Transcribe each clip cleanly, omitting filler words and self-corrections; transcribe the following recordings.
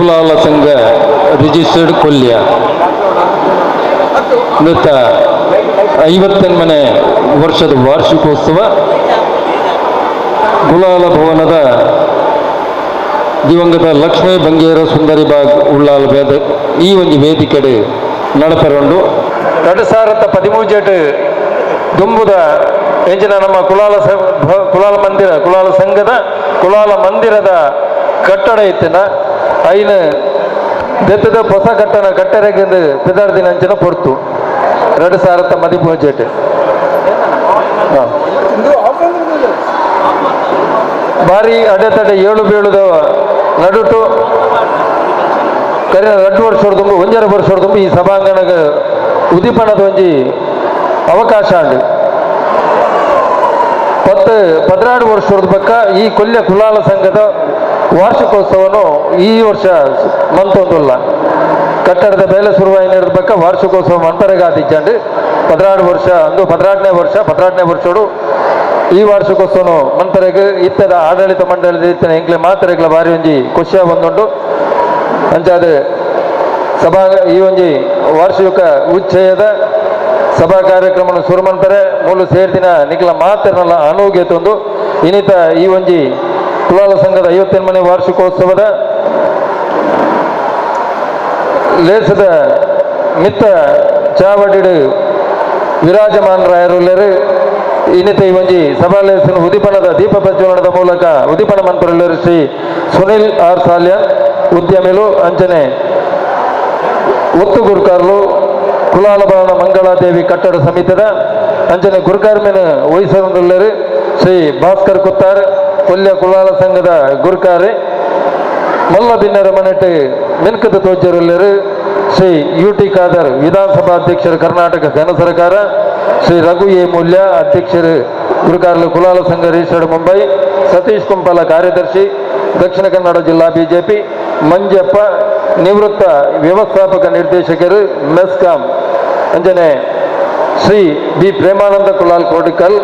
ಕುಲಾಲ ಸಂಘ ರಿಜಿಸ್ಟರ್ಡ್ ಕೊಲ್ಯ ಇವತ್ತ 58ನೇ ವರ್ಷದ ವಾರ್ಷಿಕೋತ್ಸವ ಕುಲಾಲ ಭವನದ ದಿವಂಗತ ಲಕ್ಷ್ಮೀ ಬಂಗೇರ ಸುಂದರಿ ಬಾಗ್ ಉಳ್ಳಾಲ ಈ ಒಂದು ವೇದಿಕೆ ನಡಪರುಂಡು 2013 ದುಂಬುದ ಎಂಚಿನ ನಮ್ಮ ಕುಲಾಲ ಸಂಘದ ಕುಲಾಲ ಮಂದಿರದ ಕಟ್ಟಡ ಇತ್ತಿನ ಐನ ದೆತ್ತದ ಹೊಸ ಕಟ್ಟಡಕ್ಕೆ ಪಿದಾರ್ದಿನ ಅಂಚಿನ ಪೊರ್ತು 2013 ಭಾರಿ ಅಡೆತಡೆ 7 ಬೀಳುದ ನಡುಟು ಕರಿನ 2 ವರ್ಷ ತುಂಬ 1.5 ವರ್ಷ ತುಂಬ ಈ ಸಭಾಂಗಣಗ ಉದಿಪಣದ ಒಂಜಿ ಅವಕಾಶ ಉಂಡು 16 ವರ್ಷದ ಪಕ್ಕ ಈ ಕೊಲ್ಯ ಕುಲಾಲ ಸಂಘದ ವಾರ್ಷಿಕೋತ್ಸವನು ಈ ವರ್ಷ ಮಂತೊಂದುಲ್ಲ ಕಟ್ಟಡದ ಬೇಲೆ ಶುರುವಾಯಿನ ಪಕ್ಕ ವಾರ್ಷಿಕೋತ್ಸವ ಮಂತರೆಗಾದಿಚ್ಚಂಡು 16 ವರ್ಷ ಅಂದು 18ನೇ ವರ್ಷಡು ಈ ವಾರ್ಷಿಕೋತ್ಸವ ಮಂತರೆಗೆ ಇತ್ತದ ಆಡಳಿತ ಮಂಡಳಿದ ಇತ್ತಿನ ಎಂಕ್ಲೆ ಮಾತರೆಗಳ ಬಾರಿ ಒಂಜಿ ಖುಷಿಯ ಬಂದುಂಡು ಅಂಚಾದ ಸಭಾ ಈ ಒಂಜಿ ವಾರ್ಷಿಕ ಉಚ್ಚಯದ ಸಭಾ ಕಾರ್ಯಕ್ರಮ ಸುರುಮಂತಾರೆ ಮೂಲು ಸೇರ್ದಿನ ನಿಖಲ ಮಾತರಲ್ಲ ಅನುಗೆ ತಂದು ಇನ್ನಿತ ಈ ಒಂಜಿ ಕುಲಾಲ ಸಂಘದ 58ನೇ ವಾರ್ಷಿಕೋತ್ಸವದ ಲೇಸದ ಮಿತ್ತ ಚಾವಡಿಡು ವಿರಾಜಮಾನರಾಯರುಲ್ಲರು ಇನ್ನಿತ ಈ ಒಂಜಿ ಸಭಾಲೇಸನ ಉದಿಪಣದ ದೀಪ ಪ್ರಜ್ವಲನದ ಮೂಲಕ ಉದಿಪಣ ಮಂತ್ರುಲ್ಲರು ಶ್ರೀ ಸುನಿಲ್ ಆರ್ ಸಾಲ್ಯ ಉದ್ಯಮಿಲು ಅಂಚನೆ ಒತ್ತು ಗುರುಕಾರ್ಲು ಕುಲಾಲ ಭವನ ಮಂಗಳಾದೇವಿ ಕಟ್ಟಡ ಸಮಿತಿದ ಅಂಚನೆ ಗುರುಕಾರ್ಮಿನ ವಹಿಸರುಲ್ಲರು ಶ್ರೀ ಭಾಸ್ಕರ್ ಕುತ್ತಾರ್ ಕೊಲ್ಯ ಕುಲಾಲ ಸಂಘದ ಗುರುಕಾರೆ ಮಲ್ಲ ಬಿನ್ನರ ಮನೆಟ್ಟು ಮೆನ್ಕದ ತೋಜರುಲ್ಲರು ಶ್ರೀ UT ಖಾದರ್ ವಿಧಾನಸಭಾ ಅಧ್ಯಕ್ಷರು ಕರ್ನಾಟಕ ಘನ ಸರ್ಕಾರ ಶ್ರೀ ರಘು ಎ ಮೂಲ್ಯ ಅಧ್ಯಕ್ಷರು ಗುರುಕಾರ್ಲು ಕುಲಾಲ ಸಂಘ ರಿಜಿಸ್ಟರ್ಡ್ ಮುಂಬೈ ಸತೀಶ್ ಕುಂಪಲ ಕಾರ್ಯದರ್ಶಿ ದಕ್ಷಿಣ ಕನ್ನಡ ಜಿಲ್ಲಾ ಬಿಜೆಪಿ ಮಂಜಪ್ಪ ನಿವೃತ್ತ ವ್ಯವಸ್ಥಾಪಕ ನಿರ್ದೇಶಕರು ಮೆಸ್ಕಾಂ ಅಂಜನೆ ಶ್ರೀ ಬಿ ಪ್ರೇಮಾನಂದ ಕುಲಾಲ್ ಕೋಡಿಕಲ್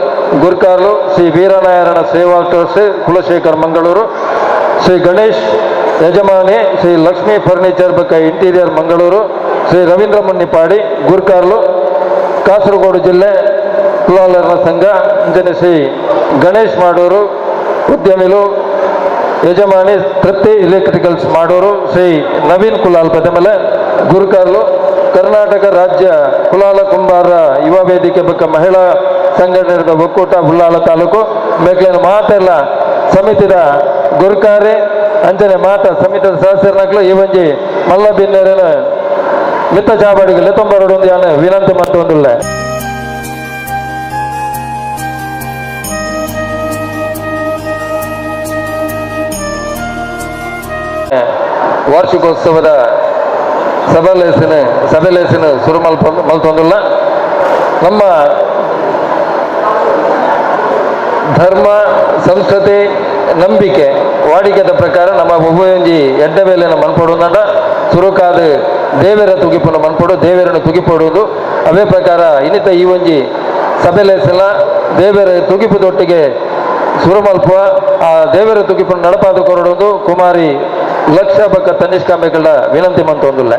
ಗುರುಕಾರ್ಲು ಶ್ರೀ ವೀರನಾರಾಯಣ ಸೇವಾ ಟ್ರಸ್ಟ್ ಕುಲಶೇಖರ್ ಮಂಗಳೂರು ಶ್ರೀ ಗಣೇಶ್ ಯಜಮಾನಿ ಶ್ರೀ ಲಕ್ಷ್ಮೀ ಫರ್ನಿಚರ್ ಬಕ್ಕ ಇಂಟೀರಿಯರ್ ಮಂಗಳೂರು ಶ್ರೀ ರವೀಂದ್ರ ಮುನ್ನಿಪಾಡಿ ಗುರುಕಾರ್ಲು ಕಾಸರಗೋಡು ಜಿಲ್ಲೆ ಕುಲಾಲರ ಸಂಘ ಅಂಜನೆ ಶ್ರೀ ಗಣೇಶ್ ಮಾಡೂರು ಉದ್ಯಮಿಲು ಯಜಮಾನಿ ತೃಪ್ತಿ ಎಲೆಕ್ಟ್ರಿಕಲ್ಸ್ ಮಾಡೂರು ಶ್ರೀ ನವೀನ್ ಕುಲಾಲ್ ಪದಮಲೆ ಗುರುಕಾರ್ಲು ಕರ್ನಾಟಕ ರಾಜ್ಯ ಕುಲಾಲ ಕುಂಬಾರ ಯುವ ವೇದಿಕೆ ಬಕ್ಕ ಮಹಿಳಾ ಸಂಘಟನೆದ ಒಕ್ಕೂಟ ಉಳ್ಳಾಲ ತಾಲೂಕು ಮೇಕ್ಲಿನ ಮಾತೆಲ್ಲ ಸಮಿತಿದ ಗುರುಕಾರೆ ಅಂಚನೆ ಮಾತ ಸಮಿತಿದ ಸದಸ್ಯರನಕ್ಲು ಈ ಒಂಜಿ ಮಲ್ಲ ಬಿನ್ನೇರಿನ ಮಿತ್ತ ಚಾಬಾಡಿಗೆ ಲೆತ್ತೊಂಬರಡು ವಿನಂತಿ ಮಂತೊಂದುಲ್ಲ ವಾರ್ಷಿಕೋತ್ಸವದ ಸಭೆಲೇಸಿನ ಶುರು ಮಲ್ತೊಂದುಲ್ಲ ನಮ್ಮ ಧರ್ಮ ಸಂಸ್ಕೃತಿ ನಂಬಿಕೆ ವಾಡಿಕೆದ ಪ್ರಕಾರ ನಮ್ಮ ಒಬ್ಬೊಂಜಿ ಎಡ್ಡ ಬೇಲೆನ ಮನ್ಪಡುವುದಂಡ ಸುರುಕಾದ ದೇವರ ತುಗಿಪುನ ಮನ್ಪಡು ದೇವರನ್ನು ತುಗಿಪಡುವುದು ಅವೇ ಪ್ರಕಾರ ಇನ್ನಿತ ಈ ಒಂಜಿ ಸಭೆಲೇಸಲ ದೇವರ ತುಗಿಪುದೊಟ್ಟಿಗೆ ಸುರು ಮಲ್ಪುವ ಆ ದೇವರ ತುಗಿಪುನ ನಡಪಾದು ಕೊರಡುವುದು ಕುಮಾರಿ ಲಕ್ಷ ಬಕ್ಕ ತನಿಷ್ಕಾಂಬೆಗಳ ವಿನಂತಿ ಮಂತೊಂದುಲ್ಲ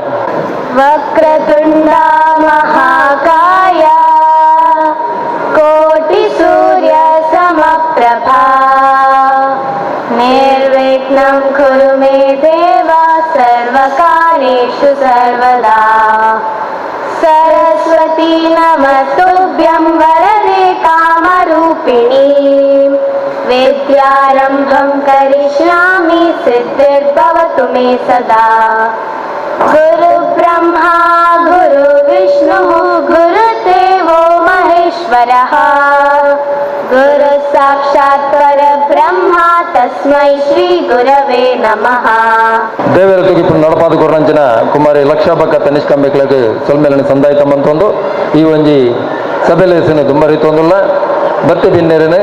ವಕ್ರತುಂಡ ಮಹಾಕಾಯ ಕೋಟಿ ಸೂರ್ಯ ಸಮಪ್ರಭಾ ನಿರ್ವಿಘ್ನಂ ಕುರು ಮೇ ದೇವ ಸರ್ವಕಾರ್ಯೇಷು ಸರ್ವದಾ ಸರಸ್ವತಿ ನಮಸ್ತುಭ್ಯಂ ವರದೆ ಕಾಮರೂಪಿಣಿ विद्यारंभं करिष्यामि सिद्धिर्भवतु मे सदा गुरु ब्रह्मा गुरु विष्णुः गुरुदेवो महेश्वरः गुरु साक्षात् परब्रह्म तस्मै श्री गुरवे नमः ದೇವರ ತುಗಿಪುನ ನಡಪಾದು ಕೊರಂಚಿನ ಕುಮಾರಿ ಲಕ್ಷ ಬಕ್ಕ ತನಿಷ್ಕಾಂಬೆಗಳಿಗೆ ಸೊಲ್ಮೇಲನೆ ಸಂದಾಯಿತ ಮಂತೊಂದು ಈ ಒಂಜಿ ಸಭೆಲೇಸಿನ ದುಂಬರಿತೊಂದುಲ್ಲ ಬತ್ತಿ ಬಿನ್ನೇರಿನ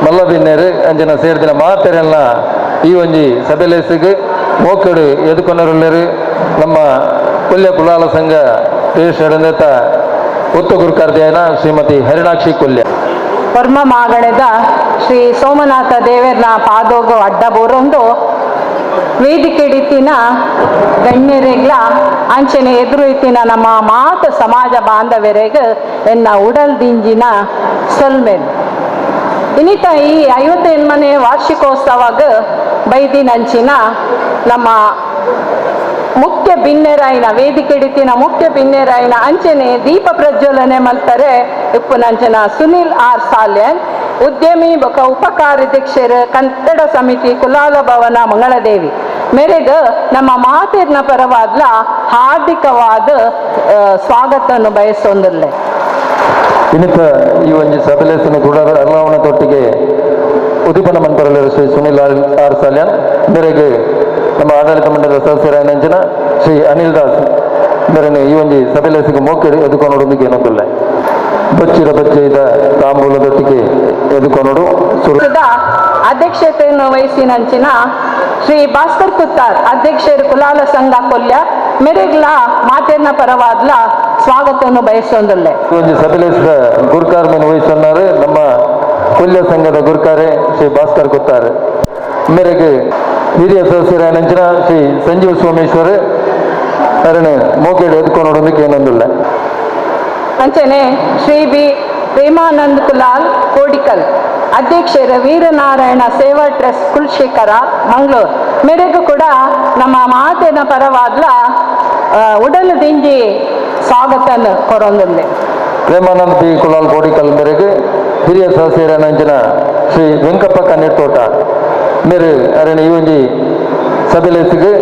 ಮಲ್ಲ ಬಿನ್ನೇರು ಅಂಜನ ಸೇರ್ದಿನ ಮಾತೆರೆಲ್ಲ ಈ ಒಂಜಿ ಸಭೆಲೇಸಿಗೆ ಮೋಕಡು ಎದುಕೊನರುಲ್ಲರು ನಮ್ಮ ಕೊಲ್ಯ ಕುಲಾಲ ಸಂಘ ರಿಜಿಸ್ಟರ್ಡ್ ಒತ್ತು ಗುರುಕಾರ್ದಿಯಾನ ಶ್ರೀಮತಿ ಹರಿಣಾಕ್ಷಿ ಕೊಲ್ಯ ಪರ್ಮ ಮಾಗಣದ ಶ್ರೀ ಸೋಮನಾಥ ದೇವರನ ಪಾದೋಗ ಅಡ್ಡ ಬೋರೊಂದು ವೇದಿಕೆ ಇಡಿತಿನ ಗಣ್ಯರೆಗ್ಲ ಅಂಚನೆ ಎದುರು ಇತ್ತಿನ ನಮ್ಮ ಮಾತ ಸಮಾಜ ಬಾಂಧವರೆಗೆ ಎನ್ನ ಉಡಲ್ ದಿಂಜಿನ ಸೊಲ್ಮೆನ್ ಇನ್ನಿತ ಈ 58ನೇ ವಾರ್ಷಿಕೋತ್ಸವಗ ಬೈದಿನಂಚಿನ ನಮ್ಮ ಮುಖ್ಯ ಭಿನ್ನೆರಾಯಿನ ವೇದಿಕೆ ಇಡಿತಿನ ಮುಖ್ಯ ಭಿನ್ನೆರಾಯಿನ ಅಂಚನೆ ದೀಪ ಪ್ರಜ್ವಲನೆ ಮಲ್ತಾರೆ ಇಪ್ಪುನಂಚನ ಸುನಿಲ್ ಆರ್ ಸಾಲ್ಯನ್ ಉದ್ಯಮಿ ಬೊಕ ಉಪಕಾರ್ಯಾಧ್ಯಕ್ಷರು ಕನ್ನಡ ಸಮಿತಿ ಕುಲಾಲ ಭವನ ಮಂಗಳದೇವಿ ಮೇರೆಗ ನಮ್ಮ ಮಾತಿನ ಪರವಾದ್ಲ ಹಾರ್ದಿಕವಾದ ಸ್ವಾಗತವನ್ನು ಬಯಸೊಂದಿಲ್ಲ. ಇನ್ನಿತ ಈ ಒಂದು ಸಭೆಲೆಸಿನ ಕೂಡ ಅರ್ಲಾವಣ ತೊಟ್ಟಿಗೆ ಉದ್ದೀಪನ ಮಂತ್ರಾಲಯ ಶ್ರೀ ಸುನಿಲ್ ಆರ್ ಸಾಲ್ಯಾನ್ ಮೇರೆಗೆ ನಮ್ಮ ಆಡಳಿತ ಮಂಡಳಿಯ ಸದಸ್ಯರಾಯನಂಚಿನ ಶ್ರೀ ಅನಿಲ್ ದಾಸ್ ಮೇರೆನೆ ಈ ಒಂದು ಸಭೆಲೆಸಿಗೆ ಮೋಕೆಡಿ ಎದುಕೊಂಡೊಂದಿಗೆ ಏನೊಂದಿಲ್ಲ ಬಚ್ಚಿದ ಬಚ್ಚೆಯ ತಾಂಬೂಲದೊಟ್ಟಿಗೆ ಎದುಕೊಂಡೋಡು ಅಧ್ಯಕ್ಷತೆಯನ್ನು ವಹಿಸಿನಂಚಿನ ಶ್ರೀ ಭಾಸ್ಕರ್ ಕುತ್ತಾರ್ ಅಧ್ಯಕ್ಷರು ಕುಲಾಲ ಸಂಘ ಕೊಲ್ಯ ಮೆರೆಗ್ಲ ಮಾತಿನ ಪರವಾದ್ಲ ಸ್ವಾಗತವನ್ನು ಬಯಸೊಂದಿಲ್ಲ. ಈ ಒಂದು ಸಭೆಲೆಸಿದ ಗುರ್ಕಾರ್ ಮೇಲೆ ವಹಿಸన్నారు ನಮ್ಮ ಕೊಲ್ಯ ಸಂಘದ ಗುರ್ಕಾರೆ ಶ್ರೀ ಭಾಸ್ಕರ್ ಕುತ್ತಾರ್ ಮೇರೆಗೆ ಹಿರಿಯ ಸದಸ್ಯರಾಯನಂಚಿನ ಶ್ರೀ ಸಂಜೀವ ಸೋಮೇಶ್ವರ್ ಅರಣ್ಯ ಮೋಕೆಡಿ ಎದುಕೊಂಡೊಂದಿಗೆ ಏನೊಂದಿಲ್ಲ. ಅಂಚನೆ ಶ್ರೀ ಬಿ ಪ್ರೇಮಾನಂದ್ ಕುಲಾಲ್ ಕೋಡಿಕಲ್ ಅಧ್ಯಕ್ಷರ ವೀರನಾರಾಯಣ ಸೇವಾ ಟ್ರಸ್ಟ್ ಕುಲಶೇಖರ ಮಂಗಳೂರು ಮೇರೆಗೂ ಕೂಡ ನಮ್ಮ ಮಾತಿನ ಪರವಾದ್ಲ ಉಡಲು ದಿಂಜಿ ಸ್ವಾಗತನ ಕೊರೊಂದಿಲ್ಲ. ಪ್ರೇಮಾನಂದ್ ಬಿ ಕುಲಾಲ್ ಕೋಡಿಕಲ್ ಮೇರೆಗೆ ಹಿರಿಯ ಸದಸ್ಯರಾಯನಂಚಿನ ಶ್ರೀ ವೆಂಕಪ್ಪ ಕಣ್ಣೀರ್ತೋಟ ಮೇರೆ ಅರಣ್ಯ ಈ ಒಂದು ಸಭೆಲೆಸಿಗೆ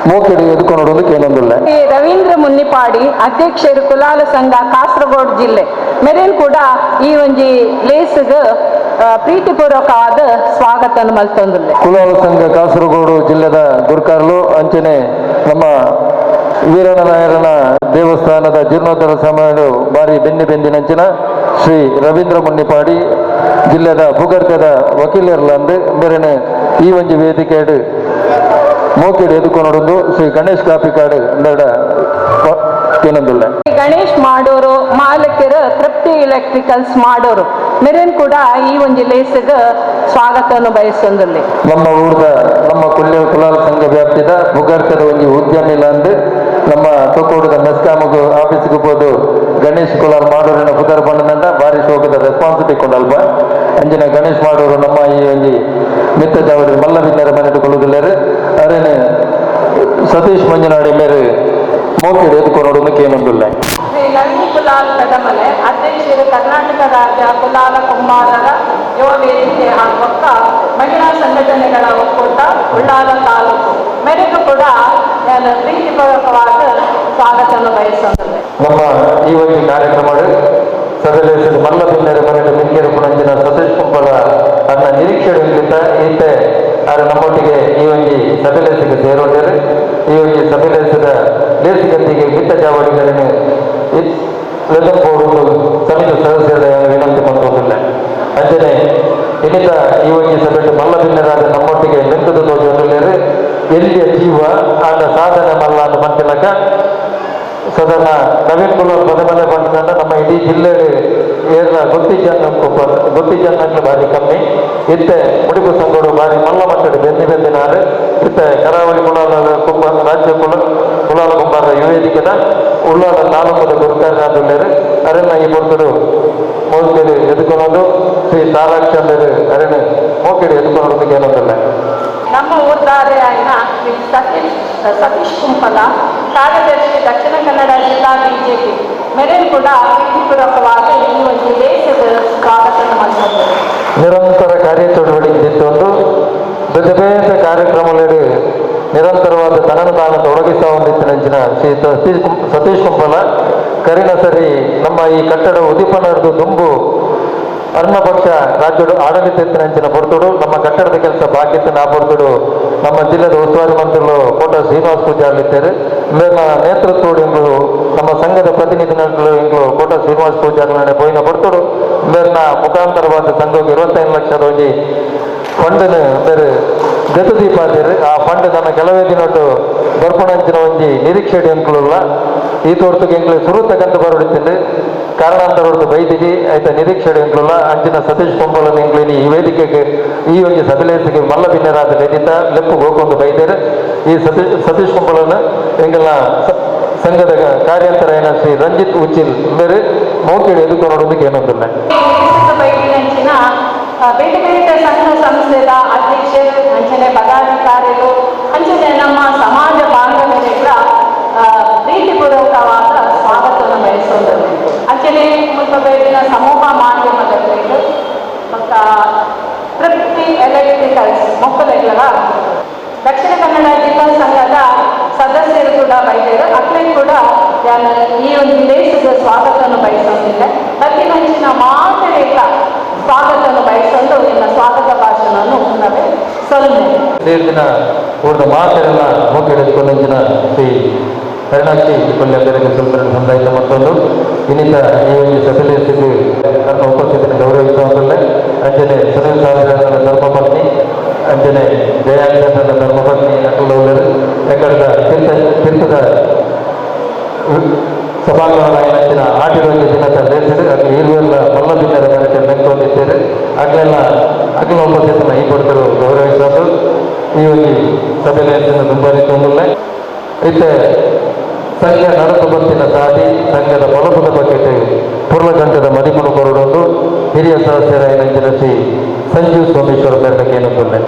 ಮೋಕೆಡಿ ಎದುಕೊಂಡೊಂದಿಗೆ ಏನೊಂದಿಲ್ಲ. ರವೀಂದ್ರ ಮುನ್ನಿಪಾಡಿ ಅಧ್ಯಕ್ಷರು ಕುಲಾಲ ಸಂಘ ಕಾಸರಗೋಡು ಜಿಲ್ಲೆ ಮೇರೇನ್ ಕೂಡ ಈ ಒಂಜಿ ಲೇಸ್ಗೆ ಪ್ರೀತಿಪೂರ್ವಕವಾದ ಸ್ವಾಗತ ಮಲ್ತೊಂದಿಲ್ಲ. ಕುಲಾಲ ಸಂಘ ಕಾಸರಗೋಡು ಜಿಲ್ಲೆದ ಗುರ್ಕಾರ್ಲು ಅಂಚನೆ ನಮ್ಮ ವೀರನಾರಾಯಣ ದೇವಸ್ಥಾನದ ಜೀರ್ಣೋದ್ಧಾರ ಸಮಯ ಬಾರಿ ಬೆನ್ನಿನಂಚಿನ ಶ್ರೀ ರವೀಂದ್ರ ಮುನ್ನಿಪಾಡಿ ಜಿಲ್ಲೆದ ಭೂಗರ್ಭದ ವಕೀಲರ್ಲಂದು ಮೇರೆನೆ ಈ ಒಂದು ವೇದಿಕೆಡು ಮೋಕೆಡಿ ಎದುಕೊಂಡೊಂದು ಶ್ರೀ ಗಣೇಶ್ ಕಾಪಿಕಾಡು ಅಂದಡ ಏನೊಂದಿಲ್ಲ. ಗಣೇಶ್ ಮಾಡೋರು ಮಾಲಕರು ತೃಪ್ತಿ ಎಲೆಕ್ಟ್ರಿಕಲ್ಸ್ ಮಾಡೋರು ಮೇರೇನ್ ಕೂಡ ಈ ಒಂದು ಲೇಸ್ಗೆ ಸ್ವಾಗತವನ್ನು ಬಯಸೊಂದಿಲ್ಲ. ನಮ್ಮ ಊರದ ನಮ್ಮ ಕುಲಾಲ ಸಂಘ ವ್ಯಾಪ್ತಿದ ಭೂಗರ್ಭದ ಒಂದು ಉದ್ಯಮಿಲ್ಲ ಅಂದು ನಮ್ಮ ತೊಕ್ಕೋಡದ ಮೆಸ್ಕಾಮಗು ಆಫೀಸ್ಗೆ ಹೋದು ಗಣೇಶ್ ಕುಲಾಲ್ ಮಾಡೋರಿನ ಪುದರ್ ಬಂಡದಂಡ ಭಾರಿ ಶೋಕದ ರೆಸ್ಪಾನ್ಸಿಬಿಲಿಟಿ ಕೊಂಡಲ್ಪ ಅಂಜಿನ ಗಣೇಶ್ ಮಾಡೋರು ನಮ್ಮ ಈ ಒಂದು ಮಿತ್ತ ಜಾವರಿ ಮಲ್ಲ ಬಿನ್ನರ ಮನೆಟ್ಟುಕೊಳ್ಳುವುದಿಲ್ಲರು ಅರೇನೆ ಸತೀಶ್ ಮಂಜುನಾಡಿ ಮೇರೆ ಮೋಕೆಡಿ ಎದುಕೊಂಡೊಂದಿಗೆ ಏನೊಂದಿಲ್ಲ. ಶ್ರೀ ನಳಿನಿ ಕುಲಾಲ್ ಕಡಮಲೆ ಅಧ್ಯಕ್ಷರು ಕರ್ನಾಟಕ ರಾಜ್ಯ ಕುಲಾಲ ಕುಂಬಾರರ ಯುವ ವೇದಿಕೆ ಹಾಗೂ ಮಹಿಳಾ ಸಂಘಟನೆಗಳ ಒಕ್ಕೂಟ ಉಳ್ಳಾಲ ತಾಲೂಕು ಮೇರೆಗೂ ಕೂಡ ನಾನು ಪ್ರೀತಿಪೂರ್ವಕವಾದ ಸ್ವಾಗತವನ್ನು ಬಯಸೊಂದಿಲ್ಲ. ನಮ್ಮ ಈ ಒಂದು ಕಾರ್ಯಕ್ರಮ ಸಭೆಲೆಸಿದ ಮಲ್ಲ ಬಿನ್ನರ ಮನೆಯ ಮಿಂಗೇರು ಪುಣಂಜಿನ ಸತೀಶ್ ಕುಂಪಲ ಅನ್ನ ನಿರೀಕ್ಷೆಗಳಿಂದ ಈತೆ ಆರು ನಮ್ಮೊಟ್ಟಿಗೆ ಈ ಒಂದು ಸಭೆಲೆಸಿಗೆ ಸೇರೋರು ಈ ಒಂದು ಸಭೆಲೆಸಿದ ಲೇಸಿಗತ್ತಿಗೆ ಮಿತ್ತ ಜಾವಡಿಗಳನ್ನು ಲೆದಪೋಡು ಸಮಿತಿ ಸದಸ್ಯರ ವಿನಂತಿ ಮಾಡುವುದಿಲ್ಲ. ಅಂಜನೆ ಇನ್ನಿತ ಈ ಒಂದು ಸಭೆಯಲ್ಲಿ ಮಲ್ಲ ಬಿನ್ನರಾದ ನಮ್ಮೊಟ್ಟಿಗೆ ನಿಂತದ ತೋಜೊಂದಿಲ್ಲರು ಎಲ್ಲಿಯ ಜೀವ ಆದ ಸಾಧನೆ ಮಲ್ಲ ಅಂತ ಬಂತಿಲ್ಲಕ ಸಾಧಾರಣ ನವೀನ್ ಕುಲಾಲ್ ಮನೆ ಬಂದ ನಮ್ಮ ಇಡೀ ಜಿಲ್ಲೆಯಲ್ಲಿ ಏರ್ನ ಗೊತ್ತಿಜನ್ನ ಭಾರಿ ಕಮ್ಮಿ ಇತ್ತೆ ಮುಡಿಪು ಸಂಗೋಡು ಭಾರಿ ಮಲ್ಲ ಮಟ್ಟಡಿ ಬೆಂದಿನಾರು ಇತ್ತೆ ಕರಾವಳಿ ಕುಲಾಲ ರಾಜ್ಯ ಕುಲಾಲ ಕುಂಬಾರ ಯುವೇದಿಕೆನ ಉಳ್ಳಾಲ ತಾಲೂಕದ ಗುರುಕಾರರು ಅರಣ್ಯ ಈ ಬರ್ತಡು ಮೋಕೆಡಿ ಎದುಕೊಳ್ಳೋದು ಶ್ರೀ ತಾರಾಕ್ಷಂದರು ಅರಣ್ಯ ಮೋಕೆಡಿ ಎದುಕೊಳ್ಳೋದಕ್ಕೆ ಏನೊಂದಿಲ್ಲ. ನಮ್ಮ ಊರ್ದಾರೆ ಆಯ್ನ ಶ್ರೀ ಸತೀಶ್ ಕುಂಪಲ ಕಾರ್ಯದರ್ಶಿ ದಕ್ಷಿಣ ಕನ್ನಡ ಜಿಲ್ಲಾ ಬಿಜೆಪಿ ಮೇರೇನ್ ಕೂಡ ಪ್ರೀತಿಪೂರ್ವಕವಾದ ಈ ಒಂದು ದೇಶದ ಸ್ವಾಗತ ಮಾಡಿದ್ದಾರೆ. ನಿರಂತರ ಕಾರ್ಯಚಟುವಟಿಕೆ ಇತ್ತೊಂದು ಬೇರೆ ಕಾರ್ಯಕ್ರಮಗಳು ನಿರಂತರವಾದ ತನನದಾನ ತೊಡಗಿಸ್ತಾ ಹೊಂದಿತ್ತಿನಂಚಿನ ಶ್ರೀ ಸತೀಶ್ ಕುಂಪಲ ಕರಿನ ಸರಿ ನಮ್ಮ ಈ ಕಟ್ಟಡ ಉದ್ದೀಪನದ್ದು ದುಂಬು ಅರ್ಣಪಕ್ಷ ರಾಜ್ಯದ ಆಡಳಿತ ಹೊರತುಡು ನಮ್ಮ ಕಟ್ಟಡದ ಕೆಲಸ ಬಾಕಿತ್ತು ನಾ ಹೊರತುಡು ನಮ್ಮ ಜಿಲ್ಲೆದ ಉಸ್ತುವಾರಿ ಮಂತ್ರಿಗಳು ಕೋಟ ಶ್ರೀನಿವಾಸ ಪೂಜಾರ್ ಇದ್ದಾರೆ ಮೇಲಿನ ನೇತೃತ್ವಡು ಇಂಗಳು ನಮ್ಮ ಸಂಘದ ಪ್ರತಿನಿಧಿಗಳು ಇಂಗಳು ಕೋಟ ಶ್ರೀನಿವಾಸ ಪೂಜಾರ್ ಪೋಯಿನ ಹೊರತುಡು ಮೇಲಿನ ಮುಖಾಂತರವಾದ ಸಂಘಕ್ಕೆ 25 ಲಕ್ಷದ ಒಂದು ಫಂಡನ್ನು ಬೇರೆ ಗತದೀಪ ಅಂತೀರಿ ಆ ಫಂಡ್ ನನ್ನ ಕೆಲವೇ ದಿನಟ್ಟು ಬರ್ಪಣಂಚಿನ ಒಂದು ನಿರೀಕ್ಷೆ ಎಂಕುಲ್ಲ ಈ ತೋರ್ತಕ್ಕೆ ಎಂಕ್ಲು ಸುರುತ್ತಕ್ಕಂತ ಬರೋಡಿತ್ತಿಂದು ಕಾರಣ ಕಾಂತರೊಡ್ದು ಬೈದಿಗೆ ಆಯ್ತ ನಿರೀಕ್ಷೆ ಎಂಕ್ಲಲ್ಲ ಅಂಚಿನ ಸತೀಶ್ ಪೊಂಬಲನ್ ಎಂಕ್ಲಿನಿ ಈ ವೇದಿಕೆಗೆ ಈ ಒಂದು ಸಭೆಲೇಸಿಗೆ ಮಲ್ಲ ಭಿನ್ನರಾದ ನೆದಿತ ಲೆಪ್ಪು ಗೋಕೊಂಡು ಬೈದೇರು ಈ ಸತೀಶ್ ಪೊಂಬಲನ್ ಎಂಗಲ್ನ ಸಂಘದ ಕಾರ್ಯಾಂತರ ಏನ ಶ್ರೀ ರಂಜಿತ್ ಉಚ್ಚಿಲ್ ಬೇರೆ ಮೌಖಿಡ್ ಎದುಕೊನೋಡೊಂದಿಗೆ ಏನೊಂದಿಲ್ಲ ಬೈದಿನಂಚಿನ ಬೇರೆ ಬೇರೆ ಸಂಘ ಸಂಸ್ಥೆದ ಅಧ್ಯಕ್ಷರು ಅಂಚನೆ ಪದಾಧಿಕಾರಿಗಳು ಅಂಚನೆ ನಮ್ಮ ಸಮಾಜ ಬಾಂಧವರಿಗಳ ಪ್ರೀತಿಪೂರ್ವಕವಾದ ಸ್ವಾಗತವನ್ನು ಬಯಸೋದು ಅಂಚನೆ ಮುಲ್ಪ ಬೇರಿನ ಸಮೂಹ ಮಾಧ್ಯಮದಲ್ಲಿ ಮತ್ತು ತೃಪ್ತಿ ಎಲೆಕ್ಟ್ರಿಕಲ್ಸ್ ಮೊಕ್ಕಲೆಗಳ ದಕ್ಷಿಣ ಕನ್ನಡ ಜಿಲ್ಲಾ ಸಂಘದ ಸದಸ್ಯರು ಕೂಡ ಬೈದರು ಅಕ್ಲೇನು ಕೂಡ ಈ ಒಂದು ದೇಶದ ಸ್ವಾಗತವನ್ನು ಬಯಸೋದಿಲ್ಲ ಬತ್ತಿನಂಚಿನ ಮಾತರಿಲ್ಲ ಸ್ವಾಗತವನ್ನು ಬಯಸಲು ನಿನ್ನ ಸ್ವಾಗತ ಭಾಷಣವನ್ನು ನಾವೇ ಸೊಲ್ಲೆ ದಿನ ಉಳಿದ ಮಾತೆಲ್ಲ ಮೂಕೆಡೆದುಕೊಂಡಂಚಿನ ಶ್ರೀ ಕರುಣಾಕ್ಷಿ ಕೊಲ್ಯ ಬೆರಗೆ ಸುಲ್ತಾನ ಸಂದಾಯಿತ ಮತ್ತೊಂದು ಇನ್ನಿತ ಈ ಒಂದು ಸಭೆಲೇಸಿಗೆ ನನ್ನ ಉಪಸ್ಥಿತಿಯನ್ನು ಗೌರವಿಸುವುದಲ್ಲೇ ಅಂಜನೆ ಸುನೀಲ್ ಸಾಹೇಬರ ಧರ್ಮಪತ್ನಿ ಅಂಜನೆ ಜಯಾಂಜನ ಧರ್ಮಪತ್ನಿ ಅಕ್ಕಲವರು ಎಕ್ಕಡದ ತೀರ್ಥದ ಸಭಾಂಗಣದ ಆಟಿರೋಗಿ ದಿನದ ಲೇಸಿಡು ಅಲ್ಲಿ ಇರುವೆಲ್ಲ ಮಲ್ಲ ಬಿನ್ನರ ಮೇಲೆ ನೆಂಕೊಂಡಿದ್ದೇವೆ ಆಗ್ಲೆಲ್ಲ ಅಖಿಲ ಉಪಸ್ಥಿತಿಯನ್ನು ಈ ಕೊಡ್ತರು ಗೌರವಿಸೋದು ಈ ಒಂದು ಸಭೆಲೇಸಿನ ದುಂಬರಿಸುವುದಿಲ್ಲ ಇತ್ತೆ ಸಂಘ ನಡೆದು ಬರ್ತಿನ ಸಾಧಿ ಸಂಘದ ಮೊಲಬದ ಬಗ್ಗೆ ಪೂರ್ವಗಂಟದ ಮದಿಮನು ಕೊರಡೊಂದು ಹಿರಿಯ ಸದಸ್ಯರ ಶ್ರೀ ಸಂಜೀವ್ ಸೋಮೇಶ್ವರ ಬೇಟಕ್ಕೆ ಏನಂತಂದೆ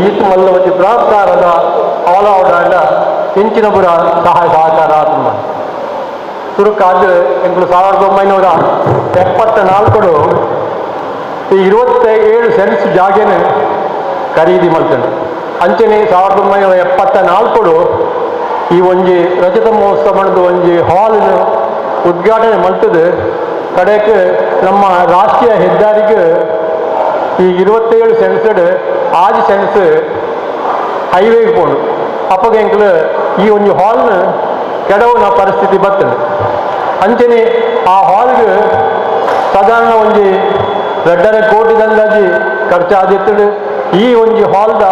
ಈತ ಮಲ್ಲ ಒಂದು ಬೃಹತ್ಕಾರದ ಆಲೌಡ ಇಂಚಿನ ಪುರ ಸಹಾಯ ಸಹಕಾರ ತುಂಬ ಸುರುಕಾದ ಎಂಗಳು 1974 ಈ 27 ಸೆನ್ಸ್ ಜಾಗೇನು ಖರೀದಿ ಮಾಡ್ತಾರೆ ಅಂಚನೆ 1974 ಈ ಒಂಜಿ ರಜತ ಮಹೋತ್ಸವ ಮಾಡಿದ ಒಂಜಿ ಹಾಲ್ ಉದ್ಘಾಟನೆ ಮಾಡ್ತದೆ ಕಡೆಗೆ ನಮ್ಮ ರಾಷ್ಟ್ರೀಯ ಹೆದ್ದಾರಿಗೆ ಈ 27 ಸೆನ್ಸಡ್ ಆಜ್ ಸೆನ್ಸ್ ಹೈವೇಗೆ ಪೋಣು ಅಪ್ಪಗ ಎಂಕಲು ಈ ಒಂದು ಹಾಲ್ನ ಕೆಡವನ ಪರಿಸ್ಥಿತಿ ಬರ್ತದೆ ಅಂಚನೆ ಆ ಹಾಲ್ಗೆ ಸಾಧಾರಣ ಒಂಜಿ 2.5 ಕೋಟಿ ಅಂದಾಜಿ ಖರ್ಚಾದಿತ್ತು ಈ ಒಂದು ಹಾಲ್ದ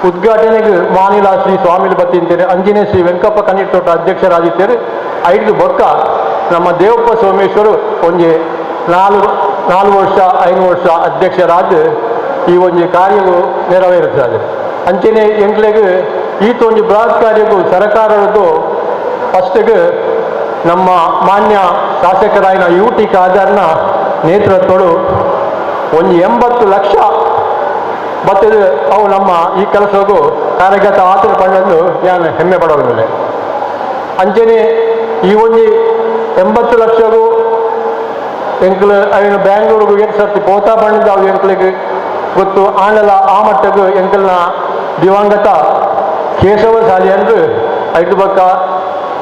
ಉದ್ಘಾಟನೆಗೆ ಮಾನಿಲ ಶ್ರೀ ಸ್ವಾಮಿಲು ಬತ್ತಿಂತೇನೆ ಅಂಜನೆ ಶ್ರೀ ವೆಂಕಪ್ಪ ಕನಿಟ್ಟೋಟ ಅಧ್ಯಕ್ಷರಾಗಿದ್ದೇನೆ 5 ಬೊಕ್ಕ ನಮ್ಮ ದೇವಪ್ಪ ಸೋಮೇಶ್ವರು ಒಂಜಿ 4 ವರ್ಷ 5 ವರ್ಷ ಅಧ್ಯಕ್ಷರಾದ ಈ ಒಂದು ಕಾರ್ಯವು ನೆರವೇರಿಸಿದೆ ಅಂಚನೆ ಎಂಕ್ಲೆಗೆ ಈತ ಒಂದು ಬೃಹತ್ ಕಾರ್ಯವು ಸರ್ಕಾರದ್ದು ಫಸ್ಟ್ಗೆ ನಮ್ಮ ಮಾನ್ಯ ಶಾಸಕರಾಯಿನ UT ಖಾದರ್ನ ನೇತೃತ್ವಗಳು ಒಂದು 80 ಲಕ್ಷ ಬರ್ತದೆ ಅವು ನಮ್ಮ ಈ ಕೆಲಸಗೂ ಕಾರ್ಯಗತ ಆತನ ಪಡೆದು ನಾನು ಹೆಮ್ಮೆ ಪಡೋದಿಲ್ಲ ಅಂಚನೆ ಈ ಒಂದು 80 ಲಕ್ಷಗೂ ಎಂಕ್ಲು ಅವನು ಬ್ಯಾಂಗ್ಳೂರಿಗೆ ಏನು ಸರ್ತಿ ಪೋತಾ ಬಂದಿದ್ದು ಅವು ಎಂಕ್ಲಿಗೆ ಗೊತ್ತು ಆನಲ ಆ ಮಟ್ಟಕ್ಕೆ ಎಂಕಲ್ನ ದಿವಂಗತ ಕೇಶವ ಸಾಲಿಯಂದು 5 ಬೊಕ್ಕ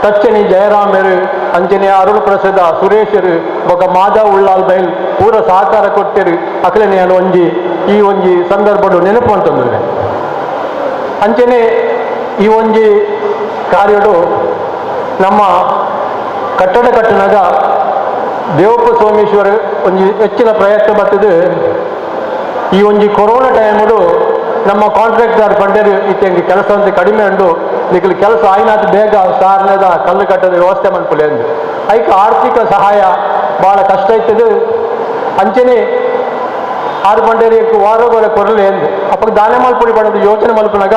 ತಚ್ಚನಿ ಜಯರಾಮರು ಅಂಜನೆ ಅರುಣ್ ಪ್ರಸಾದ ಸುರೇಶರು ಬೊಕ್ಕ ಮಾಧವ್ ಉಳ್ಳಾಲ್ ಬೈಲ್ ಪೂರ ಸಹಕಾರ ಕೊಟ್ಟರು ಅಕಲನೆ ಒಂಜಿ ಈ ಒಂಜಿ ಸಂದರ್ಭಡು ನೆನಪು ಅಂತಂದ್ರೆ ಅಂಚನೆ ಈ ಒಂಜಿ ಕಾರ್ಯಡು ನಮ್ಮ ಕಟ್ಟಡ ಕಟ್ಟಣದ ದೇವಪ್ಪ ಸೋಮೇಶ್ವರ ಒಂಜಿ ಹೆಚ್ಚಿನ ಪ್ರಯತ್ನ ಬರ್ತದೆ ಈ ಒಂಜಿ ಕೊರೋನಾ ಟೈಮಡು ನಮ್ಮ ಕಾಂಟ್ರಾಕ್ಟರ್ ಬಂಡರು ಇತ್ತೆಂಗೆ ಕೆಲಸ ಅಂತ ಕಡಿಮೆ ಉಂಡು ನಿಖಲು ಕೆಲಸ ಆಯ್ನಾದ ಬೇಗ ಸಾರ್ನದ ಕಲ್ಲು ಕಟ್ಟದ ವ್ಯವಸ್ಥೆ ಮಾಡ್ಕೊಳ್ಳಿ ಅಂದು ಅದಕ್ಕೆ ಆರ್ಥಿಕ ಸಹಾಯ ಭಾಳ ಕಷ್ಟ ಇರ್ತದೆ ಅಂಚನೆ 6 ಬಂಡೇರಿಯಕ್ಕೆ ವಾರಗಳ ಕೊರಲೆ ಎಂದು ಅಪ್ಪಗೆ ದಾನ ಮಲ್ಪಡಿ ಪಡೆದು ಯೋಚನೆ ಮಲ್ಪನಾಗ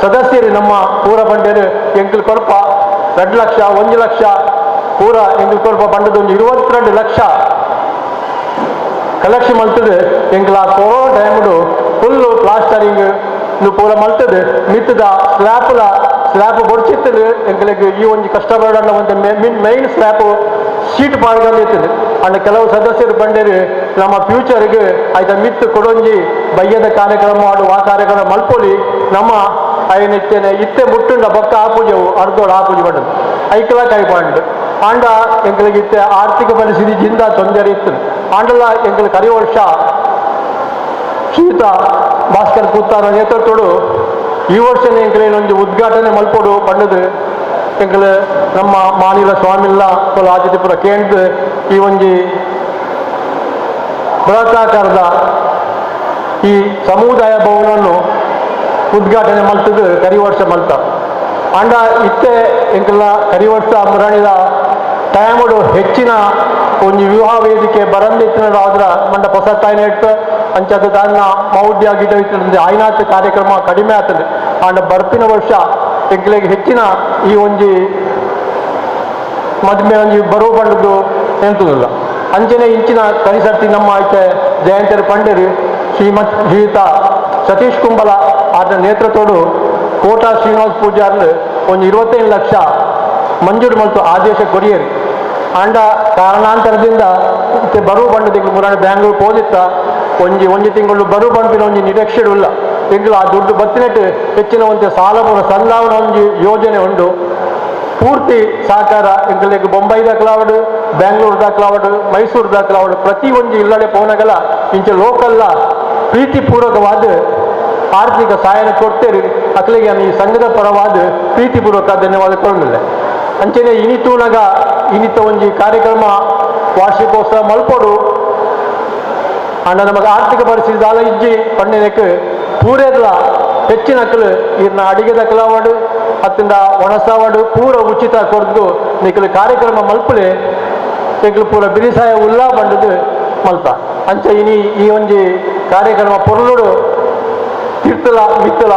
ಸದಸ್ಯರು ನಮ್ಮ ಪೂರ ಬಂಡೇರು ಎಂಕಲ್ ಕೊರಪ 2 ಲಕ್ಷ 1 ಲಕ್ಷ ಪೂರ ಎಂಕಲ್ ಕೊರಪ ಬಂಡದ ಒಂದು 22 ಲಕ್ಷ ಕಲೆಕ್ಷನ್ ಮಲ್ತದೆ ಎಂಕಲ್ ಆ ಕೊರೋನಾ ಟೈಮಡು ಫುಲ್ಲು ಪ್ಲಾಸ್ಟರಿಂಗ್ ಪೂರ ಮಲ್ತದೆ ಮಿತ್ತದ ಸ್ಲ್ಯಾಪ್ ಬೊಡ್ಚಿತ್ತದು ಎಂಕಲಿಗೆ ಈ ಒಂದು ಕಷ್ಟಪಡೋಣ ಒಂದು ಮೈನ್ ಸ್ಲ್ಯಾಪ್ ಶೀಟ್ ಪಾಡ್ಕೊಂಡಿರ್ತದೆ ಅಂಡ್ ಕೆಲವು ಸದಸ್ಯರು ಬಂಡೇರಿ ನಮ್ಮ ಫ್ಯೂಚರ್ಗೆ ಆಯ್ತ ಮಿತ್ತು ಕೊಡೊಂಜಿ ಬಯ್ಯದ ಕಾರ್ಯಕ್ರಮ ಮಾಡು ಆ ಕಾರ್ಯಕ್ರಮ ಮಲ್ಪೊಲಿ ನಮ್ಮ ಅಯ್ಯನಿತ್ತೇನೆ ಇತ್ತೆ ಮುಟ್ಟುಂಡ ಬೊಕ್ಕ ಆಪೂಜೆವು ಅರ್ಧೋಡು ಆಪೂಜೆ ಪಡದು ಐಕಲ ಕೈಪಾಂಡು ಆಂಡ ಎಂಕಲಿಗೆ ಇತ್ತೆ ಆರ್ಥಿಕ ಪರಿಸ್ಥಿತಿ ಜಿಂದ ತೊಂದರೆ ಇತ್ತು ಆಂಡಲ ಎಂಕಲ್ ಕರಿ ವರ್ಷ ಶ್ರೀಯುತ ಭಾಸ್ಕರ್ ಕೂತಾರ ನೇತೃತ್ವಡು ಈ ವರ್ಷನೇ ಎಂಕಲೇನೊಂದು ಉದ್ಘಾಟನೆ ಮಲ್ಪಡು ಪಂಡದು ಎಂಕಲ್ ನಮ್ಮ ಮಾನಿಲ ಸ್ವಾಮಿಲ್ಲ ಕೊಲ ಆದಿತ್ಯಪುರ ಕೇಂದ್ರ ಈ ಒಂಜಿ ಬೃಹತಾಕಾರದ ಈ ಸಮುದಾಯ ಭವನವನ್ನು ಉದ್ಘಾಟನೆ ಮಲ್ತದ್ದು ಕರಿ ವರ್ಷ ಮಲ್ತ ಅಂಡ ಇತ್ತೆ ಎಂಕಲ್ಲ ಕರಿ ವರ್ಷ ಮರಣಿದ ಟೈಮಡು ಹೆಚ್ಚಿನ ಒಂದು ವಿವಾಹ ವೇದಿಕೆ ಬರಂದಿತ್ತಿನಾದ್ರ ಮಂಡ ಹೊಸ ಟೈಮ್ ಇಟ್ಟು ಅಂಚದ ತನ್ನ ಮೌಢ್ಯ ಗಿಡ ಇರ್ತದೆ ಆಯ್ನಾತ್ ಕಾರ್ಯಕ್ರಮ ಕಡಿಮೆ ಆಗ್ತದೆ ಅಂಡ ಬರ್ಪಿನ ವರ್ಷ ಎಂಕಲಿಗೆ ಹೆಚ್ಚಿನ ಈ ಒಂಜಿ ಮದುವೆ ಒಂಜಿ ಬರೋ ಬಂಡದ್ದು ಎಂತದಿಲ್ಲ ಅಂಚನೆ ಇಂಚಿನ ಕರಿಸರ್ತಿ ನಮ್ಮ ಆಯ್ಕೆ ಜಯಂತರು ಪಂಡರು ಶ್ರೀಯುತ ಸತೀಶ್ ಕುಂಬಲ ಆದ ನೇತೃತ್ವಡು ಕೋಟಾ ಶ್ರೀನಿವಾಸ ಪೂಜಾರ್ಲು ಒಂದು 25 ಲಕ್ಷ ಮಂಜೂರು ಮಲ್ತು ಆದೇಶ ಕೊರಿಯರು ಅಂಡ ಕಾರಣಾಂತರದಿಂದ ಬರುವ ಬಂಡ ತಿಂಗಳು ಮುರಾಣ ಬ್ಯಾಂಗ್ಳೂರು ಹೋದಿತ್ತ ಒಂಜಿ ತಿಂಗಳು ಬರುವ ಬಂಡಿನ ಒಂಜಿ ನಿರೀಕ್ಷೆಡು ಇಲ್ಲ ತಿಂಗಳು ಆ ದುಡ್ಡು ಬತ್ತಿನಟ್ಟು ಹೆಚ್ಚಿನ ಒಂದು ಸಾಲ ಸಂದಾವನ ಒಂಜಿ ಯೋಜನೆ ಉಂಡು ಪೂರ್ತಿ ಸಹಕಾರ ಎಂಕಲಿಗೆ ಬೊಂಬೈ ದಾಖಲಾವಡು ಬ್ಯಾಂಗ್ಳೂರು ದಾಖಲಾವಡು ಮೈಸೂರು ದಾಖಲಾವಡು ಪ್ರತಿ ಒಂಜಿ ಇಲ್ಲಡೆ ಪೋನಗಲ ಇಂಚ ಲೋಕಲ್ಲ ಪ್ರೀತಿಪೂರ್ವಕವಾದ ಆರ್ಥಿಕ ಸಹಾಯನ ಕೊಡ್ತೇವೆ ಅಕ್ಲಿಗೆ ಈ ಸಂಘದ ಪರವಾದ ಪ್ರೀತಿಪೂರ್ವಕ ಧನ್ಯವಾದ ಕೊಡಲಿಲ್ಲ ಅಂಚನೆ ಇನಿತೂನಗ ಇನಿತ ಒಂಜಿ ಕಾರ್ಯಕ್ರಮ ವಾರ್ಷಿಕೋತ್ಸವ ಮಲ್ಪಡು ಅಂಡ ನಮಗೆ ಆರ್ಥಿಕ ಪರಿಸ್ಥಿತಿ ದಾಲ ಇಜ್ಜಿ ಪಂಡಿನಕ್ಕೆ ಪೂರೆಲ್ಲ ಹೆಚ್ಚಿನಕ್ಕಲು ಇನ್ನ ಅಡಿಗೆ ದಕ್ಕಲಾವಡು ಅತ್ತಿಂದ ಒಣಸಾವಡು ಪೂರ ಉಚಿತ ಕೊಡ್ದು ನಿಕ್ಕಲು ಕಾರ್ಯಕ್ರಮ ಮಲ್ಪಲೆ ನಿಕ್ಕಲು ಪೂರ ಬಿರಿಸಾಯ ಉಲ್ಲಾ ಬಂಡದು ಮಲ್ತ ಅಂಚ ಇನಿ ಈ ಒಂಜಿ ಕಾರ್ಯಕ್ರಮ ಪೊರ್ಲುಡು ತಿರ್ತಲ ಮಿತ್ತಲ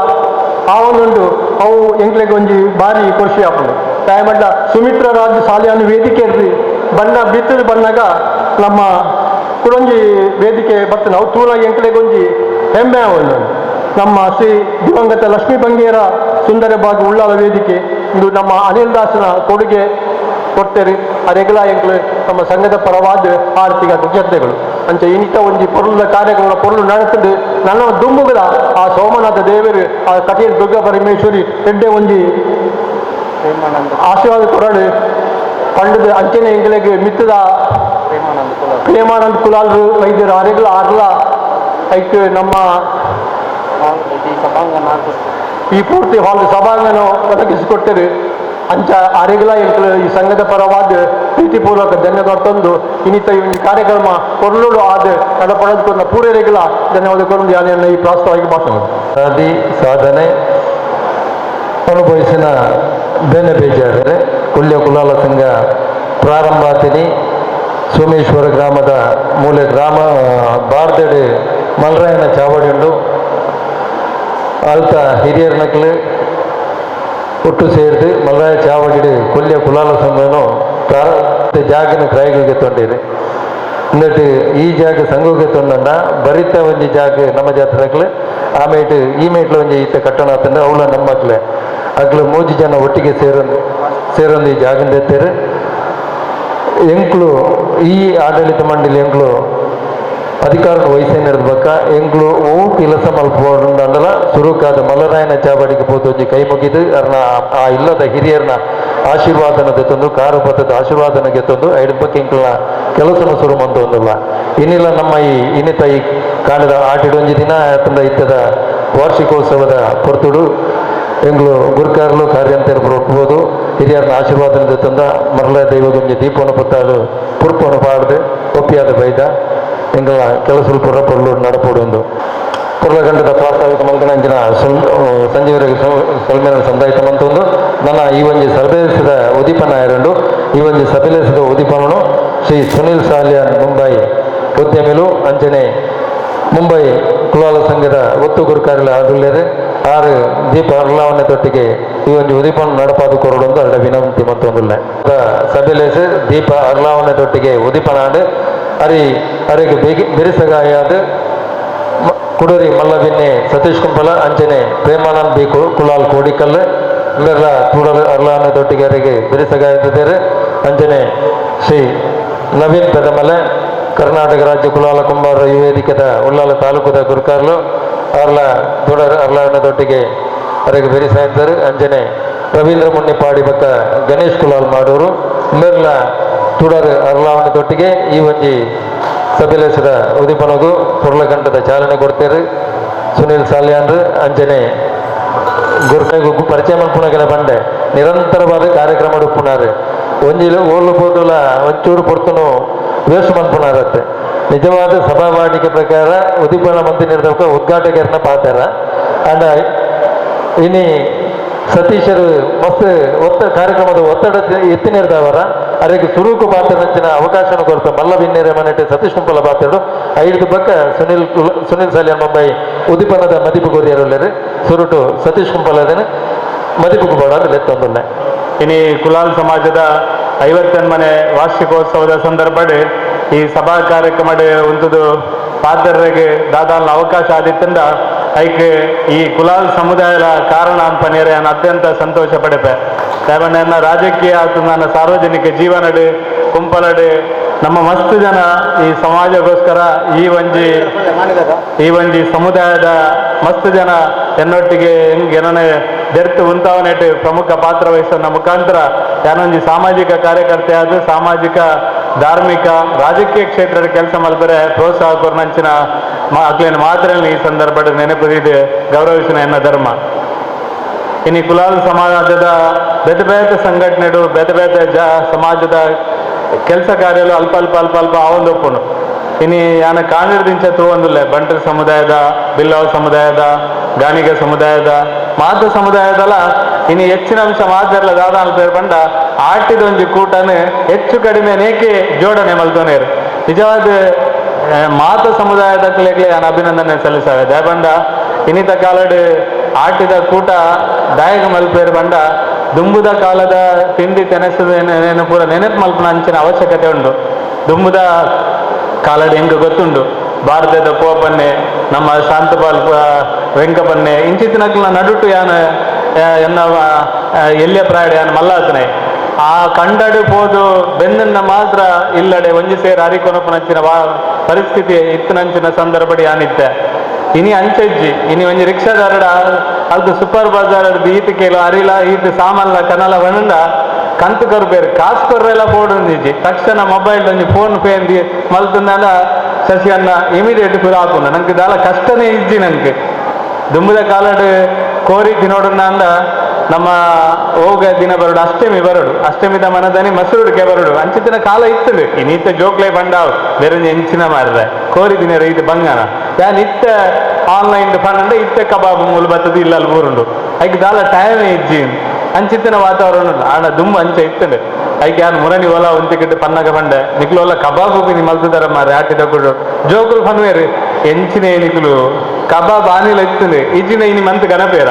ಆ ಒಂದುಂಡು ಅವು ಎಂಕ್ಲೆಗೆ ಒಂಜಿ ಭಾರಿ ಖುಷಿ ಆಪುಂಡು ತಾಯಮಡ್ಡ ಸುಮಿತ್ರ ರಾಜ್ ಶಾಲೆಯನ್ನು ವೇದಿಕೆ ಇರ್ರಿ ಬಣ್ಣ ಬಿತ್ತಲು ಬಂದಾಗ ನಮ್ಮ ಕುಡೊಂಜಿ ವೇದಿಕೆ ಬರ್ತದೆ ಅವು ತೂಲ ಎಂಕ್ಲೆಗೆ ಒಂಜಿ ಹೆಮ್ಮೆ ಒಂದು ನಮ್ಮ ಶ್ರೀ ದಿವಂಗತ ಲಕ್ಷ್ಮೀ ಬಂಗೇರ ಸುಂದರ ಬಾಗ್ ಉಳ್ಳಾಲ ವೇದಿಕೆ ಇದು ನಮ್ಮ ಅನಿಲ್ ದಾಸನ ಕೊಡುಗೆ ಕೊಡ್ತೇವೆ ಅರೆಗಲ ಎಂಕ್ಲು ನಮ್ಮ ಸಂಘದ ಪರವಾದ ಆರ್ಥಿಕ ಕೃತಜ್ಞತೆಗಳು ಅಂಚ ಇನಿತ ಒಂಜಿ ಪೊರುಳ ಕಾರ್ಯಕ್ರಮ ಪೊರುಳು ನಡೆಸಿದ್ದು ನನ್ನ ದುಂಬುಗಳ ಆ ಸೋಮನಾಥ ದೇವರು ಆ ಕಟೀಲ್ ದುರ್ಗಾ ಪರಮೇಶ್ವರಿ ಎಡ್ಡೆ ಒಂಜಿ ಆಶೀರ್ವಾದ ಕೊರಡು ಪಂಡದ ಅಂಚನೆ ಎಂಗ್ಲೆಗೆ ಮಿತ್ತದ ಪ್ರೇಮಾನಂದ್ ಕುಲಾಲ್ರು ವೈದ್ಯರು ಅರೆಗಲ ಆರ್ಲ ಐಕ್ ನಮ್ಮ ಈ ಪೂರ್ತಿ ಹಾಲ್ ಸಭಾಂಗನ ಒದಗಿಸಿಕೊಟ್ಟರು ಅಂಚ ಅರೆಗಲ ಎಂಕಲು ಈ ಸಂಘದ ಪರವಾದ ಪ್ರೀತಿಪೂರ್ವಕ ಧನ್ಯವಾದ ತಂದು ಇನಿತ ಈ ಕಾರ್ಯಕ್ರಮ ಕೊರಲುಡು ಆದ ನಡಪಡೆದುಕೊಂಡ ಪೂರೈರೆಗಲ ಧನ್ಯವಾದ ಕೊಂಡು ಯಾನೆಯನ್ನು ಈ ಪ್ರಾಸ್ತಾವಿಕ ಭಾಷಣ ಆದಿ ಸಾಧನೆ ಅನುಭವಿಸಿನ ಬೇನೆ ಬೇಜಾದರೆ ಕುಲ್ಯ ಕುಲಾಲ ಸಂಘ ಪ್ರಾರಂಭ ಆತಿನಿ ಸೋಮೇಶ್ವರ ಗ್ರಾಮದ ಮೂಲೆ ಗ್ರಾಮ ಬಾರ್ದೆಡೆ ಮಲ್ರಾಯನ ಚಾವಡಿ ಉಂಡು ಅಲ್ತ ಹಿರಿಯರ ನಕಲು ಒಟ್ಟು ಸೇರಿದು ಮಲ್ರಾಯ ಚಾವಡಿ ಕೊಲ್ಯ ಕುಲಾಲ ಸಂಘನು ಜಾಗನ ಕ್ರಯಗಳಿಗೆ ತೊಂದಿರಿ എന്നിട്ട് ಈ ಜಾಗ ಸಂಘಕ್ಕೆ ತೊಂದಂಡ ಬರಿತ ಒಂಜಿ ಜಾಗ ನಮ್ಮ ಜಾತ್ರೆಗಳು ಆಮೇಲೆ ಈ ಮೇಟ್ಲು ಒಂಜಿ ಈತ ಕಟ್ಟಣ ಅಂತಂದ್ರೆ ಅವಳ ನಮ್ಮ ಮಕ್ಳೆ ಅಗ್ಲು 3 ಜನ ಒಟ್ಟಿಗೆ ಸೇರೊಂದು ಈ ಜಾಗದ ಎತ್ತೇರು ಎಂಕ್ಲು ಈ ಆಡಳಿತ ಮಂಡಳಿ ಎಂಕ್ಲು ಅಧಿಕಾರ ವಹಿಸೇನೆ ಇರ್ಬೇಕ ಎಂಕ್ಲು ಓ ಕೆಲಸ ಮಲ್ಪಂಡಲ ಸುರುಕಾದ ಮಲ್ಲರಾಯನ ಚಾವಡಿಗೆ ಹೋದೊಂಜಿ ಕೈ ಮುಗಿದು ಅರ್ನ ಆ ಇಲ್ಲದ ಹಿರಿಯರನ್ನ ಆಶೀರ್ವಾದನ ತಂದು ಕಾರುಪಥದ ಆಶೀರ್ವಾದನ ಗೆತ್ತೊಂದು ಐದು ಬಗ್ಗೆ ಎಂಕ್ಲ ಕೆಲಸನ ಶುರು ಮಂತೊಂದಲ್ಲ ಇನ್ನಿಲ್ಲ ನಮ್ಮ ಈ ಇನ್ನಿತ ಈ ಕಾಣದ ಆಟಿಡೊಂಜಿ ದಿನ ತಂದ ಇತ್ತದ ವಾರ್ಷಿಕೋತ್ಸವದ ಪೊರ್ತುಡು ಎಂಗ್ಲು ಗುರುಕಾರ್ಲು ಕಾರ್ಯಂತರ ಒಪ್ಪಬಹುದು ಹಿರಿಯರನ್ನ ಆಶೀರ್ವಾದನ ತಂದ ಮರಳ ದೈವಗೊಂಜಿ ದೀಪವನ್ನು ಪತ್ತಾಡು ಪುರ್ಪವನ್ನು ಪಾಡ್ದು ಒಪ್ಪಿಯಾದ ಬೈದ ಎಂಗಳ ಕೆಲಸ ಪುರ ಪೊರ್ಲು ನಡಪೋಡು ಪುರ್ಲಗಂಡದ ಪ್ರಾಸ್ತಾವಿಕ ಮಂಗನಂಜಿನ ಸಂಜೀವರಿಗೆ ಸೊಲ್ಮೇನ ಸಂದಾಯಿತ ಮಂತೊಂದು ನನ್ನ ಈ ಒಂಜಿ ಸಭೆಸಿದ ಉದೀಪನ ಎರಡು ಈ ಒಂಜಿ ಸಭೆಸಿದ ಉದೀಪನನು ಶ್ರೀ ಸುನಿಲ್ ಸಾಲ್ಯಾನ್ ಮುಂಬೈ ಉದ್ಯಮಿಲು ಅಂಚನೆ ಮುಂಬೈ ಕುಲಾಲ ಸಂಘದ ಒತ್ತು ಗುರುಕಾರ್ಯ ಆದುಲ್ಲೇರು ಆರು ದೀಪ ಅರ್ಲಾವಣೆ ತೊಟ್ಟಿಗೆ ಈ ಒಂದು ಉದೀಪನ ನಡಪಾದು ಕೊರಡೊಂದು ಅರಡ ವಿನಂತಿ ಮಂತೊಂದುಲ್ಲ ಸಭೆಲೇಸು ದೀಪ ಅರ್ಲಾವಣೆ ತೊಟ್ಟಿಗೆ ಉದೀಪನ ಆಡು ಅರಿಗೆ ಬಿರಿಸಗಾಯಾದ ಕುಡೂರಿ ಮಲ್ಲಬಿನ್ನೆ ಸತೀಶ್ ಕುಂಬಲ ಅಂಚನೆ ಪ್ರೇಮಾನಂದ್ ಬಿ ಕುಲಾಲ್ ಕೋಡಿಕಲ್ ಇಲ್ಲೆಲ್ಲ ತುಡಲು ಅರ್ಲಾವಣೆ ತೊಟ್ಟಿಗೆ ಅರಿಗೆ ಬಿರಿಸಗಾಯದಿದ್ದಾರೆ ಅಂಚನೆ ಶ್ರೀ ನವೀನ್ ಪೆದಮಲೆ ಕರ್ನಾಟಕ ರಾಜ್ಯ ಕುಲಾಲ ಕುಂಬಾರ ಯುವ ವೇದಿಕೆದ ಉಳ್ಳಾಲ ತಾಲೂಕುದ ಗುರುಕಾರ್ಲು ಅರ್ಲ ತುಡರು ಅರ್ಲಾವಣೆ ತೊಟ್ಟಿಗೆ ಅರಿಗೆ ಬಿರಿಸಾಯಿದ್ದಾರೆ ಅಂಚನೆ ರವೀಂದ್ರ ಮುನ್ನಿಪಾಡಿ ಬಕ್ಕ ಗಣೇಶ್ ಕುಲಾಲ್ ಮಾಡೋರು ಇಲ್ಲೆಲ್ಲ ತುಡರು ಅರ್ಲಾವಣೆ ತೊಟ್ಟಿಗೆ ಈ ಒಂಜಿ ಸಭೆಲೆಸರ ಉದಿಪನಗು ಪುರ್ಲಕಂಠದ ಚಾಲನೆ ಕೊಡ್ತೇರು ಸುನಿಲ್ ಸಾಲ್ಯಾನ್ರು ಅಂಜನೆ ಗುರ್ಕೈಗೂ ಪರಿಚಯ ಮಲ್ಪುನಗೆಲ ಬಂಡೆ ನಿರಂತರವಾದ ಕಾರ್ಯಕ್ರಮ ಉಪ್ಪುನಾರು ಒಂಜಿಲು ಓಲು ಪೋಟುಲ ಒಂಚೂರು ಪೊರ್ತುನು ವೇಸ್ಟ್ ಮಲ್ಪುನಾರತ್ತೆ ನಿಜವಾದ ಸಭಾವಾಡಿಕೆ ಪ್ರಕಾರ ಉದಿಪನ ಮಂತ್ರಿ ನಿರ್ದೇಶಕ ಉದ್ಘಾಟಕರನ್ನ ಪಾತಾರ ಅಂಡ ಇನಿ ಸತೀಶರು ಮಸ್ತ್ ಕಾರ್ಯಕ್ರಮದ ಒತ್ತಡ ಎತ್ತಿನಿರ್ದವರ ಅದಕ್ಕೆ ಸುರುಕು ಪಾತ್ರಂಚಿನ ಅವಕಾಶ ಕೊರತ ಮಲ್ಲ ಬಿನ್ನೇರೆ ಮನೆಟೆ ಸತೀಶ್ ಕುಂಪಲ ಪಾತ್ರು ಐದು ಪಕ್ಕ ಸುನಿಲ್ ಸಾಲಿಯನ್ ಮುಂಬೈ ಉದಿಪನದ ಮದಿಪು ಗೋರಿಯರುಳ್ಳರು ಸುರುಟು ಸತೀಶ್ ಕುಂಪಲದನ್ನು ಮದಿಪುಕು ಬೋಡಾದ ಲೆತ್ತೊಂದುಲ್ಲ ಇನಿ ಕುಲಾಲ್ ಸಮಾಜದ 50ನೇ ವಾರ್ಷಿಕೋತ್ಸವದ ಸಂದರ್ಭಡ್ ಈ ಸಭಾ ಕಾರ್ಯಕ್ರಮ ಉಂಟುದು ಪಾತ್ರರಿಗೆ ದಾದಾಲ ಅವಕಾಶ ಆದಿತ್ತಂದ ಐಕೆ ಈ ಕುಲಾಲ್ ಸಮುದಾಯದ ಕಾರಣ ಅನ್ಪನೇರೆ ನಾನು ಅತ್ಯಂತ ಸಂತೋಷ ಪಡೆಪೆ ನನ್ನ ರಾಜಕೀಯ ನನ್ನ ಸಾರ್ವಜನಿಕ ಜೀವನಡು ಕುಂಪಲಡು ನಮ್ಮ ಮಸ್ತ್ ಜನ ಈ ಸಮಾಜಗೋಸ್ಕರ ಈ ಒಂಜಿ ಸಮುದಾಯದ ಮಸ್ತ್ ಜನ ಎನ್ನೊಟ್ಟಿಗೆ ಏನನೇ ಬೆರ್ತು ಉಂತಾವನೆಟ್ಟು ಪ್ರಮುಖ ಪಾತ್ರ ವಹಿಸೋನ ಮುಖಾಂತರ ಯಾನೊಂಜಿ ಸಾಮಾಜಿಕ ಕಾರ್ಯಕರ್ತೆ ಆದ ಸಾಮಾಜಿಕ ಧಾರ್ಮಿಕ ರಾಜಕೀಯ ಕ್ಷೇತ್ರದ ಕೆಲಸ ಮಲ್ಪರೆ ಪ್ರೋತ್ಸಾಹ ಕೊರ್ನಂಚಿನ ಅಕ್ಲೇನು ಮಾತ್ರ ಈ ಸಂದರ್ಭದ ನೆನಪುದಿದೆ ಗೌರವಿಸಿನ ಎನ್ನ ಧರ್ಮ ಇನ್ನು ಕುಲಾಲ್ ಸಮಾಜದ ಬೇತೆ ಬೇತೆ ಸಂಘಟನೆಗಳು ಬೇತೆ ಬೇತೆ ಸಮಾಜದ ಕೆಲಸ ಕಾರ್ಯಗಳು ಅಲ್ಪ ಅಲ್ಪ ಅಲ್ಪ ಅಲ್ಪ ಆವೊಂದೊಪ್ಪುನು ಇನ್ನು ಯಾನ ಕಾಣಿರ್ದಿಂಚ ತೂವೊಂದುಲ್ಲೆ ಬಂಟರ ಸಮುದಾಯದ ಬಿಲ್ಲವ ಸಮುದಾಯದ ಗಾಣಿಗ ಸಮುದಾಯದ ಮಾತ ಸಮುದಾಯದಲ್ಲ ಇನ್ನು ಹೆಚ್ಚಿನ ಅಂಶ ಮಾತೆಲ್ಲ ದಾದಾನ ಪೇರು ಬಂಡ ಆಟಿದೊಂಜಿ ಕೂಟನೆ ಹೆಚ್ಚು ಕಡಿಮೆ ನೇಕೆ ಜೋಡಣೆ ಮಲ್ತೋನೇರು ನಿಜವಾದ ಮಾತ ಸಮುದಾಯದ ಕ್ಲೆಗ್ಲೆ ನಾನು ಅಭಿನಂದನೆ ಸಲ್ಲಿಸಾವೆ ದಯಬಂಡ ಇನ್ನಿತ ಕಾಲಡ್ ಆಟಿದ ಕೂಟ ದಾಯಕ ಮಲ್ಪೇರು ಬಂಡ ದುಂಬುದ ಕಾಲದ ತಿಂಡಿ ತೆನೆಸದೇನು ಪೂರ ನೆನಪು ಮಲ್ಪನ ಅಂಚಿನ ಅವಶ್ಯಕತೆ ಉಂಟು ದುಂಬುದ ಕಾಲಡ್ ಹೆಂಗೆ ಗೊತ್ತುಂಡು ಭಾರತದ ಪೋಪನ್ನೆ ನಮ್ಮ ಶಾಂತಪಾಲ್ ವೆಂಕಪನ್ನೆ ಇಂಚಿತ್ತಿನಕ್ಲ ನಡುಟು ಯಾನು ಎನ್ನ ಎಲ್ಯ ಪ್ರಾಯಡ್ ಯಾನು ಮಲ್ಲಾತನೆ ಆ ಕಂಡಡು ಪೋದು ಬೆನ್ನನ್ನ ಮಾತ್ರ ಇಲ್ಲಡೆ ಒಂಜಿ ಸೇರಿ ಅರಿಕೊನಪನಂಚಿನ ಪರಿಸ್ಥಿತಿ ಇತ್ತಿನಂಚಿನ ಸಂದರ್ಭಡಿ ಯಾನಿತ್ತೆ ಇನಿ ಅಂಚೆಜ್ಜಿ ಇನಿ ಒಂಜಿ ರಿಕ್ಷಾದಾರಡ ಅದು ಸೂಪರ್ ಬಜಾರ್ ಈತ ಕೇಳು ಅರಿಲ ಈತ ಸಾಮಾನ್ಲ ಕನಲ ವನಂಡ ಕಂತು ಕೊರ್ಬೇರು ಕಾಸು ಕೊರ್ರೆಲ್ಲ ಪೋಡುಂದಿಜ್ಜಿ ತಕ್ಷಣ ಮೊಬೈಲ್ ಒಂಜಿ ಫೋನ್ ಪೇ ಅಂದಿ ಮಲ್ತಂದಾಲ ಸಸಿಯನ್ನ ಇಮಿಡಿಯೇಟ್ ಪುರ ಹಾಕುಂಡ ನಂಗೆ ದಾಲ ಕಷ್ಟನೇ ಇಜ್ಜಿ ನಂಗೆ ದುಂಬುದ ಕಾಲಡ್ ಕೋರಿ ತಿನ್ನೋಡನ್ನ ಅಂದ ನಮ್ಮ ಹೋಗ ದಿನ ಬರಡು ಅಷ್ಟಮಿದ ಮನದನಿ ಮಸರುಡಿಕೆ ಬರಡು ಅಂಚಿತ್ತಿನ ಕಾಲ ಇತ್ತದು ಇನ್ನಿತ್ತ ಜೋಕ್ಲೆ ಬಂಡಾವ್ ಬೇರೆ ಎಂಚಿನ ಮಾರ್ರೆ ಕೋರಿ ದಿನ ಇದು ಬಂಗನ ಯಾನ್ ಇತ್ತ ಆನ್ಲೈನ್ ಪಂಡ ಇತ್ತ ಕಬಾಬ್ ಮೂಲ ಬತ್ತದು ಇಲ್ಲ ಅಲ್ಲಿ ಊರುಂಡು ಐಕ್ ದಾಲ ಟೈಮೇ ಇಜ್ಜಿ ಅಂಚಿತ್ತಿನ ವಾತಾವರಣ ಆಣ ದುಂಬು ಅಂಚೆ ಇತ್ತಂಡು ಐಕ್ ಯಾನ್ ಮುರಣಿ ಓಲ ಒಂತಿಕಿಟ್ಟು ಪನ್ನಗ ಬಂಡೆ ನಿಕ್ಲು ಓಲ ಕಬಾಬು ನಿ ಮಲ್ತದಾರ ಮಾರೆ ಆಟಿ ತಗೊಂಡು ಜೋಕುಲು ಪನ್ವೇರು ಎಂಚಿನ ನಿಕ್ಲು ಕಬಾಬ್ ಆನಿಲ ಇತ್ತಂದು ಇಜ್ಜಿನ ಇನಿ ಮಂತ್ ಗಣಪೇರ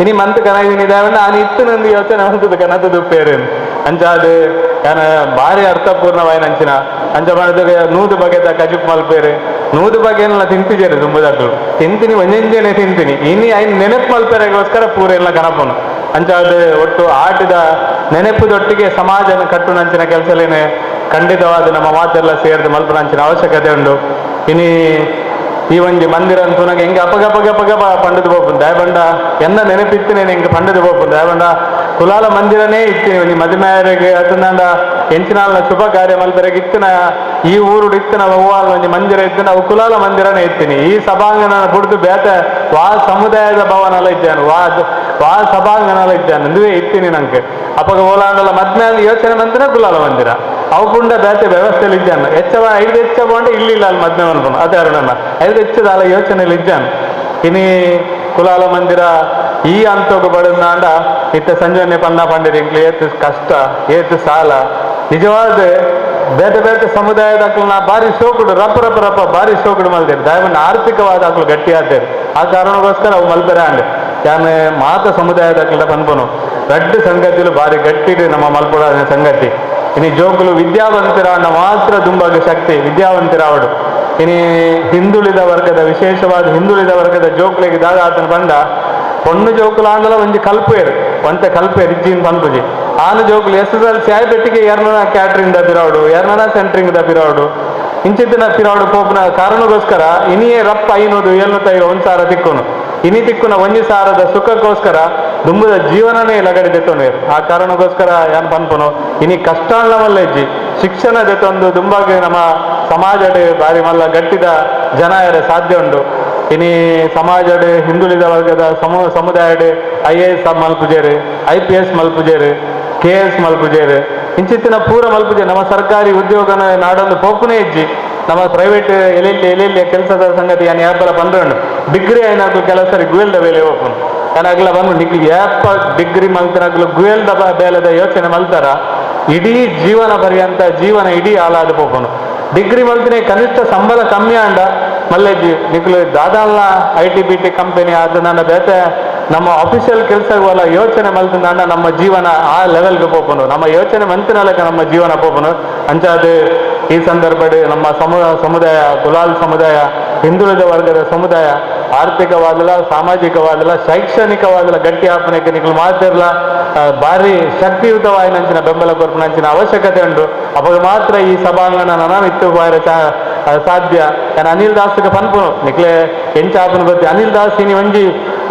ಇನಿ ಮಂತ್ ಕನದಿನಿ ಇದಾವನ್ನ ಆನಿ ಇತ್ತನೊಂದು ಯೋಚನೆ ಹೊಂದದ ಕನತದು ಪೇರು ಅಂಚಾದು ಯಾನ ಭಾರಿ ಅರ್ಥಪೂರ್ಣವಾಯಿನ ಅಂಚಿನ ಅಂಚ ಮಾಡಿದಾಗ ನೂದು ಬಗೆದ ಕಜುಪ್ ಮಲ್ಪೇರು ನೂದು ಬಗೆಲ್ಲ ತಿಂತಿದ್ದೇನೆ ದುಂಬದಾಕ್ಲು ತಿಂತೀನಿ ಒಂಜೆಂಜನೆ ತಿಂತೀನಿ ಇನಿ ಐನ್ ನೆನಪು ಮಲ್ಪೇರೆಗೋಸ್ಕರ ಪೂರ ಎಲ್ಲ ಕನಪನು ಅಂಚಾದು ಒಟ್ಟು ಆಟಿದ ನೆನಪುದೊಟ್ಟಿಗೆ ಸಮಾಜನ ಕಟ್ಟುನಂಚಿನ ಕೆಲಸಲೇನೆ ಖಂಡಿತವಾದ ನಮ್ಮ ಮಾತೆಲ್ಲ ಸೇರಿದ ಮಲ್ಪನಂಚಿನ ಅವಶ್ಯಕತೆ ಉಂಟು ಇನಿ ಈ ಒಂಜಿ ಮಂದಿರ ಅಂತೂ ನಂಗೆ ಹೆಂಗೆ ಅಪಗಪ ಪಂಡದು ಬೋಪುಂಡು ದಯಬಂಡ ಎನ್ನ ನೆನಪಿತ್ತಿನೇ ಹೆಂಗೆ ಪಂಡದು ಬೋಪುಂಡು ದಯಬಂಡ ಕುಲಾಲ ಮಂದಿರನೇ ಇತ್ತೀನಿ ಒಂಜಿ ಮದುಮೆಯರಿಗೆ ಅದನ್ನ ಎಂಚಿನಾಲ್ನ ಶುಭ ಕಾರ್ಯ ಮಲ್ಪರೆಗೆ ಇತ್ತಿನ ಈ ಊರು ಇತ್ತಿನ ಹೂವಾಲ ಒಂಜಿ ಮಂದಿರ ಇತ್ತಿನ ಅವು ಕುಲಾಲ ಮಂದಿರನೇ ಇತ್ತೀನಿ ಈ ಸಭಾಂಗಣ ಬಿಡ್ದು ಬೇತೆ ವಾ ಸಮುದಾಯದ ಭವನಲ್ಲ ಇದ್ದಾನು ವಾ ಸಭಾಂಗಣಲ್ಲ ಇದ್ದಾನು ಅಂದುವೇ ಇತ್ತೀನಿ ನಂಗೆ ಅಪಗ ಓಲಾಂಡಲ ಮದ್ಮೇಲೆ ಯೋಚನೆ ಮಂದಿರ ಕುಲಾಲ ಮಂದಿರ ಅವು ಪುಂಡ ಬೇತೆ ವ್ಯವಸ್ಥೆಯಲ್ಲಿ ಇದ್ದಾನು ಐದು ಹೆಚ್ಚ ಬೋಂಡೆ ಇಲ್ಲಿಲ್ಲ ಅಲ್ಲಿ ಮದ್ಮೆ ಅನ್ಕೊಂಡು ಅದೇ ಅರುಣನ ಐದು ಹೆಚ್ಚದಾಲ ಯೋಚನೆಯಲ್ಲಿ ಇದ್ದಾನು ಇನಿ ಕುಲಾಲ ಮಂದಿರ ಈ ಅಂತೋಗು ಬಡನಾಂಡ ಇತ್ತ ಸಂಜನೆ ಪನ್ನ ಪಂಡಿರಿ ಏತು ಕಷ್ಟ ಏತು ಸಾಲ ನಿಜವಾದ ಬೇತೆ ಬೇತೆ ಸಮುದಾಯದ ನಾ ಭಾರಿ ಸೋಕುಡು ರಪ್ಪ ಭಾರಿ ಸೋಕುಡು ಮಲ್ದೇರು ದಯವನ್ನು ಆರ್ಥಿಕವಾದ ಹಾಕಲು ಗಟ್ಟಿ ಆತೇರು ಆ ಕಾರಣಕ್ಕೋಸ್ಕರ ಅವು ಮಲ್ಪೆರೆ ಅಂಡೆ ಯಾನ್ ಮಾತ ಸಮುದಾಯದ ಪನ್ಪನು ರಡ್ಡು ಸಂಗತಿಲು ಭಾರಿ ಗಟ್ಟಿಡು ನಮ್ಮ ಮಲ್ಪುರ ಸಂಗತಿ ಇನಿ ಜೋಕುಲು ವಿದ್ಯಾವಂತರಾಂಡ ಮಾತ್ರ ದುಂಬಾಗ ಶಕ್ತಿ ವಿದ್ಯಾವಂತರಾವಡು ಇನಿ ಹಿಂದುಳಿದ ವರ್ಗದ ವಿಶೇಷವಾದ ಹಿಂದುಳಿದ ವರ್ಗದ ಜೋಕುಲಿಗೆ ದಾಗ ಆತನ ಬಂದ ಪೊಣ್ಣು ಜೋಕುಲು ಆಂಡಲ ಒಂಜಿ ಕಲ್ಪೇರು ಒಂತೆ ಕಲ್ಪೇರು ಇಜ್ಜಿನ ಪನ್ಪುಜಿ ಆನು ಜೋಕುಲು SSLC ಆಯ್ಬೆಟ್ಟಿಗೆ ಎರ್ನನ ಕ್ಯಾಟ್ರಿಂಗ್ ದ ಪಿರಾವಡು ಎರ್ನನ ಸೆಂಟ್ರಿಂಗ್ ದ ಪಿರಾವಡು ಇಂಚಿತ್ತಿನ ಪಿರಾವಡು ಪೋಪುನ ಕಾರಣಗೋಸ್ಕರ ಇನಿಯೇ ರಪ್ಪ 500 700 1,000 ತಿಕ್ಕೋನು ಇನಿ ತಿಕ್ಕುನ ಒಂಜಿ ಸಾರದ ಸುಖಕ್ಕೋಸ್ಕರ ದುಂಬುದ ಜೀವನನೇ ಲಗಡೆ ದೆತ್ತೊಂಡು ಆ ಕಾರಣಕ್ಕೋಸ್ಕರ ಏನ್ ಪನ್ಪುನು ಇನಿ ಕಷ್ಟಾಲ ಮಲ್ಲ ಇಜ್ಜಿ ಶಿಕ್ಷಣ ದೆತ್ತೊಂದು ದುಂಬಾಗಿ ನಮ್ಮ ಸಮಾಜಡ್ ಬಾರಿ ಮಲ್ಲ ಗಟ್ಟಿದ ಜನ ಯಾರೇ ಸಾಧ್ಯ ಉಂಡು ಇನಿ ಸಮಾಜಡ್ ಹಿಂದುಳಿದ ವರ್ಗದ ಸಮುದಾಯಡ್ IAS ಮಲ್ಪುಜೇರು IPS ಮಲ್ಪುಜೇರು KS ಮಲ್ಪುಜೇರು ಇಂಚಿತ್ತಿನ ಪೂರ ಮಲ್ಪುಜೆ ನಮ್ಮ ಸರ್ಕಾರಿ ಉದ್ಯೋಗನ ನಾಡೊಂದು ಪೋಪುನೇ ಇಜ್ಜಿ ನಮ್ಮ ಪ್ರೈವೇಟ್ ಎಲ್ಲಿ ಕೆಲಸದ ಸಂಗತಿ ಏನು ಯಾಪಲ ಬಂದ್ರಂಡು ಡಿಗ್ರಿ ಏನಾದ್ರು ಕೆಲಸ ಗುಯಲ್ದ ಬೇಲೆ ಓಪನ್ ಏನಾಗ್ಲ ಬಂದು ನಿಕ್ಲಿ ಯಾಪ ಡಿಗ್ರಿ ಮಲ್ತನಾಗ್ಲು ಗುಯಲ್ದ ಬೇಲದ ಯೋಚನೆ ಮಲ್ತಾರ ಇಡೀ ಜೀವನ ಪರ್ಯಂತ ಜೀವನ ಇಡೀ ಹಾಳಾದ ಪೋಪನು ಡಿಗ್ರಿ ಮಲ್ತಿನ ಕನಿಷ್ಠ ಸಂಬಳ ಕಮ್ಮಿ ಅಂಡ ಮಲ್ಲೆಜ್ಜಿ ನಿಕ್ಲು ದಾದಾಲ್ನ IT-BT ಕಂಪನಿ ಅದು ನನ್ನ ಬೇತೆ ನಮ್ಮ ಅಫಿಷಿಯಲ್ ಕೆಲಸಗಳ ಯೋಚನೆ ಮಲ್ತಿಂದ ನಮ್ಮ ಜೀವನ ಆ ಲೆವೆಲ್ಗೆ ಪೋಪನು ನಮ್ಮ ಯೋಚನೆ ಮಂತಿನಲಕ ನಮ್ಮ ಜೀವನ ಪೋಪನು ಅಂಚಾದು ಈ ಸಂದರ್ಭಡ್ ನಮ್ಮ ಸಮುದಾಯ ಕುಲಾಲ್ ಸಮುದಾಯ ಹಿಂದುಳಿದ ವರ್ಗದ ಸಮುದಾಯ ಆರ್ಥಿಕವಾದಲ ಸಾಮಾಜಿಕವಾದಲ ಶೈಕ್ಷಣಿಕವಾದಲ ಗಟ್ಟಿ ಆಪನೆಗೆ ನಿಕ್ಲು ಮಾತಿರ್ಲ ಭಾರಿ ಶಕ್ತಿಯುತವಾಯಿನಂಚಿನ ಬೆಂಬಲ ಕೊರ್ಪುನಂಚಿನ ಅವಶ್ಯಕತೆ ಉಂಟು ಅವಾಗ ಮಾತ್ರ ಈ ಸಭಾಂಗಣ ಇತ್ತು ಸಾಧ್ಯ ಅನಿಲ್ ದಾಸ್ಗೆ ಪನ್ಪುನು ನಿಕ್ಲೆ ಎಂಚಾಪನ ಬತ್ತಿ ಅನಿಲ್ ದಾಸ್ ಇನಿ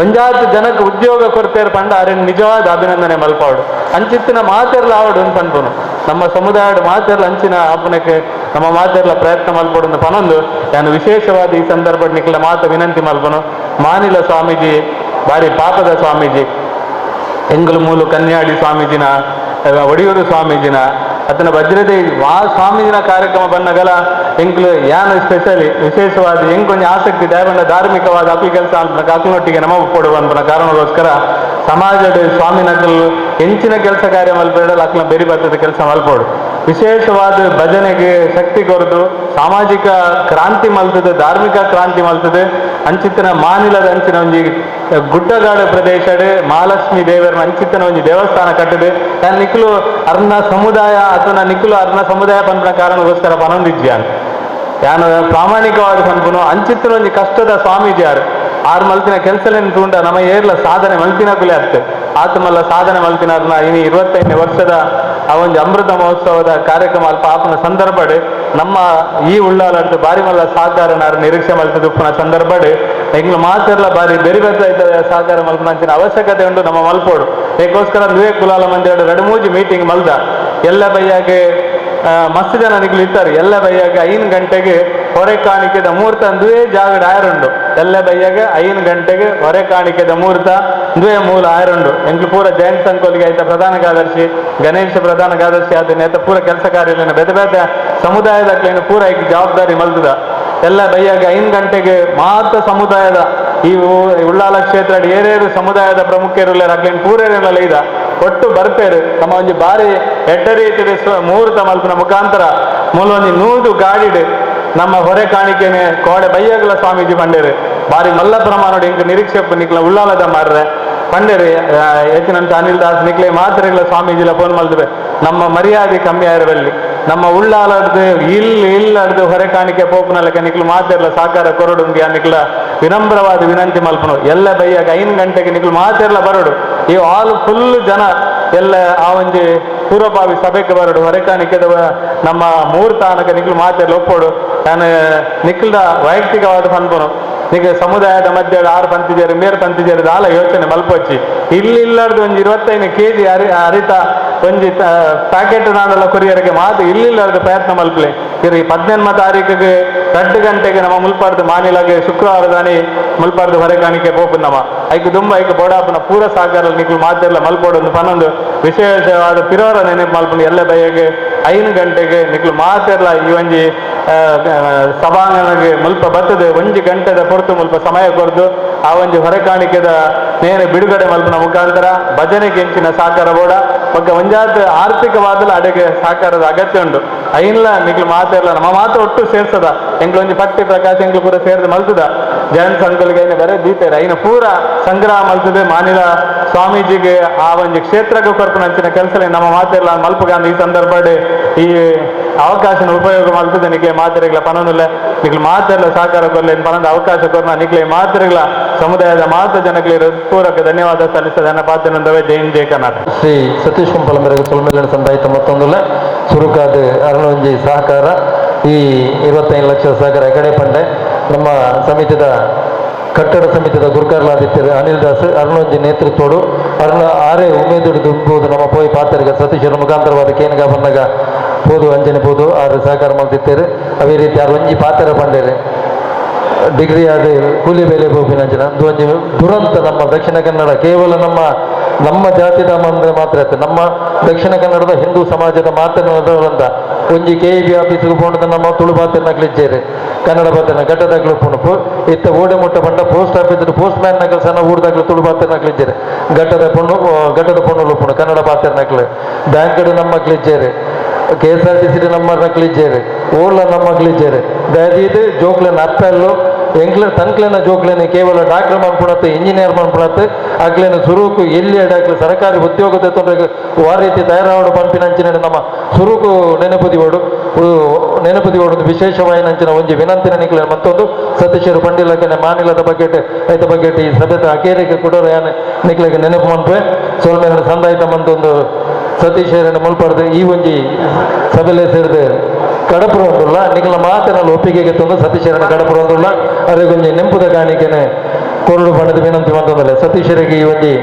ಒಂಜಾತು ಜನಕ್ಕೆ ಉದ್ಯೋಗ ಕೊರತೆರ್ ಪಂಡ ಅರೇನು ನಿಜವಾದ ಅಭಿನಂದನೆ ಮಲ್ಪಾಡು ಅಂಚಿತ್ತಿನ ಮಾತೆರ್ಲ ಆವಡು ಅಂತ ಪನ್ಪುನು ನಮ್ಮ ಸಮುದಾಯದ ಮಾತೆರ್ಲ ಅಂಚಿನ ಆಪನಕ್ಕೆ ನಮ್ಮ ಮಾತೆರ್ಲ ಪ್ರಯತ್ನ ಮಲ್ಪಡು ಪನೊಂದು ನಾನು ವಿಶೇಷವಾದ ಈ ಸಂದರ್ಭ ನಿಕ್ಲ ಮಾತ ವಿನಂತಿ ಮಲ್ಪನು ಮಾನಿಲ ಸ್ವಾಮೀಜಿ ಬಾರಿ ಪಾಪದ ಸ್ವಾಮೀಜಿ ಎಂಗಲು ಮೂಲು ಕನ್ಯಾಡಿ ಸ್ವಾಮೀಜಿನ ಒಡಿಯೂರು ಸ್ವಾಮೀಜಿನ ಅತನ ವಜ್ರದೇ ಆ ಸ್ವಾಮೀಜಿನ ಕಾರ್ಯಕ್ರಮ ಬನ್ನಗಲ ಎಂಕ್ಲು ಯಾನು ಸ್ಪೆಷಲಿ ವಿಶೇಷವಾದ ಎಂಕೊಂದು ಆಸಕ್ತಿ ದಯಬಂಡ ಧಾರ್ಮಿಕವಾದ ಅಪಿ ಕೆಲಸ ಅಂತ ಕಾಕನೊಟ್ಟಿಗೆ ನಮ ಕೊಡುವ ಅನ್ಪನ ಕಾರಣಕ್ಕೋಸ್ಕರ ಸಮಾಜದ ಸ್ವಾಮಿನಕಲ್ ಹೆಂಚಿನ ಕೆಲಸ ಕಾರ್ಯ ಮಲ್ಪೇಡಲ್ಲ ಅಕ್ಲ ಬೆರಿ ಬರ್ತದ ಕೆಲಸ ಮಲ್ಪೋಡು ವಿಶೇಷವಾದ ಭಜನೆಗೆ ಶಕ್ತಿ ಕೊರದು ಸಾಮಾಜಿಕ ಕ್ರಾಂತಿ ಮಲ್ತದೆ ಧಾರ್ಮಿಕ ಕ್ರಾಂತಿ ಮಲ್ತದೆ ಅಂಚಿತ್ತಿನ ಮಾನಿಲದ ಅಂಚಿನ ಒಂಜಿ ಗುಡ್ಡಗಾಡು ಪ್ರದೇಶಡ್ ಮಹಾಲಕ್ಷ್ಮಿ ದೇವರನ ಅಂಚಿತ್ತಿನ ಒಂಜಿ ದೇವಸ್ಥಾನ ಕಟ್ಟದೆ ನಾನು ನಿಕ್ಲು ಅರ್ನ ಸಮುದಾಯ ಅಥವಾ ನಿಕ್ಲು ಅರ್ನ ಸಮುದಾಯ ಪನ್ಪನ ಕಾರಣಕ್ಕೋಸ್ಕರ ಪನೊಂದಿಜ್ಜಾನ್ ಯಾನು ಪ್ರಾಮಾಣಿಕವಾದ ಪನ್ಪುನು ಅಂಚಿತ್ತಿನ ಒಂಜಿ ಕಷ್ಟದ ಸ್ವಾಮೀಜಿ ಯಾರು ಆರು ಮಲ್ತಿನ ಕೆಲಸಲೇನು ತೂಂಡ ನಮ್ಮ ಏರ್ಲ ಸಾಧನೆ ಮಲ್ತಿನಕುಲೆ ಆಗ್ತದೆ ಆತಮಲ್ಲ ಸಾಧನೆ ಮಲ್ತಿನಾರ್ನ ಇನಿ 25ನೇ ವರ್ಷದ ಆ ಒಂದು ಅಮೃತ ಮಹೋತ್ಸವದ ಕಾರ್ಯಕ್ರಮ ಅಲ್ಪ ಆಪನ ಸಂದರ್ಭಡ್ ನಮ್ಮ ಈ ಉಳ್ಳಾಲಡ್ದು ಬಾರಿ ಮಲ್ಲ ಸಹಕಾರನಾರು ನಿರೀಕ್ಷೆ ಮಲ್ತದ ಉಪ್ಪನ ಸಂದರ್ಭಡ್ ಎಂಗ್ಲು ಮಾತೆರ್ಲ ಬಾರಿ ಬೆರಿ ಬೆತ್ತ ಸಹಕಾರ ಮಲ್ಪನ ಅಂಚಿನ ಅವಶ್ಯಕತೆ ಉಂಟು ನಮ್ಮ ಮಲ್ಪೋಡು ಏಕೋಸ್ಕರ ನುವೆ ಕುಲಾಲ ಮಂದಿರ 2-3 ಮೀಟಿಂಗ್ ಮಲ್ದ ಎಲ್ಲ ಬೈಯಾಗೆ ಮಸ್ತ್ ಜನ ನಿಗ್ಲು ಇರ್ತಾರೆ ಎಲ್ಲ ಬೈಯಾಗ 5 ಗಂಟೆಗೆ ಹೊರೆ ಕಾಣಿಕೆದ ಮುಹೂರ್ತ ದುವೇ ಜಾಗಡ ಆಯರುಂಡು ಎಲ್ಲ ಬೈಯಾಗ 5 ಗಂಟೆಗೆ ಹೊರೆ ಕಾಣಿಕೆದ ಮುಹೂರ್ತ ದುವೇ ಮೂಲ ಆಯರುಂಡು ಎಂಕ್ಲು ಪೂರ ಜಯಂತ್ ಸಂಕೋಲಿಗೆ ಆಯ್ತ ಪ್ರಧಾನ ಕಾರ್ಯದರ್ಶಿ ಗಣೇಶ ಪ್ರಧಾನ ಕಾರ್ಯದರ್ಶಿ ಆತನ ಆಯ್ತ ಪೂರ ಕೆಲಸ ಕಾರ್ಯ ಬೇತೆ ಬೇತೆ ಸಮುದಾಯದ ಪೂರ ಈಗ ಜವಾಬ್ದಾರಿ ಮಲ್ತದ ಎಲ್ಲ ಬೈಯಾಗ 5 ಗಂಟೆಗೆ ಮಾತ್ರ ಸಮುದಾಯದ ಈ ಉಳ್ಳಾಲ ಕ್ಷೇತ್ರ ಏರೇರು ಸಮುದಾಯದ ಪ್ರಮುಖರು ಅಕ್ಲೇನು ಪೂರೇರೆಲ್ಲ ಇದ ಒಟ್ಟು ಬರ್ಪೇರು ನಮ್ಮ ಒಂಜಿ ಬಾರಿ ಎಟ್ಟರೀತಿದ ಮುಹೂರ್ತ ಮಲ್ಪನ ಮುಖಾಂತರ ಮೂಲ ಒಂಜಿ 100 ಗಾಡಿಡ್ ನಮ್ಮ ಹೊರೆ ಕಾಣಿಕೆನೆ ಕೋಡೆ ಬೈಯಗಲ ಸ್ವಾಮೀಜಿ ಪಂಡೇರು ಬಾರಿ ಮಲ್ಲ ಪ್ರಮಾಣ ಇಂಕ ನಿರೀಕ್ಷೆ ನಿಕ್ಲ ಉಳ್ಳಾಲದ ಮಾರ್ರೆ ಪಂಡೇರು ಹೆಚ್ಚಿನಂತ ಅನಿಲ್ ದಾಸ್ ನಿಕ್ಲೆ ಮಾತ್ರೆಗಳ ಸ್ವಾಮೀಜಿಲ ಫೋನ್ ಮಲ್ದ್ರೆ ನಮ್ಮ ಮರ್ಯಾದೆ ಕಮ್ಮಿ ಆಗಿರಬಲ್ಲಿ ನಮ್ಮ ಉಳ್ಳಾಲಡ್ದು ಇಲ್ಲಡ್ದು ಹೊರೆ ಕಾಣಿಕೆ ಪೋಪುನಲ್ಲಕ ನಿಕ್ಲು ಮಾತೆರ್ಲ ಸಾಕಾರ ಕೊರಡುಂದಿ ನಿಕ್ಲ ವಿನಮ್ರವಾದ ವಿನಂತಿ ಮಲ್ಪನು ಎಲ್ಲ ಬೈಯಾಗ 5 ಗಂಟೆಗೆ ನಿಕ್ಲು ಮಾತೆರ್ಲ ಬರೋಡು ಈ ಆಲ್ ಫುಲ್ ಜನ ಎಲ್ಲ ಆ ಒಂಜಿ ಪೂರ್ವಭಾವಿ ಸಭೆಗೆ ಬರೋಡು ಹೊರೆ ಕಾಣಿಕೆದ ನಮ್ಮ ಮುಹೂರ್ತ ಅನಕ ನಿಕ್ಲು ಮಾತೆರ್ಲ ಒಪ್ಪೋಡು ನಾನು ನಿಕ್ಲ್ದ ವೈಯಕ್ತಿಕವಾದ ಪನ್ಪನು ನಿಗ ಸಮುದಾಯದ ಮಧ್ಯೆ 6 ಪಂತಿಜೇರು ಮೇರ್ ಪಂತಿಜೇರು ದಾಲ ಯೋಚನೆ ಮಲ್ಪೊಚ್ಚಿ ಇಲ್ಲಡ್ದು ಒಂಜಿ 25 kg ಹರಿತ ಒಂಜಿ ಪ್ಯಾಕೆಟ್ ನಾನೆಲ್ಲ ಕೊರಿಯರ್ಗೆ ಮಾತು ಇಲ್ಲಡ್ದು ಪ್ರಯತ್ನ ಮಲ್ಪಲೆ ಇರಿ 18ನೇ ತಾರೀಕಿಗೆ 2 ಗಂಟೆಗೆ ನಮ್ಮ ಮುಲ್ಪಾಡ್ದು ಮಾನಿಲಾಗೆ ಶುಕ್ರವಾರದಾನಿ ಮುಲ್ಪಾಡ್ದು ಹೊರೆ ಕಾಣಿಕೆ ಪೋಪು ನಮ್ಮ ಐಕ್ ದುಂಬ ಐಕ್ ಬೋಡಾಪನ ಪೂರ ಸಾಕಾರ ನಿಕ್ಲು ಮಾತೆಲ್ಲ ಮಲ್ಪೋಡೊಂದು ಪನ್ನೊಂದು ವಿಶೇಷವಾದ ಪಿರೋರ ನೆನಪು ಮಲ್ಪನು ಎಲ್ಲ ಬೈಯಗೆ 5 ಗಂಟೆಗೆ ನಿಕ್ಲು ಮಾತೆರ್ಲ ಈ ಒಂಜಿ ಸಭಾಂಗಣಗೆ ಮುಲ್ಪ ಬರ್ತದೆ 1 ಗಂಟೆದ ಹೊರತು ಮುಲ್ಪ ಸಮಯ ಕೊರದು ಆ ಒಂಜಿ ಹೊರೆ ಕಾಣಿಕೆದ ನೇರ ಬಿಡುಗಡೆ ಮಲ್ಪನ ಮುಖಾಂತರ ಭಜನೆಗೆ ಹೆಂಚಿನ ಸಹಕಾರ ಬೋಡ ಬಗ್ಗೆ ಒಂಜಾತ್ ಆರ್ಥಿಕವಾದಲ ಅಡೆಗೆ ಸಹಕಾರದ ಅಗತ್ಯ ಉಂಟು ಐನ್ಲ ನಿಕ್ಲು ಮಾತೆರ್ಲ ನಮ್ಮ ಮಾತು ಒಟ್ಟು ಸೇರ್ಸದ ಎಂಗ್ಲು ಒಂಜಿ ಪಟ್ಟಿ ಪ್ರಕಾಶ ಎಂಗ್ಲು ಪೂರ ಸೇರ್ದು ಮಲ್ತದ ಜಯಂತ್ ಸಂಕಲ್ಗೆ ಐನ ಬೇರೆ ದೀತೇರ ಐನ ಪೂರ ಸಂಗ್ರಹ ಮಲ್ತದೆ ಮಾನಿಲ ಸ್ವಾಮೀಜಿಗೆ ಆ ಒಂಜಿ ಕ್ಷೇತ್ರಕ್ಕೆ ಕೊರ್ಪುನ ಅಂಚಿನ ಕೆಲಸ ನಮ್ಮ ಮಾತೆರ್ಲ ಮಲ್ಪಗಾಂಧ ಈ ಸಂದರ್ಭಡ್ ಈ ಅವಕಾಶನ ಉಪಯೋಗ ಮಲ್ತದೆ ನಿಕ್ಲೆ ಮಾತೆರೆಗಳ ಪನನುಲ್ಲ ನಿಕ್ಲು ಮಾತೆರ್ಲ ಸಹಕಾರ ಕೊರ್ಲೆ ಪನದ ಅವಕಾಶ ಕೊರ್ನ ನಿಕ್ಲೆ ಮಾತೆರೆಗಳ ಸಮುದಾಯದ ಮಾತ ಜನಗಳಿಗೆ ಪೂರಕ ಧನ್ಯವಾದ ಸಲ್ಲಿಸದ ಪಾತ್ರನಂದವೇ ಜೈ ಕರ್ನಾಟಕ. ಶ್ರೀ ಸತೀಶ್ ಕುಂಪಲಂಬರಿಗೆ ಸುಲ್ಮೇಲಿನ ಸಂದಾಯಿತ ಮತ್ತೊಂದುಲ್ಲ ಸುರುಕಾದ ಅರಣೊಂಜಿ ಸಹಕಾರ ಈ 25 ಲಕ್ಷ ಸಹಕಾರ ಎಕಡೆ ಪಂಡೆ ನಮ್ಮ ಸಮಿತಿದ ಕಟ್ಟಡ ಸಮಿತಿದ ಗುರುಕಾರ್ಲಾದಿತ್ಯರು ಅನಿಲ್ ದಾಸ್ ಅರುಣೊಂಜಿ ನೇತೃತ್ವಡು ಆರೇ ಉಮೇದುಡು ದುಂಬುವುದು ನಮ್ಮ ಪೋಯಿ ಪಾತ್ರರಿಗೆ ಸತೀಶರ ಮುಖಾಂತರವಾದ ಕೇನಗ ಬಂದಾಗ ಪೋದು ಅಂಜನೆ ಪೋದು ಆರು ಸಹಕಾರ ಮಾಡ್ತಿತ್ತೇರು ಅದೇ ರೀತಿ ಆರು ಒಂಜಿ ಪಾತ್ರ ಬಂಡೇರು ಡಿಗ್ರಿ ಆದ ಕೂಲಿ ಬೇಲೆ ಬೋಪಿನಂಚಿನ ಒಂದು ದುರಂತ ನಮ್ಮ ದಕ್ಷಿಣ ಕನ್ನಡ ಕೇವಲ ನಮ್ಮ ಜಾತಿದ ಮಂದ್ರೆ ಮಾತ್ರ ಆಯ್ತು ನಮ್ಮ ದಕ್ಷಿಣ ಕನ್ನಡದ ಹಿಂದೂ ಸಮಾಜದ ಮಾತನಾಡುವಂತ ಒಂಜಿ KEB ಆಫೀಸ್ಗೆ ಹೋದ ನಮ್ಮ ತುಳು ಪಾತ್ರನ ಕ್ಲಿಜ್ಜೇರಿ ಕನ್ನಡ ಪಾತ್ರನ ಗಡ್ಡದಾಗ್ಲು ಪುಣಪು ಇತ್ತ ಓಡೆ ಮುಟ್ಟ ಬಂಡ ಪೋಸ್ಟ್ ಆಫೀಸ್ ಪೋಸ್ಟ್ ಮ್ಯಾನ್ ನಕಲ್ ಸಣ್ಣ ಊರ್ದಾಗ್ಲು ತುಳು ಪಾತ್ರನ ಕ್ಲಿಜ್ಜೇರಿ ಗಡ್ಡದ ಪೊಣ್ಣು ಪುಣ ಕನ್ನಡ ಪಾತ್ರನಕ್ಲು ಬ್ಯಾಂಕ್ ನಮ್ಮ ಕ್ಲಿಜ್ಜೇರಿ KSRTC ನಮ್ಮ ಕ್ಲಿಜ್ಜೇರಿ ಓಲ ನಮ್ಮ ಕ್ಲಿಜ್ಜೇರಿ ದಯದೀದು ಜೋಕ್ಲನ ಅಪ್ಪೆಲ್ಲು ಎಂಕ್ಲ ತನ್ಕ್ಲೆನ ಜೋಕ್ಲೆನ ಕೇವಲ ಡಾಕ್ಟರ್ ಮನ್ಪುಣತ್ತು ಇಂಜಿನಿಯರ್ ಮನ್ಪುಣತ್ತು ಆಗ್ಲೇನ ಸುರುಕು ಎಲ್ಲಿ ಅಡಾಕ್ಲು ಸರ್ಕಾರಿ ಉದ್ಯೋಗದ ತೊಂದರೆ ಆ ರೀತಿ ತಯಾರಾವಡು ಪಂಪಿನಂಚಿನ ನಮ್ಮ ಸುರುಕು ನೆನಪುದಿವೋಡು ಒಂದು ವಿಶೇಷವಾಯಿನಂಚಿನ ಒಂಜಿ ವಿನಂತಿನ ನಿಕ್ಲೆ ಮತ್ತೊಂದು ಸತೀಶರು ಪಂಡಿಲಕ್ಕನೆ ಮಾನಿಲದ ಬಗೆಟ್ ಐತ ಬಗೆಟ್ ಈ ಸಭೆತ ಅಕೇರಿಗೆ ಕೊಡೋರು ಯಾನೆ ನಿಕ್ಲೆಗೆ ನೆನಪು ಮನ್ಪೆ ಸೋಲ್ಮೇನ ಸಂದಾಯಿತ ಮಂತೊಂದು ಸತೀಶರನ್ನು ಮುಲ್ಪಡ್ದು ಈ ಒಂಜಿ ಸಭೆಲೆ ಸೇರಿದು ಕಡಪುರ ಒಂದುಲ್ಲ ನಿಖಲ ಮಾತಿನಲ್ಲಿ ಒಪ್ಪಿಗೆಗೆ ತಂದು ಸತೀಶರನ್ನು ಕಡಪುರ ಒಂದುಲ್ಲ ಅದಕ್ಕೊಂಜಿ ನೆಂಪುದ ಕಾಣಿಕೆನೆ ಕೊರಡು ಬಣ್ಣದ ವಿನಂತಿ ಬಂದಲ್ಲ ಸತೀಶರಿಗೆ ಈ ಒಂಜಿ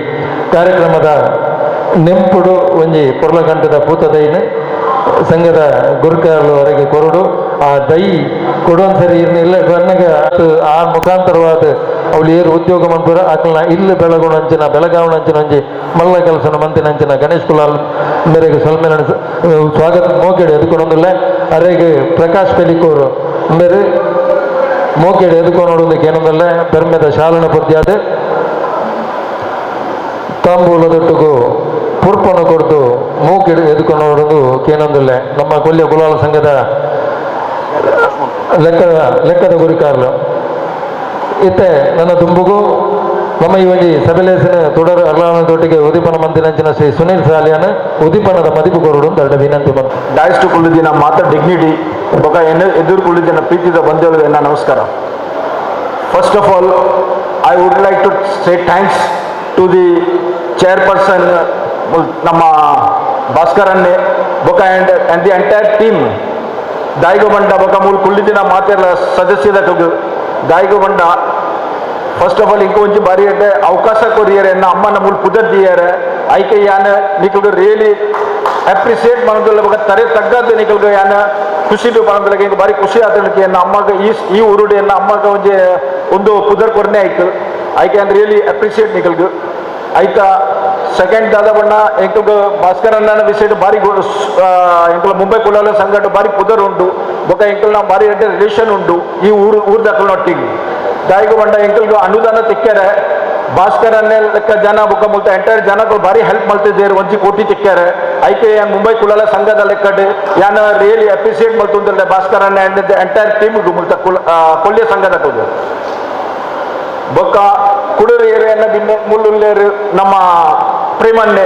ಕಾರ್ಯಕ್ರಮದ ನೆಂಪುಡು ಒಂಜಿ ಪೊರ್ಲಗಂಟದ ಪೂತದೈನು ಸಂಘದ ಗುರುಕಾರ್ಲು ಅವರಿಗೆ ಕೊರಡು ಆ ದೈ ಕೊಡೊಂದ್ಸರಿ ಇರ್ನಿಲ್ಲ ಬನ್ನಗೆ ಆ ಮುಖಾಂತರವಾದ ಅವಳು ಏರು ಉದ್ಯೋಗ ಮನ್ಪುರ ಆಕಲ್ನ ಇಲ್ಲಿ ಬೆಳಗುಣಂಚಿನ ಬೆಳಗಾವಣಂಚಿನ ಒಂಜಿ ಮಲ್ಲ ಕೆಲಸನ ಮಂತಿನಂಚಿನ ಗಣೇಶ್ ಕುಲಾಲ್ ಮೇರೆಗೆ ಸೊಲ್ಮೇನ ಸ್ವಾಗತ ಮೋಕೆಡೆ ಎದುಕೊಂಡೊಂದಿಲ್ಲ ಅರೆಗೆ ಪ್ರಕಾಶ್ ಪೆಲಿಕೋರು ಮೇರೆ ಮೋಕೆಡೆ ಎದುಕೊಂಡೋದಕ್ಕೆ ಏನೊಂದಲ್ಲ ಬೆರ್ಮೆದ ಶಾಲನ ಪದ್ಯಾದ ತಾಂಬೂಲದೊಟ್ಟಿಗೂ ಪುರ್ಪನ್ನು ಕೊಡ್ತು ಮೂಕಿಡು ಎದುಕೊಂಡೋದು ಕೇನೊಂದಿಲ್ಲ ನಮ್ಮ ಕೊಲ್ಯ ಕುಲಾಲ ಸಂಘದ ಲೆಕ್ಕದ ಗುರಿಕಾರ್ಲು ಇತ್ತೆ ನನ್ನ ದುಂಬುಗೂ ನಮ್ಮ ಈ ಒಂಜಿ ಸಭೆಲೇಸಿನ ತುಡರ್ ಅರ್ಲಾನದೊಟ್ಟಿಗೆ ಉದಿಪನ ಮಂದಿನಂಚಿನ ಶ್ರೀ ಸುನೀಲ್ ಸಾಲಿಯಾನ ಉದಿಪನದ ಮದಿಪು ಕೊರಡು ದೊಡ್ಡ ವಿನಂತಿ ಬಂತು ಡಾಯ್ಸ್ಟು ಕುಳ್ಳಿದಿನ ಮಾತ್ರ ಡಿಗ್ನಿಟಿ ಬೊಕ ಎದುರು ಕುಳ್ಳಿದಿನ ಪ್ರೀತಿದ ಬಂಧುಗಳಿಗೆ ನನ್ನ ನಮಸ್ಕಾರ. First of all I would like to say thanks to the chairperson ನಮ್ಮ ಭಾಸ್ಕರನ್ನೇ ಬೊಕ ಆ್ಯಂಡ್ ದಿ ಎಂಟೈರ್ ಟೀಮ್ ದಾಯಿಗೋ ಬಂಡ ಬೊಕ ಮೂಲ ಕುಳ್ಳಿದಿನ ಮಾತೆಲ್ಲ ಸದಸ್ಯದ ದಾಯಿಗೋ ಬಂಡ ಫಸ್ಟ್ ಆಫ್ ಆಲ್ ಇಂಕ ಒಂಚಿ ಬಾರಿ ಅಡ್ಡೆ ಅವಕಾಶ ಕೊರಿಯರೆ ಎನ್ನ ಅಮ್ಮನ ಮೂಲ ಪುದರ್ ದಿಯಾರೆ ಐಕೆ ಯಾನ ನಿಕಲ್ಗೆ ರಿಯಲಿ ಅಪ್ರಿಸಿಯೇಟ್ ಮಾಡೋದಿಲ್ಲ ಬೊಕ ತರೆ ತಗ್ಗದ್ದು ನಿಕಲ್ಗೆ ಯಾನ ಖುಷಿದು ಮಾಡೋದಿಲ್ಲ ಇಂಕ ಬಾರಿ ಖುಷಿ ಆದಕ್ಕೆ ಎನ್ನ ಅಮ್ಮಗ ಈ ಊರುಡು ಎನ್ನ ಅಮ್ಮಗ ಒಂದು ಪುದರ್ ಕೊರನೆ ಆಯ್ತು ಐಕೆ ಅಂದ್ರೆ ರಿಯಲಿ ಅಪ್ರಿಸಿಯೇಟ್ ನಿಕಲ್ಗೆ ಆಯ್ತಾ. ಸೆಕೆಂಡ್ ದಾದ ಬಣ್ಣ ಎಂಕಲ್ಗೆ ಭಾಸ್ಕರನ್ನ ವಿಷಯ ಬಾರಿ ಎಂಕಲ್ ಮುಂಬೈ ಕುಲಾಲ ಸಂಘಟ ಬಾರಿ ಪುದರ್ ಉಂಟು ಬೊಕ ಎಂಕಲ್ ನಾವು ಬಾರಿ ಅಡ್ಡೆ ರಿಲೇಷನ್ ಉಂಟು ಈ ಊರ್ದಕ್ಕಳೊಟ್ಟಿಗೆ ದಾಯಿಗು ಬಂಡ ಎಂಕಲ್ಗೆ ಅನುದಾನ ತಿಕ್ಕ್ಯಾರೆ ಭಾಸ್ಕರನ್ನೇ ಲೆಕ್ಕ ಜನ ಬುಕ್ಕ ಮುಲ್ತ ಎಂಟೈರ್ ಜನಗಳು ಬಾರಿ ಹೆಲ್ಪ್ ಮಾಡ್ತಿದ್ದೇರು 1 ಕೋಟಿ ತಿಕ್ಕ್ಯಾರೆ ಐಕೆ ಮುಂಬೈ ಕುಲಾಲ ಸಂಘದ ಲೆಕ್ಕಡೆ ಯಾನ ರಿಯಲಿ ಅಪ್ರಿಸಿಯೇಟ್ ಮಾಡ್ತಿದ್ರೆ ಭಾಸ್ಕರನ್ನೇ ಎಂಟೈರ್ ಟೀಮ್ಗೂ ಮುಲ್ತ ಕೊಲ್ಯ ಸಂಘದ ಬೊಕ್ಕ ಕುಡೂರು ಏರಿಯನ್ನ ಮುಳ್ಳುಲ್ಲೇರು ನಮ್ಮ ಪ್ರೇಮನ್ನೇ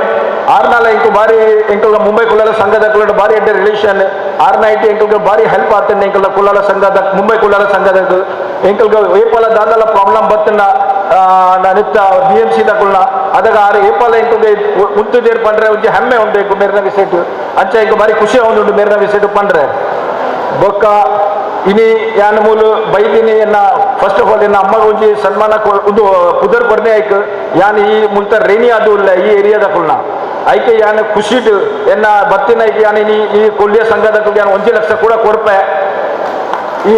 ಆರ್ನಾಲ ಇಂಕು ಬಾರಿ ಎಂಕಲ್ಗ ಮುಂಬೈ ಕುಲಾಲ ಸಂಘದ ಬಾರಿ ಅಡ್ಡೆ ರಿಲೇಷನ್ ಆರ್ನ ಐಟಿ ಎಂಕಲ್ಗೆ ಬಾರಿ ಹೆಲ್ಪ್ ಆಗ್ತೇನೆ ಎಂಕಲ್ಗ ಕುಲಾಲ ಸಂಘದ ಮುಂಬೈ ಕುಲಾಲ ಸಂಘದ ಎಂಕಲ್ಗೆ ಏಪಾಲ ದಾದಲ ಪ್ರಾಬ್ಲಮ್ ಬತ್ತನ ನಿತ್ತ BMC ದಕ್ಕುಲ್ನ ಅದಾಗ ಆರು ಏಪಾಲ ಎಂಕಲ್ಗೆ ಮುಂತುದೇರು ಪಂಡ್ರೆ ಒಂಜಿ ಹೆಮ್ಮೆ ಉಂಟು ಎಂಕು ಮೇರಿನ ವಿಸೆಟ್ ಅಂಚ ಎಂಕು ಬಾರಿ ಖುಷಿ ಉಂಟು ಮೇರಿನ ವಿಸೆಟ್ ಪಂಡ್ರೆ ಬೊಕ್ಕ ಇನಿ ಯಾನ ಮೂಲು ಬೈದಿನಿ ಎನ್ನ ಫಸ್ಟ್ ಆಫ್ ಆಲ್ ಎನ್ನ ಅಮ್ಮಗ ಒಂಜಿ ಸನ್ಮಾನ ಒಂದು ಪುದರ್ ಕೊರ್ನೆ ಆಯ್ಕೆ ಯಾನ್ ಈ ಮುಂತ ರೇಣಿ ಅದು ಇಲ್ಲ ಈ ಏರಿಯಾದ ಕುಲ್ನ ಐಕೆ ಯಾನ ಖುಷಿಡ್ ಎನ್ನ ಬತ್ತಿನ ಐಕೆ ಯಾನ ಈ ಕೊಲ್ಯ ಸಂಘದ ಯಾನ್ 1 ಲಕ್ಷ ಕೂಡ ಕೊರ್ಪೆ ಈ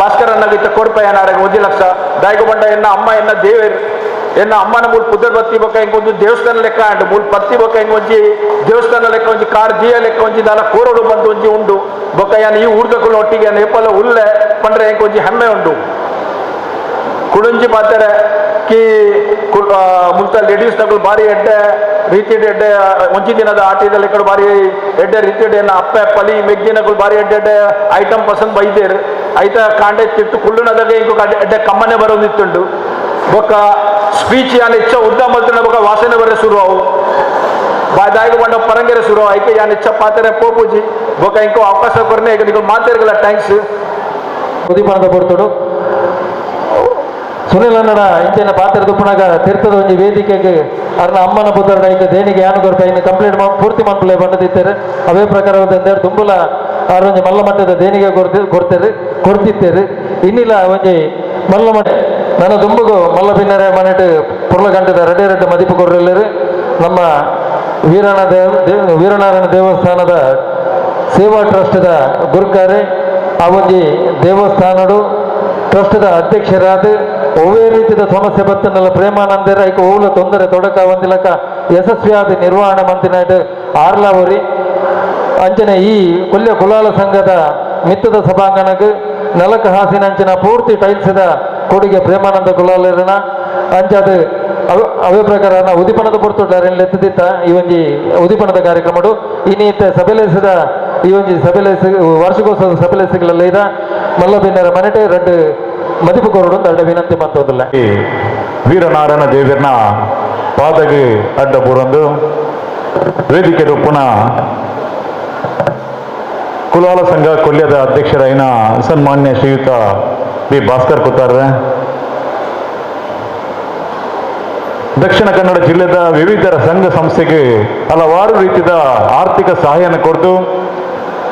ಭಾಸ್ಕರನ್ನ ಇತ್ತ ಕೊರ್ಪೆ ಏನಾರ 1 ಲಕ್ಷ ದಾಯಿಗು ಬಂಡ ಎನ್ನ ಅಮ್ಮ ಎನ್ನ ದೇವೇರ್ ಎನ್ನ ಅಮ್ಮನ ಮೂಲ ಪುದರ್ ಬತ್ತಿ ಬೊಕ ಇಂಕೊಂದು ದೇವಸ್ಥಾನ ಲೆಕ್ಕ ಅಂಡು ಮೂಲ ಪತ್ತಿ ಬೊಕ ಇಂಕೊಂಜಿ ದೇವಸ್ಥಾನ ಲೆಕ್ಕ ಒಂಜಿ ಕಾರ್ ದಿಯ ಲೆಕ್ಕ ಒಂಜಿ ದಾಲ ಕೋರೋಡು ಬಂದು ಒಂಜಿ ಉಂಡು ಬೊಕ ಯಾನ್ ಈ ಊರ್ದಕ್ಕಳು ಒಟ್ಟಿಗೆ ಯಾನ್ ಏಪಲ ಉಲ್ಲೆ ಪಂಡ್ರೆ ಇಂಕೊಂಜಿ ಹೆಮ್ಮೆ ಉಂಡು ಕುಡುಂಜಿ ಮಾತಾರೆ ಕಿ ಮುಲ್ತ ಲೇಡೀಸ್ ನಗಳು ಬಾರಿ ಎಡ್ಡೆ ರೀತಿ ಎಡ್ಡೆ ಒಂಜಿ ದಿನದ ಆಟಿದ ಲೆಕ್ಕ ಬಾರಿ ಎಡ್ಡೆ ರೀತಿ ಎನ್ನ ಅಪ್ಪೆ ಪಲಿ ಮೆಗ್ದಿನಗಳು ಬಾರಿ ಎಡ್ಡೆ ಐಟಮ್ ಪಸಂದ್ ಬೈದೇರು ಐತ ಕಾಂಡೆ ತಿಟ್ಟು ಕುಳ್ಳುನದಾಗ ಇಂಕೊ ಎಡ್ಡೆ ಕಮ್ಮನೆ ಬರೋದಿತ್ತುಂಡು ಬೊಕ್ಕ ಸ್ಪೀಚ್ ಯಾನ್ ಇಚ್ಛ ಉದ್ದ ಮಲ್ತಿನ ಬೊಕ ವಾಸನೆ ಬರ ಶುರು ಅವು ದಾಯಿಗು ಬಂಡ ಪರಂಗೆರೆ ಶುರು ಐಕೆ ಯಾನ್ ಇಚ್ಛ ಪಾತ್ರೆ ಪೋಪುಜಿ ಬೊಕ ಇಂಕೊ ಅವಕಾಶ ಕೊರ್ನೆ ಈಗ ನಿಗಳು ಮಾತಾಡ್ಗಲ್ಲ ಥ್ಯಾಂಕ್ಸ್ ಉದಿಪಣದ ಪೊರ್ತುಡು ಸುನಿಲ್ ಅನ್ನಡ ಇಂಚಿನ ಪಾತ್ರ ದುಪ್ಪುನಾಗ ತೀರ್ಥದ ಒಂಜಿ ವೇದಿಕೆಗೆ ಅರ್ನ ಅಮ್ಮನ ಪುತ್ರಡ ಐಕೆ ದೇನಿಗೆ ಯಾನು ಕೊರಪ ಇನ್ನು ಕಂಪ್ಲೀಟ್ ಪೂರ್ತಿ ಮನ್ಪುಲೆ ಬಂದಿತ್ತೇರು ಅವೇ ಪ್ರಕಾರವಾದಂದೇರು ತುಂಬುಲ ಆರೊಂಜಿ ಮಲ್ಲ ಮಟ್ಟದ ದೇನಿಗೆ ಕೊಡ್ತಿತ್ತೇರು ಇನ್ನಿಲ್ಲ ಒಂಜಿ ಮಲ್ಲ ಮಟ್ಟ ನನ್ನ ದುಂಬುಗು ಮಲ್ಲ ಪಿನ್ನರೆ ಮನೆಟ್ ಪುರ್ಲಗಂಟದ ರೆಡ್ಡಿ ಮದಿಪು ಕೊರ್ರೆಲ್ಲರು ನಮ್ಮ ವೀರನಾರಾಯಣ ದೇವಸ್ಥಾನದ ಸೇವಾ ಟ್ರಸ್ಟ್ದ ಗುರುಕಾರೆ ಆ ಒಂಜಿ ದೇವಸ್ಥಾನಡು ಟ್ರಸ್ಟ್ದ ಅಧ್ಯಕ್ಷರಾದ ಒವೇ ರೀತಿಯ ಸಮಸ್ಯೆ ಬತ್ತನಲ್ಲ ಪ್ರೇಮಾನಂದರ ಐಕ ಓಲ ತೊಂದರೆ ತೊಡಕ ಒಂದಿಲಕ ಯಶಸ್ವಿಯಾದ ನಿರ್ವಹಣೆ ಮಂತಿನಾಯ್ತು ಆರ್ಲಾವರಿ ಅಂಚನೆ ಈ ಕೊಲ್ಯ ಕುಲಾಲ ಸಂಘದ ಮಿತ್ತದ ಸಭಾಂಗಣಕ್ಕೆ ನಲಕ ಹಾಸಿನಂಚಿನ ಪೂರ್ತಿ ಟೈಲ್ಸ್ದ ಕೊಡುಗೆ ಪ್ರೇಮಾನಂದ ಕುಲಾಲರನ ಅಂಚದು ಅವೇ ಪ್ರಕಾರ ಉದಿಪಣದ ಪೊರ್ತುಡ್ಲಾರೆ ಎತ್ತದಿತ್ತ ಈ ಒಂಜಿ ಉದಿಪಣದ ಕಾರ್ಯಕ್ರಮಡು ಇನ್ನಿತ್ತ ಸಭೆಲೆಸಿದ ಈ ಒಂಜಿ ವಾರ್ಷಿಕೋತ್ಸವದ ಸಭೆಲೆಸಿಗಳೆಲ್ಲ ಇದ ಮಲ್ಲಬಿನ್ನರ ಮನೆಟೆ ರೆಡ್ ಮದಿಪು ಕೊರಡು ಅಡ್ಡ ವಿನಂತಿ ಮತ್ತೊಂದಿಲ್ಲ ಈ ವೀರನಾರಾಯಣ ದೇವರನ ಪಾದಗೆ ಅಡ್ಡ ಬೂರಂದು ವೇದಿಕೆ ಪುನಃ ಕುಲಾಲ ಸಂಘ ಕೊಲ್ಯದ ಅಧ್ಯಕ್ಷರಾಯಿನ ಸನ್ಮಾನ್ಯ ಶ್ರೀಯುತ ಬಿ ಭಾಸ್ಕರ್ ಕುತ್ತಾರ್ರೆ, ದಕ್ಷಿಣ ಕನ್ನಡ ಜಿಲ್ಲೆದ ವಿವಿಧ ಸಂಘ ಸಂಸ್ಥೆಗೆ ಹಲವಾರು ರೀತಿಯ ಆರ್ಥಿಕ ಸಹಾಯನ ಕೊಡ್ತು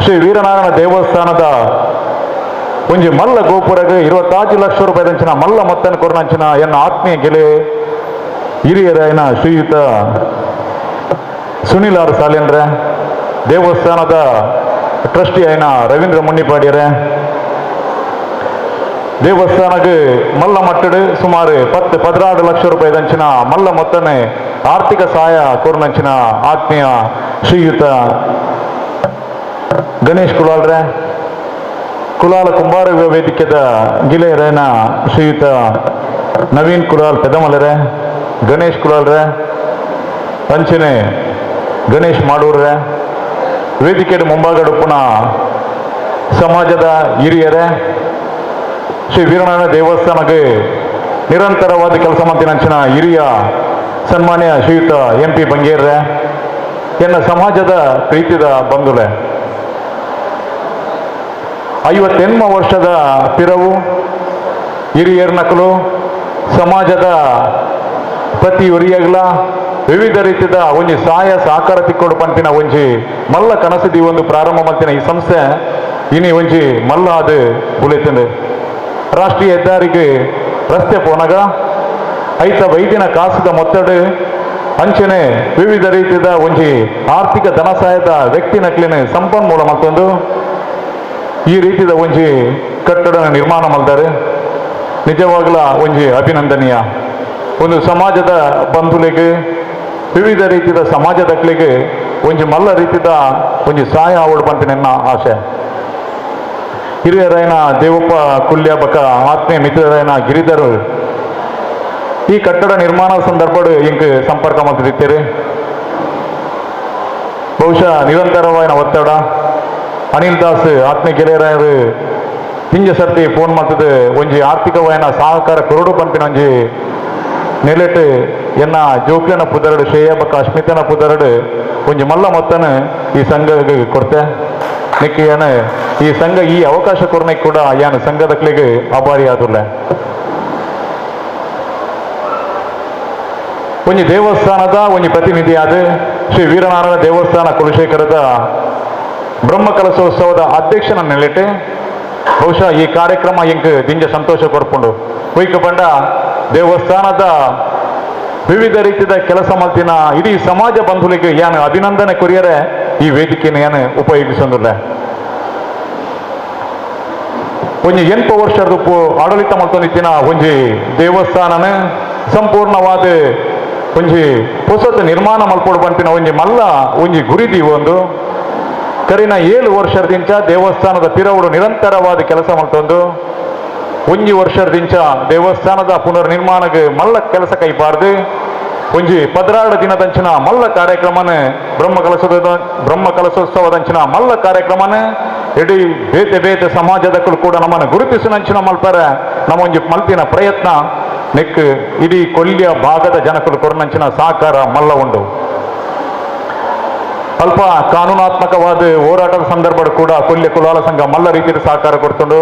ಶ್ರೀ ವೀರನಾರಾಯಣ ದೇವಸ್ಥಾನದ ಒಂಜಿ ಮಲ್ಲ ಗೋಪುರಗೆ 25 ಲಕ್ಷ ರೂಪಾಯಿದಂಚಿನ ಮಲ್ಲ ಮೊತ್ತನ ಕೊರನಂಚಿನ ಎನ್ನ ಆತ್ಮೀಯ ಗೆಲೆ ಹಿರಿಯರಾಯನ ಶ್ರೀಯುತ ಸುನಿಲ್ ಆರ್ ಸಾಲೇನ್ರೆ, ದೇವಸ್ಥಾನದ ಟ್ರಸ್ಟಿ ಆಯ್ನ ರವೀಂದ್ರ ಮುನ್ನಿಪಾಡ್ಯರೆ, ದೇವಸ್ಥಾನಕ್ಕೆ ಮಲ್ಲ ಮಟ್ಟಡು ಸುಮಾರು 10-16 ಲಕ್ಷ ರೂಪಾಯಿದಂಚಿನ ಮಲ್ಲ ಮೊತ್ತನೆ ಆರ್ಥಿಕ ಸಹಾಯ ಕೊರನಂಚಿನ ಆತ್ಮೀಯ ಶ್ರೀಯುತ ಗಣೇಶ್ ಕುಲಾಲ್ರೆ, ಕುಲಾಲ ಕುಂಬಾರ ವೇದಿಕೆದ ಗಿಲೆಯರೇನ ಶ್ರೀಯುತ ನವೀನ್ ಕುಲಾಲ್ ಪೆದಮಲರೆ, ಗಣೇಶ್ ಕುಲಾಲ್ರೆ, ಅಂಚನೆ ಗಣೇಶ್ ಮಾಡೂರ್ರೆ, ವೇದಿಕೆಯ ಮುಂಭಾಗಡು ಪುನಃ ಸಮಾಜದ ಹಿರಿಯರೇ, ಶ್ರೀ ವೀರನಾರಾಯಣ ದೇವಸ್ಥಾನಕ್ಕೆ ನಿರಂತರವಾದ ಕೆಲಸ ಮಂತಿನಂಚಿನ ಹಿರಿಯ ಸನ್ಮಾನ್ಯ ಶ್ರೀಯುತ MP ಬಂಗೇರ್ರೆ, ಎನ್ನ ಸಮಾಜದ ಪ್ರೀತಿದ ಬಂಧುಲೆ, 58 ವರ್ಷದ ಪಿರವು ಹಿರಿಯರ ನಕಲು ಸಮಾಜದ ಪ್ರತಿ ಹಿರಿಯಗಳ ವಿವಿಧ ರೀತಿಯ ಒಂಜಿ ಸಹಾಯ ಸಹಕಾರ ತಿಕ್ಕೊಡು ಪಂಪಿನ ಒಂಜಿ ಮಲ್ಲ ಕನಸದಿ ಒಂದು ಪ್ರಾರಂಭ ಮಂತಿನ ಈ ಸಂಸ್ಥೆ ಇನಿ ಒಂಜಿ ಮಲ್ಲ ಅದು ಉಳಿತಂದು ರಾಷ್ಟ್ರೀಯ ಹೆದ್ದಾರಿಗೆ ರಸ್ತೆ ಪೋನಾಗ ಐತ ವೈದ್ಯನ ಕಾಸದ ಮೊತ್ತಡು ಅಂಚನೆ ವಿವಿಧ ರೀತಿಯ ಒಂಜಿ ಆರ್ಥಿಕ ಧನ ಸಹಾಯದ ವ್ಯಕ್ತಿ ನಕ್ಲಿನ ಸಂಪನ್ಮೂಲ ಮತ್ತೊಂದು ಈ ರೀತಿಯ ಒಂಜಿ ಕಟ್ಟಡ ನಿರ್ಮಾಣ ಮಾಡಿದ್ದಾರೆ. ನಿಜವಾಗ್ಲ ಒಂಜಿ ಅಭಿನಂದನೀಯ. ಒಂದು ಸಮಾಜದ ಬಂಧುಲಿಗೆ ವಿವಿಧ ರೀತಿಯ ಸಮಾಜದಕ್ಲಿಗೆ ಒಂಜಿ ಮಲ್ಲ ರೀತಿಯ ಒಂಜಿ ಸಹಾಯ ಆವಡು ಬಂತ ನನ್ನ ಆಶೆ. ಹಿರಿಯರಾಯನ ದೇವಪ್ಪ ಕುಲ್ಯ ಬಕ ಆತ್ಮೀಯ ಮಿತ್ರರಾಯನ ಗಿರಿಧರ್ ಈ ಕಟ್ಟಡ ನಿರ್ಮಾಣ ಸಂದರ್ಭ ಇಂಕ್ ಸಂಪರ್ಕ ಮಾಡ್ತಿದ್ದೀರಿ. ಬಹುಶಃ ನಿರಂತರವಾದ ಒತ್ತಡ ಅನಿಲ್ ದಾಸ್ ಆತ್ಮೀಯ ಗೆಳೆಯರಾಯರು ಹಿಂಜ ಸರ್ತಿ ಫೋನ್ ಮಾಡ್ತದೆ ಒಂಜಿ ಆರ್ಥಿಕವಾಯನ ಸಹಕಾರ ಕೊರಡು ಪಂಪಿನ ಒಂಜಿ ನೆಲೆಟ್ ಎನ್ನ ಜೋಕ್ಲನ ಪುದರಡು ಶ್ರೇಯ ಬಕ ಅಶ್ಮಿತನ ಪುದರಡು ಒಂಜಿ ಮಲ್ಲ ಮೊತ್ತನ ಈ ಸಂಘಕ್ಕೆ ಕೊಡ್ತೆ ನಿಕ್ಕೆ ಏನ ಈ ಸಂಘ ಈ ಅವಕಾಶ ಕೊರನಿಗೆ ಕೂಡ ಏನು ಸಂಘದಕ್ಲಿಗೆ ಆಭಾರಿ ಆದುಲ್ಲ. ಒಂಜಿ ದೇವಸ್ಥಾನದ ಒಂಜಿ ಪ್ರತಿನಿಧಿಯಾದ ಶ್ರೀ ವೀರನಾರಾಯಣ ದೇವಸ್ಥಾನ ಕುಲಶೇಖರದ ಬ್ರಹ್ಮ ಕಲಶೋತ್ಸವದ ಅಧ್ಯಕ್ಷನ ನೆಲೆಟ್ ಬಹುಶಃ ಈ ಕಾರ್ಯಕ್ರಮ ಇಂಕ್ ದಿಂಜ ಸಂತೋಷ ಕೊಡ್ಕೊಂಡು ಹೊಯ್ಕ ಬಂಡ ದೇವಸ್ಥಾನದ ವಿವಿಧ ರೀತಿಯ ಕೆಲಸ ಮಲ್ತಿನ ಇಡೀ ಸಮಾಜ ಬಂಧುಲಿಗೆ ಏನು ಅಭಿನಂದನೆ ಕೊರಿಯರೆ ಈ ವೇದಿಕೆಯನ್ನು ಏನು ಉಪಯೋಗಿಸೋದಿಲ್ಲ. ಒಂಜಿ 8 ವರ್ಷದ ಆಡಳಿತ ಮಲ್ತೊಂದಿತ್ತಿನ ಒಂಜಿ ದೇವಸ್ಥಾನನ ಸಂಪೂರ್ಣವಾದ ಒಂಜಿ ಹೊಸತು ನಿರ್ಮಾಣ ಮಲ್ಪೊಡು ಬಂತಿನ ಒಂಜಿ ಮಲ್ಲ ಒಂಜಿ ಗುರಿದಿ ಒಂದು ಕರಿನ 7 ವರ್ಷದಿಂದ ದೇವಸ್ಥಾನದ ಪಿರವುಡು ನಿರಂತರವಾದ ಕೆಲಸ ಮಲ್ತೊಂದು 1 ವರ್ಷದಿಂದ ದೇವಸ್ಥಾನದ ಪುನರ್ ನಿರ್ಮಾಣಕ್ಕೆ ಮಲ್ಲ ಕೆಲಸ ಕೈಪಾರ್ದು ಒಂಜಿ 16 ದಿನದಂಚಿನ ಮಲ್ಲ ಕಾರ್ಯಕ್ರಮನ ಬ್ರಹ್ಮ ಕಲಶೋತ್ಸವದಂಚಿನ ಮಲ್ಲ ಕಾರ್ಯಕ್ರಮನ ಇಡೀ ಬೇತೆ ಬೇತೆ ಸಮಾಜದಕ್ಕೂ ಕೂಡ ನಮ್ಮನ್ನು ಗುರುತಿಸಿನಂಚಿನ ಮಲ್ಪರೆ ನಮ್ಮ ಒಂಜಿ ಮಲ್ಪಿನ ಪ್ರಯತ್ನ ನೆಕ್ ಇಡೀ ಕೊಲ್ಯ ಭಾಗದ ಜನಕಲು ಕೊರನಂಚಿನ ಸಹಕಾರ ಮಲ್ಲ ಉಂಡು. ಅಲ್ಪ ಕಾನೂನಾತ್ಮಕವಾದ ಹೋರಾಟದ ಸಂದರ್ಭ ಕೂಡ ಕೊಲ್ಯ ಕುಲಾಲ ಸಂಘ ಮಲ್ಲ ರೀತಿಯ ಸಹಕಾರ ಕೊಡ್ಕೊಂಡು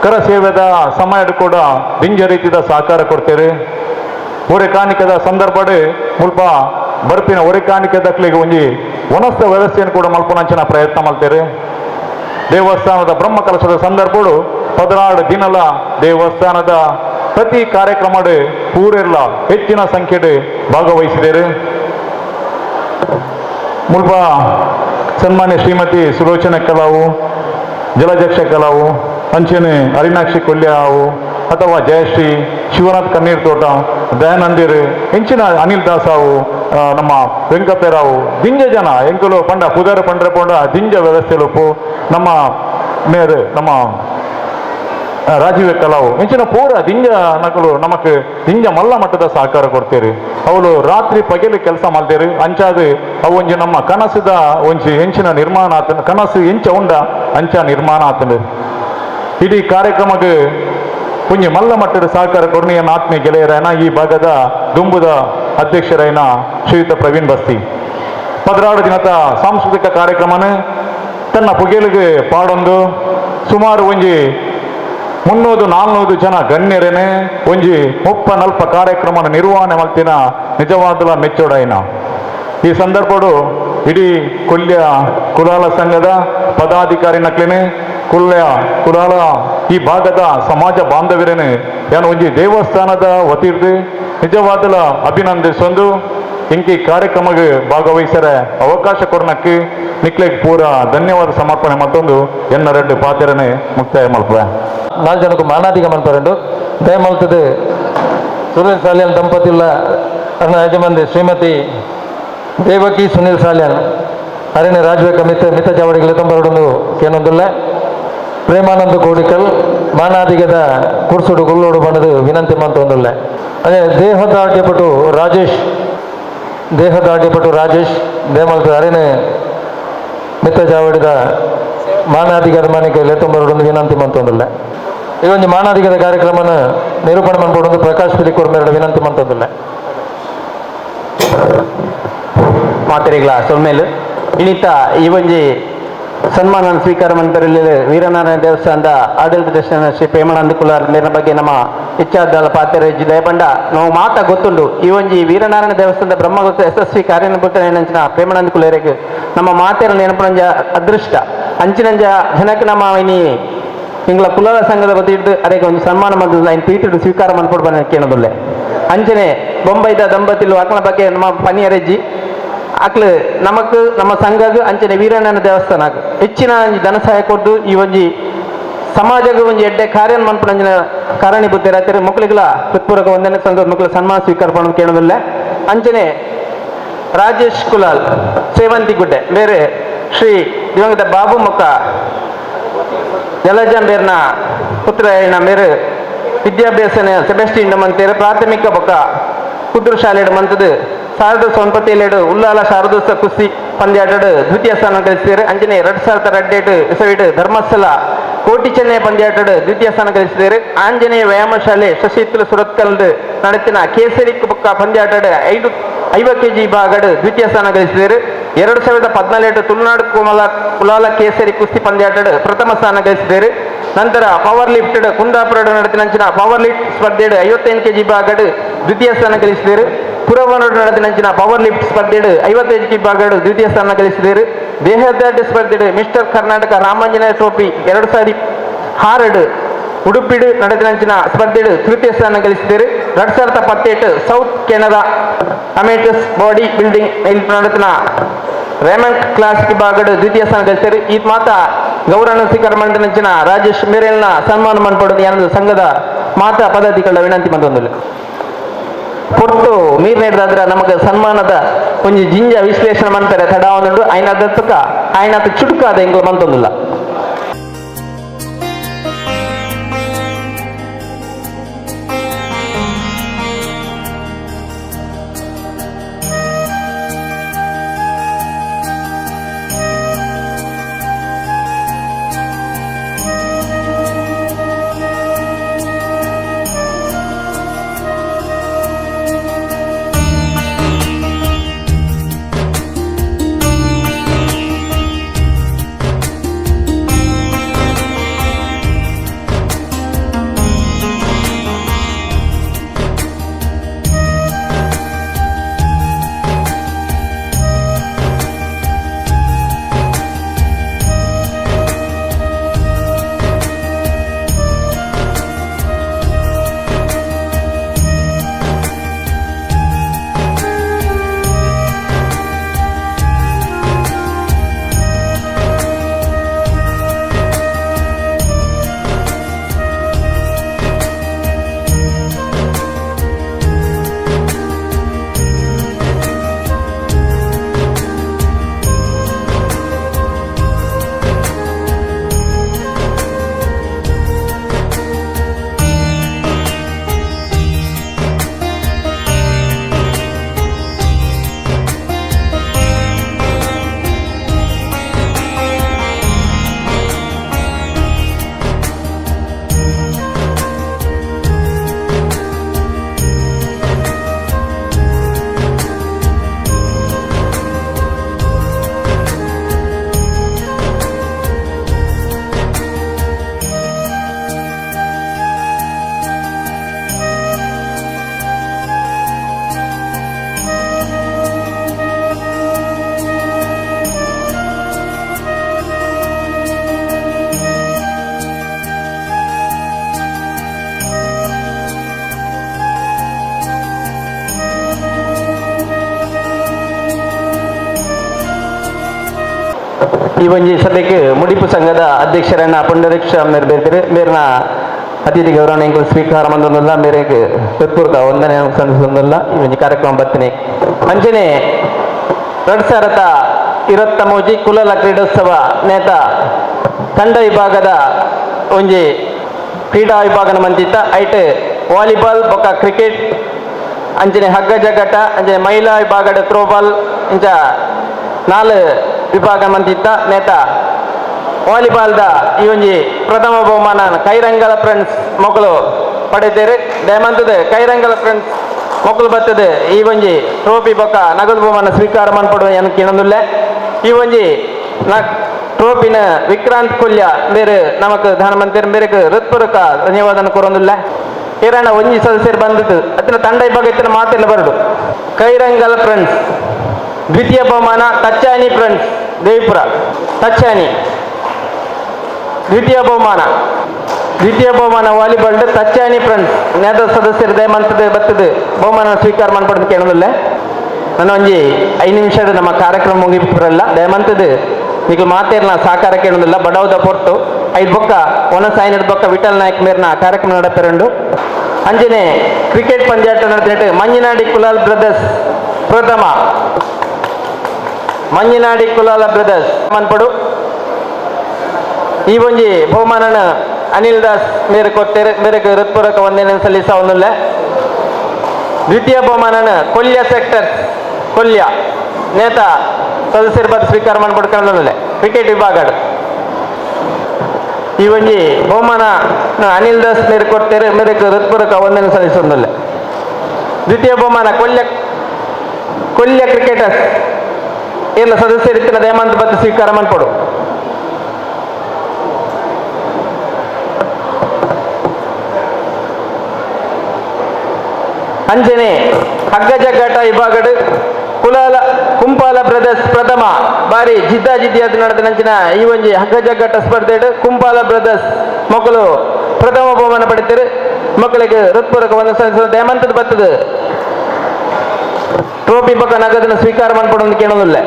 ಕರ ಸೇವೆದ ಸಮಯ ಕೂಡ ದಿಂಜ ರೀತಿಯ ಸಹಕಾರ ಕೊಡ್ತೇವೆ. ಒರೆ ಕಾಣಿಕದ ಸಂದರ್ಭ ಮುಲ್ಪ ಬರ್ಪಿನ ಒರೆ ಕಾಣಿಕೆದಕ್ಲಿಗೆ ಒಂಜಿ ವನಸ್ಥ ವ್ಯವಸ್ಥೆಯನ್ನು ಕೂಡ ಮಲ್ಪನಂಚಿನ ಪ್ರಯತ್ನ ಮಾಡ್ತೇವೆ. ದೇವಸ್ಥಾನದ ಬ್ರಹ್ಮ ಕಲಶದ ಸಂದರ್ಭಗಳು 16 ದಿನಲ ದೇವಸ್ಥಾನದ ಪ್ರತಿ ಕಾರ್ಯಕ್ರಮಡ್ ಪೂರೆಲ್ಲ ಹೆಚ್ಚಿನ ಸಂಖ್ಯೆಡ್ ಭಾಗವಹಿಸಿದರು. ಮುಲ್ಪ ಸನ್ಮಾನ್ಯ ಶ್ರೀಮತಿ ಸುಲೋಚನಾ ಕಲಾವು, ಜಲಜಕ್ಷ ಕಲಾವು, ಅಂಚನೆ ಅರಿನಾಕ್ಷಿ ಕೊಲ್ಯಾವು ಅಥವಾ ಜಯಶ್ರೀ, ಶಿವನಾಥ್ ಕಣ್ಣೀರ್ ತೋಟ, ದಯಾನಂದಿರ್, ಹೆಂಚಿನ ಅನಿಲ್ ದಾಸಾವು, ನಮ್ಮ ವೆಂಕಪ್ಪರಾವು, ದಿಂಜ ಜನ ಎಂಕಲು ಪಂಡ ಪುದರ್ ಪಂಡ್ರೆ ಪಂಡ ದಿಂಜ ವ್ಯವಸ್ಥೆಲುಪ್ಪು ನಮ್ಮ ಮೇರ್ ನಮ್ಮ ರಾಜೀವ್ ಕಲಾವು ಹೆಂಚಿನ ಪೂರ ದಿಂಜ ನಕಲು ನಮಕ್ ದಿಂಜ ಮಲ್ಲ ಮಟ್ಟದ ಸಹಕಾರ ಕೊಡ್ತೀರಿ. ಅವಳು ರಾತ್ರಿ ಪಗೆಲು ಕೆಲಸ ಮಾಡ್ತೀರಿ. ಅಂಚಾದ ಅವು ಒಂಜಿ ನಮ್ಮ ಕನಸದ ಒಂಜಿ ಹೆಂಚಿನ ನಿರ್ಮಾಣ ಆತನ ಕನಸು ಹೆಂಚ ಉಂಡ ಅಂಚ ನಿರ್ಮಾಣ ಆತನ. ಇಡೀ ಕಾರ್ಯಕ್ರಮಕ್ಕೆ ಒಂಜಿ ಮಲ್ಲ ಮಟ್ಟದ ಸಹಕಾರ ಕೊರ್ನಿಯನ್ನ ಆತ್ಮೀಯ ಗೆಳೆಯರೈನ ಈ ಭಾಗದ ದುಂಬುದ ಅಧ್ಯಕ್ಷರೈನ ಶ್ರೀಯುತ ಪ್ರವೀಣ್ ಬಸ್ತಿ 16 ದಿನದ ಸಾಂಸ್ಕೃತಿಕ ಕಾರ್ಯಕ್ರಮನ ತನ್ನ ಪುಗೆಲಿಗೆ ಪಾಡೊಂದು ಸುಮಾರು ಒಂಜಿ 300-400 ಜನ ಗಣ್ಯರೇನೆ ಒಂಜಿ 30-40 ಕಾರ್ಯಕ್ರಮನ ನಿರ್ವಹಣೆ ಮಲ್ತಿನ ನಿಜವಾದಲ ಮೆಚ್ಚೋಡೈನ. ಈ ಸಂದರ್ಭಡು ಇಡೀ ಕೊಲ್ಯ ಕುಲಾಲ ಸಂಘದ ಪದಾಧಿಕಾರಿ ನಕ್ಲಿನೇ ಕೊಲ್ಯ ಕುಲಾಲ ಈ ಭಾಗದ ಸಮಾಜ ಬಾಂಧವ್ಯರೇನೆ ಏನು ಒಂಜಿ ದೇವಸ್ಥಾನದ ವತಿರ್ದು ನಿಜವಾದಲ ಅಭಿನಂದಿಸೊಂದು ಇಂಕಿ ಕಾರ್ಯಕ್ರಮಕ್ಕೆ ಭಾಗವಹಿಸರೆ ಅವಕಾಶ ಕೊಡನಕ್ಕೆ ನಿಕ್ಲೆಗ್ ಪೂರ ಧನ್ಯವಾದ ಸಮರ್ಪಣೆ ಮತ್ತೊಂದು ಎನ್ನ ರೆಡ್ಡು ಪಾತ್ರನೇ ಮುಕ್ತಾಯ ಮಲ್ಪೆ. 4 ಜನಕ್ಕೂ ಮಾನಾದಿಗ ಮನ್ಪರೆಂಡು ದಯಮಲ್ತದು ಸುನಿಲ್ ಸಾಲ್ಯಾನ್ ದಂಪತಿಲ್ಲ ಅನ್ನ ಯಜಮಾನಿ ಶ್ರೀಮತಿ ದೇವಕಿ ಸುನಿಲ್ ಸಾಲ್ಯಾನ್ ಅರಣ್ಯ ರಾಜವೇಕ ಮಿತ ಜಾವಡಿಗಳು ತೊಂಬರಡೊಂದು ಕೇನೊಂದುಲ್ಲ ಪ್ರೇಮಾನಂದ ಕೋಡಿಕಲ್ ಮಾನಾದಿಗದ ಕುರ್ಸುಡು ಗುಲ್ಲೋಡು ಬಣ್ಣದು ವಿನಂತಿ ಮಂತೊಂದುಲ್ಲ. ಅದೇ ದೇಹದಾಢ್ಯಪಟು ರಾಜೇಶ್ ದೇಮಲ್ತ ಅರಣ್ಯ ಮಿತ ಜಾವಡಿದ ಮಾನಾದಿಗದ ಮನೆಗೆ ಲೆತ್ತೊಂಬರಡೊಂದು ವಿನಂತಿ ಮಂತೊಂದುಲ್ಲ. ಈ ಒಂದು ಮಾನಾದಿಗದ ಕಾರ್ಯಕ್ರಮನ ನಿರೂಪಣೆ ಮಾಡ್ಕೊಂಡು ಪ್ರಕಾಶ್ ಪಿಲಿಕೂರ್ ಮೇರಡ ವಿನಂತಿ ಮಂತೊಂದುಲ್ಲ. ಮಾತೆರೆಗಳ ಸೊಮ್ಮೇಲು ಇನಿತ ಈ ಒಂಜಿ ಸನ್ಮಾನ ಸ್ವೀಕಾರ ಮಂತರಲ್ಲಿ ವೀರನಾರಾಯಣ ದೇವಸ್ಥಾನದ ಆಡಳಿತ ಟ್ರಸ್ಟಿನ ಶ್ರೀ ಪ್ರೇಮಾನಂದ ಕುಲಾರ್ ಮೇರಿನ ಬಗ್ಗೆ ನಮ್ಮ ಹೆಚ್ಚಾದ ಪಾತ್ರೆ ದಯಪಂಡ ನಾವು ಮಾತಾ ಗೊತ್ತುಂಡು. ಈ ಒಂಜಿ ವೀರನಾರಾಯಣ ದೇವಸ್ಥಾನದ ಬ್ರಹ್ಮಗುಪ್ತ ಯಶಸ್ವಿ ಕಾರ್ಯನಿರ್ವಹಿಸಿದ ಪ್ರೇಮಾನಂದ ಕುಲಾರಿಗೆ ನಮ್ಮ ಮಾತೆರ ನೆನಪುನಂಜ ಅದೃಷ್ಟ ಅಂಚಿನಂಜ ಜನಕ್ಕೆ ನಮ್ಮ ಇನಿ ಇಂಗ್ಲ ಕುಲಾಲ ಸಂಘದ ಬದಿಟ್ಟು ಅದಕ್ಕೆ ಒಂದು ಸನ್ಮಾನ ಮಾಡಿದ ಐನ್ ಪ್ರೀತಿ ಸ್ವೀಕಾರ ಮಾಡ್ಕೊಡ್ಬಾರ ಕೇಳೋದಿಲ್ಲ. ಅಂಚನೆ ಬೊಂಬೈದ ದಂಪತಿಲು ಅಕ್ಕನ ಬಗ್ಗೆ ನಮ್ಮ ಪನಿಯರೆಜ್ಜಿ ಅಕ್ಲು ನಮಕ್ ನಮ್ಮ ಸಂಘಕ್ಕೆ ಅಂಚನೆ ವೀರಣ್ಣನ ದೇವಸ್ಥಾನ ಹೆಚ್ಚಿನ ಧನ ಸಹಾಯ ಕೊಟ್ಟು ಈ ಒಂಜಿ ಸಮಾಜಕ್ಕೆ ಒಂಜಿ ಎಡ್ಡೆ ಕಾರ್ಯ ಮನ್ಪುನಂಜಿನ ಕಾರಣೀಭೂತರಾಗ್ತಾರೆ. ಮಕ್ಕಳಿಗೆಲ್ಲ ಹೃತ್ಪೂರ್ವಕ ವಂದನೆ ಸಂಘ ಮಕ್ಕಳು ಸನ್ಮಾನ ಸ್ವೀಕಾರ ಮಾಡೋದು ಕೇಳೋದಿಲ್ಲ. ಅಂಚನೆ ರಾಜೇಶ್ ಕುಲಾಲ್ ಸೇವಂತಿಗುಡ್ಡೆ ಬೇರೆ ಶ್ರೀ ದಿವಂಗತ ಬಾಬು ಮೊಕ್ಕ ಜಲಜಂಬೇರ್ನ ಪುತ್ರ ಮೇರೆ ವಿದ್ಯಾಭ್ಯಾಸನ ಸೆಬೆಸ್ಟಿನ್ ಮಂತೇರು ಪ್ರಾಥಮಿಕ ಬೊಕ್ಕ ಕುದುರು ಶಾಲೆಡ್ ಮಂತದು 1997 ಉಲ್ಲಾಲ ಶಾರದೋತ್ಸವ ಕುಸ್ತಿ ಪಂದ್ಯಾಟಡು ದ್ವಿತೀಯ ಸ್ಥಾನ ಗಳಿಸಿದ್ದಾರೆ. ಅಂಜನೆ 2002 ಇಸವಿಡು ಧರ್ಮಸ್ಥಳ ಕೋಟಿ ಚೆನ್ನೈ ಪಂದ್ಯಾಟಡು ದ್ವಿತೀಯ ಸ್ಥಾನ ಗಳಿಸಿದ್ದಾರೆ. ಆಂಜನೇಯ ವ್ಯಾಯಾಮ ಶಾಲೆ ಶಶಿತ್ಲ ಸುರತ್ಕಲ್ದು ನಡೆತಿನ ಕೇಸರಿ ಬೊಕ್ಕ ಪಂದ್ಯಾಟಡು 5 kg ವಿಭಾಗಡು ದ್ವಿತೀಯ ಸ್ಥಾನ ಗಳಿಸಿದ್ದಾರೆ. 2014 ತುಳುನಾಡು ಕುಲಾಲ ಕೇಸರಿ ಕುಸ್ತಿ ಪಂದ್ಯಾಟಡು ಪ್ರಥಮ ಸ್ಥಾನ ಗಳಿಸಿದ್ದಾರೆ. ನಂತರ ಪವರ್ ಲಿಫ್ಟ್ ಕುಂದಾಪುರ ನಡೆತಿನಂಚಿನ ಪವರ್ ಲಿಫ್ಟ್ ಸ್ಪರ್ಧೆಡು 55 kg ವಿಭಾಗಡು ದ್ವಿತೀಯ ಸ್ಥಾನ ಗಳಿಸಿದ್ದಾರೆ. ಪುರವನೋಡು ನಡೆದಿನಂಚಿನ ಪವರ್ ಲಿಫ್ಟ್ ಸ್ಪರ್ಧೆಡು 55 kg ವಿಭಾಗಡು ದ್ವಿತೀಯ ಸ್ಥಾನ ಗಳಿಸಿದ್ದಾರೆ. ದೇಹದಾಢ್ಯ ಸ್ಪರ್ಧೆಡು ಮಿಸ್ಟರ್ ಕರ್ನಾಟಕ ರಾಮಾಂಜನೇಯ ಟ್ರೋಫಿ 2006 ಉಡುಪಿಡು ನಡೆದಿನಂಚಿನ ಸ್ಪರ್ಧೆಡು ತೃತೀಯ ಸ್ಥಾನ ಗಳಿಸಿದ್ದಾರೆ. 2018 south Canada amateurs body building ನಡೆತಿನ ರೇಮಂಡ್ ಕ್ಲಾಸ್ ವಿಭಾಗಡು ದ್ವಿತೀಯ ಸ್ಥಾನ ಗಳಿಸಿದ್ದಾರೆ. ಈ ಮಾತ ಗೌರವ ಸ್ವೀಕಾರ ಮಾಡಿದ ರಾಜೇಶ್ ಮೇರೆಲ್ನ ಸನ್ಮಾನ ಮಾಡ್ಕೊಡೋದು ಯಾನದು ಸಂಘದ ಮಾತಾ ಪದಾಧಿಕಾರಿಗಳ ವಿನಂತಿ ಬಂದೊಂದಿಲ್ಲ ಕೊಟ್ಟು ನೀರು ನೀಡಿದ್ರೆ ನಮಗೆ ಸನ್ಮಾನದ ಒಂಜಿ ಜಿಂಜ ವಿಶ್ಲೇಷಣೆ ಮಾಡ್ತಾರೆ ತಡ ಒಂದು ಆಯ್ನ ಚುಟುಕಾದ ಹಿಂಗೆ ಬಂತೊಂದಿಲ್ಲ. ಈ ಒಂಜಿ ಸದ್ಯಕ್ಕೆ ಮುಡಿಪು ಸಂಘದ ಅಧ್ಯಕ್ಷರನ್ನ ಪುಂಡರೀಕ್ಷ ಮೇರೆ ಬೇರ್ತಾರೆ ಮೇರಿನ ಅತಿಥಿ ಗೌರವ ಎಂಕಲ್ ಸ್ವೀಕಾರ ಮಂದೊಂದಲ್ಲ ಮೇರೆಗೆ ಹೃತ್ಪೂರ್ವಕ ವಂದನೆ ಸಂದಿಸೊಂದಲ್ಲ ಈ ಒಂಜಿ ಕಾರ್ಯಕ್ರಮ ಬರ್ತನೆ ಅಂಚನೆ 2023 ಕುಲಾಲ ಕ್ರೀಡೋತ್ಸವ ನೇತ ತಂಡ ವಿಭಾಗದ ಒಂಜಿ ಕ್ರೀಡಾ ವಿಭಾಗನ ಮಂತಿತ್ತ ಐಟ್ ವಾಲಿಬಾಲ್ ಬೊಕ ಕ್ರಿಕೆಟ್ ಅಂಚನೆ ಹಗ್ಗ ಜಗ್ಗಟ ಅಂಚನೆ ಮಹಿಳಾ ವಿಭಾಗದ ಥ್ರೋಬಾಲ್ ಇಂಚ 4 ವಿಭಾಗ ಮಂತಿತ್ತ ನೇತ ವಾಲಿಬಾಲ್ದ ಈ ಒಂಜಿ ಪ್ರಥಮ ಬಹುಮಾನ ಕೈರಂಗಲ ಫ್ರೆಂಡ್ಸ್ ಮಕ್ಕಳು ಪಡೆದೇರು ದಯಮಂತದ ಕೈರಂಗಲ ಫ್ರೆಂಡ್ಸ್ ಮಕ್ಕಳು ಬರ್ತದೆ ಈ ಒಂಜಿ ಟ್ರೋಫಿ ಬೊಕ್ಕ ನಗದು ಬಹುಮಾನ ಸ್ವೀಕಾರ ಮಾಡ್ಕೊಡುವ ಏನಕ್ಕೆ ಇನ್ನೊಂದುಲ್ಲೆ ಈ ಒಂಜಿ ಟ್ರೋಫಿನ ವಿಕ್ರಾಂತ್ ಕೊಲ್ಯ ಬೇರೆ ನಮಕ್ ಧನಮಂತ್ರಿ ಬೇರೆ ಹೃತ್ಪೂರ್ವಕ ಧನ್ಯವಾದ ಕೊರೊಂದುಲ್ಲೆ ಕಿರಣ ಒಂಜಿ ಸದಸ್ಯರು ಬಂದಿತ್ತು ಅತ್ತಿನ ತಂಡ ವಿಭಾಗ ಇತ್ತಿನ ಮಾತೆಲ್ಲ ಬರಡು ಕೈರಂಗಲ ಫ್ರೆಂಡ್ಸ್ ದ್ವಿತೀಯ ಬಹುಮಾನ ತಚ್ಚಾನಿ ಫ್ರೆಂಡ್ಸ್ ದೇವಿಪುರ ತಚ್ಚಾನಿ ದ್ವಿತೀಯ ಬಹುಮಾನ ವಾಲಿಬಾಲ್ ತಚ್ಚಾನಿ ಫ್ರೆಂಡ್ಸ್ ನೇತ ಸದಸ್ಯರು ದಯಮಂತದ ಬರ್ತದೆ ಬಹುಮಾನ ಸ್ವೀಕಾರ ಮಾಡ್ಕೊಡೋದು ಕೇಳೋದಿಲ್ಲ ನಾನು ಒಂಜಿ 5 ನಿಮಿಷದ ನಮ್ಮ ಕಾರ್ಯಕ್ರಮ ಮುಗಿಬಿಟ್ರಲ್ಲ ದಯಮಂತದ ಈಗ ಮಾತೇರ್ನ ಸಹಕಾರ ಕೇಳೋದಿಲ್ಲ ಬಡವದ ಪೊರ್ತು 5 ಬೊಕ್ಕ ಒನಸಾಯಿನ ಬೊಕ್ಕ ವಿಠಲ್ ನಾಯಕ್ ಮೇರ್ನ ಕಾರ್ಯಕ್ರಮ ನಡಪೆರಂಡು ಅಂಜನೆ ಕ್ರಿಕೆಟ್ ಪಂದ್ಯಾಟ ನಡೆದಿಟ್ಟು ಮಂಜಿನಾಡಿ ಕುಲಾಲ್ ಬ್ರದರ್ಸ್ ಪ್ರಥಮ ಮಂಜಿನಾಡಿ ಕುಲಾಲ ಬ್ರದರ್ಸ್ ಮನ್ಪಡು ಈ ಒಂಜಿ ಬಹುಮಾನನ ಅನಿಲ್ ದಾಸ್ ಮೇರೆ ಕೊಟ್ಟೇರು ಮೇರೆಗೆ ಹೃತ್ಪೂರ್ವಕ ವಂದನೆ ಸಲ್ಲಿಸ ಒಂದಿಲ್ಲ ದ್ವಿತೀಯ ಬಹುಮಾನನ ಕೊಲ್ಯ ಸೆಕ್ಟರ್ ಕೊಲ್ಯ ನೇತ ಸದಸ್ಯರು ಬಂದು ಸ್ವೀಕಾರ ಮಾಡ್ಬಿಡ್ಕೊಳ್ಳೋಲ್ಲ ಕ್ರಿಕೆಟ್ ವಿಭಾಗ ಈ ಒಂಜಿ ಬಹುಮಾನ ಅನಿಲ್ ದಾಸ್ ಮೇರೆ ಕೊಟ್ಟೇರು ಮೇರೆಗೆ ಹೃತ್ಪೂರ್ವಕ ವಂದನೆ ಸಲ್ಲಿಸೊಂದಿಲ್ಲ ದ್ವಿತೀಯ ಬಹುಮಾನ ಕೊಲ್ಯ ಕ್ರಿಕೆಟರ್ಸ್ ಎಲ್ಲ ಸದಸ್ಯರು ಇತ್ತಿನ ದಯಮಂತ ಬಂದು ಸ್ವೀಕಾರ ಮಾಡ್ಕೊಡು ಅಂಜನೆ ಹಗ್ಗ ಜಗ್ಗಾಟ ವಿಭಾಗಡು ಕುಂಪಾಲ ಬ್ರದರ್ಸ್ ಪ್ರಥಮ ಬಾರಿ ಜಿದ್ದಾಜಿದ್ದಿಯಾದ ನಡೆದ ಈ ಒಂಜಿ ಹಗ್ಗ ಜಗ್ಗಾಟ ಸ್ಪರ್ಧೆಡು ಕುಂಪಾಲ ಬ್ರದರ್ಸ್ ಮಕ್ಕಳು ಪ್ರಥಮ ಬಹುಮಾನ ಪಡಿತಾರೆ ಮಕ್ಕಳಿಗೆ ಹೃತ್ಪೂರ್ವಕ ಒಂದು ದಯಮಂತದ ಬರ್ತದೆ ಟ್ರೋಫಿ ಬೊಕ್ಕ ನಗದನ್ನ ಸ್ವೀಕಾರ ಮಾಡ್ಕೊಡೋದು ಕೇಳೋದಿಲ್ಲ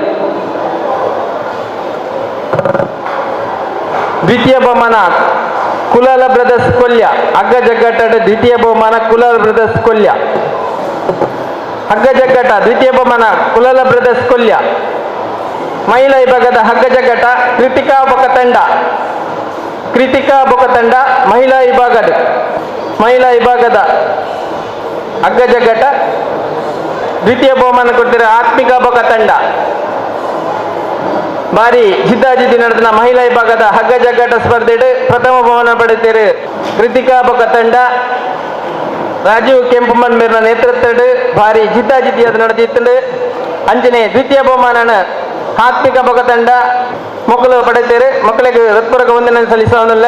ದ್ವಿತೀಯ ಬಹುಮಾನ ಕುಲಾಲ ಬ್ರದರ್ಸ್ ಕೊಲ್ಯ ಹಗ್ಗ ಜಗ್ಗಾಟ ದ್ವಿತೀಯ ಬಹುಮಾನ ಕುಲಾಲ ಬ್ರದರ್ಸ್ ಕೊಲ್ಯ ಹಗ್ಗ ಜಗ್ಗಾಟ ದ್ವಿತೀಯ ಬಹುಮಾನ ಕುಲಾಲ ಬ್ರದರ್ಸ್ ಕೊಲ್ಯ ಮಹಿಳಾ ವಿಭಾಗದ ಹಗ್ಗ ಜಗ್ಗಾಟ ಕೃತಿಕಾ ಬೊಕ್ಕ ತಂಡ ಮಹಿಳಾ ವಿಭಾಗದ ಹಗ್ಗ ಜಗ್ಗಾಟ ದ್ವಿತೀಯ ಬಹುಮಾನ ಕೊಡ್ತಾರೆ ಆತ್ಮಿಕಾ ಬೊಕ್ಕ ತಂಡ ಬಾರಿ ಜಿದ್ದಾಜಿದ್ದಿ ನಡೆದ ಮಹಿಳಾ ವಿಭಾಗದ ಹಗ್ಗ ಜಗ್ಗಾಟ ಸ್ಪರ್ಧೆಡು ಪ್ರಥಮ ಬಹುಮಾನ ಪಡೆಯುತ್ತಾರೆ ಕೃತಿಕಾ ಬೊಕ್ಕ ತಂಡ ರಾಜೀವ್ ಕೆಂಪಮ್ಮನ್ ಮೇರ್ನ ನೇತೃತ್ವಡು ಭಾರಿ ಜಿದ್ದಾಜಿದ್ದಿಯಾದ ನಡೆದಿತ್ತು ಅಂಜನೆ ದ್ವಿತೀಯ ಬಹುಮಾನ ಆತ್ಮಿಕ ಬೊಕ್ಕ ತಂಡ ಮಕ್ಕಳು ಪಡೆಯುತ್ತಾರೆ ಮಕ್ಕಳಿಗೆ ಹೃತ್ಪೂರ್ವಕ ವಂದನೆ ಸಲ್ಲಿಸೋದಿಲ್ಲ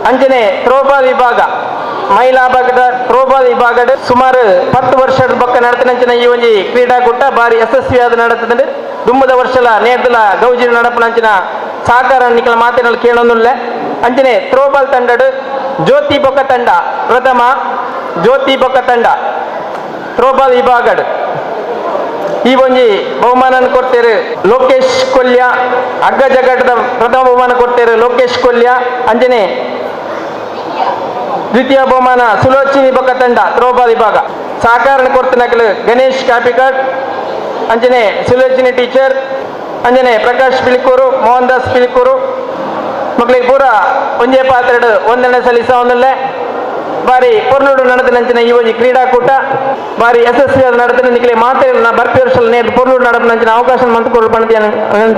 ಅಂಜನೆ ಥ್ರೋಬಾಲ್ ವಿಭಾಗ ಮಹಿಳಾ ಭಾಗದ ಥ್ರೋಬಾಲ್ ವಿಭಾಗದ ಸುಮಾರು 10 ವರ್ಷದ ಬೊಕ್ಕ ನಡೆತನಂಚಿನ ಈ ಒಂಜಿ ಕ್ರೀಡಾಕೂಟ ಭಾರಿ ಯಶಸ್ವಿಯಾದ ನಡೆತದೆ ದುಮ್ಮದ ವರ್ಷಲ ನೇರ್ದಲ ಗೌಜಿ ನಡಪನಂಚಿನ ಸಹಕಾರ ನಿಖಲ ಮಾತಿನಲ್ಲಿ ಕೇಳೋದಿಲ್ಲ ಅಂಜನೆ ಥ್ರೋಬಾಲ್ ತಂಡಡು ಜ್ಯೋತಿ ಬೊಕ್ಕ ತಂಡ ಪ್ರಥಮ ಜ್ಯೋತಿ ಬೊಕ್ಕ ತಂಡ ಥ್ರೋಬಾಲ್ ವಿಭಾಗಡು ಈ ಒಂಜಿ ಬಹುಮಾನ ಕೊಡ್ತೇರು ಲೋಕೇಶ್ ಕೊಲ್ಯ ಹಗ್ಗ ಜಗ್ಗಾಟದ ಪ್ರಥಮ ಬಹುಮಾನ ಕೊಡ್ತೇರು ಲೋಕೇಶ್ ಕೊಲ್ಯ ಅಂಜನೆ ದ್ವಿತೀಯ ಬಹುಮಾನ ಸುಲೋಚಿನಿ ಬೊಕ್ಕ ತಂಡ ಥ್ರೋಬಾಲ್ ವಿಭಾಗ ಸಹಕಾರ ಕೊಡ್ತಿನಕಲು ಗಣೇಶ್ ಕಾಪಿಕಾಡ್ ಅಂಜನೆ ಸುಲೋಚಿನಿ ಟೀಚರ್ ಅಂಜನೆ ಪ್ರಕಾಶ್ ಪಿಲಿಕೂರು ಮೋಹನ್ ದಾಸ್ ಪಿಲಿಕೂರು ಮಕ್ಕಳಿಗೆ ಪೂರ ಒಂದೇ ಪಾತ್ರೆಡು ವಂದನೆ ಸಲ್ಲಿಸ ಒಂದಲ್ಲೇ ಬಾರಿ ಪೊರ್ಲುಡು ನಡೆದ ಈ ಒಂದು ಕ್ರೀಡಾಕೂಟ ಬಾರಿ ಯಶಸ್ವಿಯಾದ ನಡೆದ ನಿಖಲೆ ಮಾತೆಲ್ಲ ಬರ್ಪಿ ವರ್ಷ ನೇರ ಪೊರ್ಲುಡು ನಡೆದ ಅವಕಾಶ ಮಂತ್ಕೊಳ್ಳು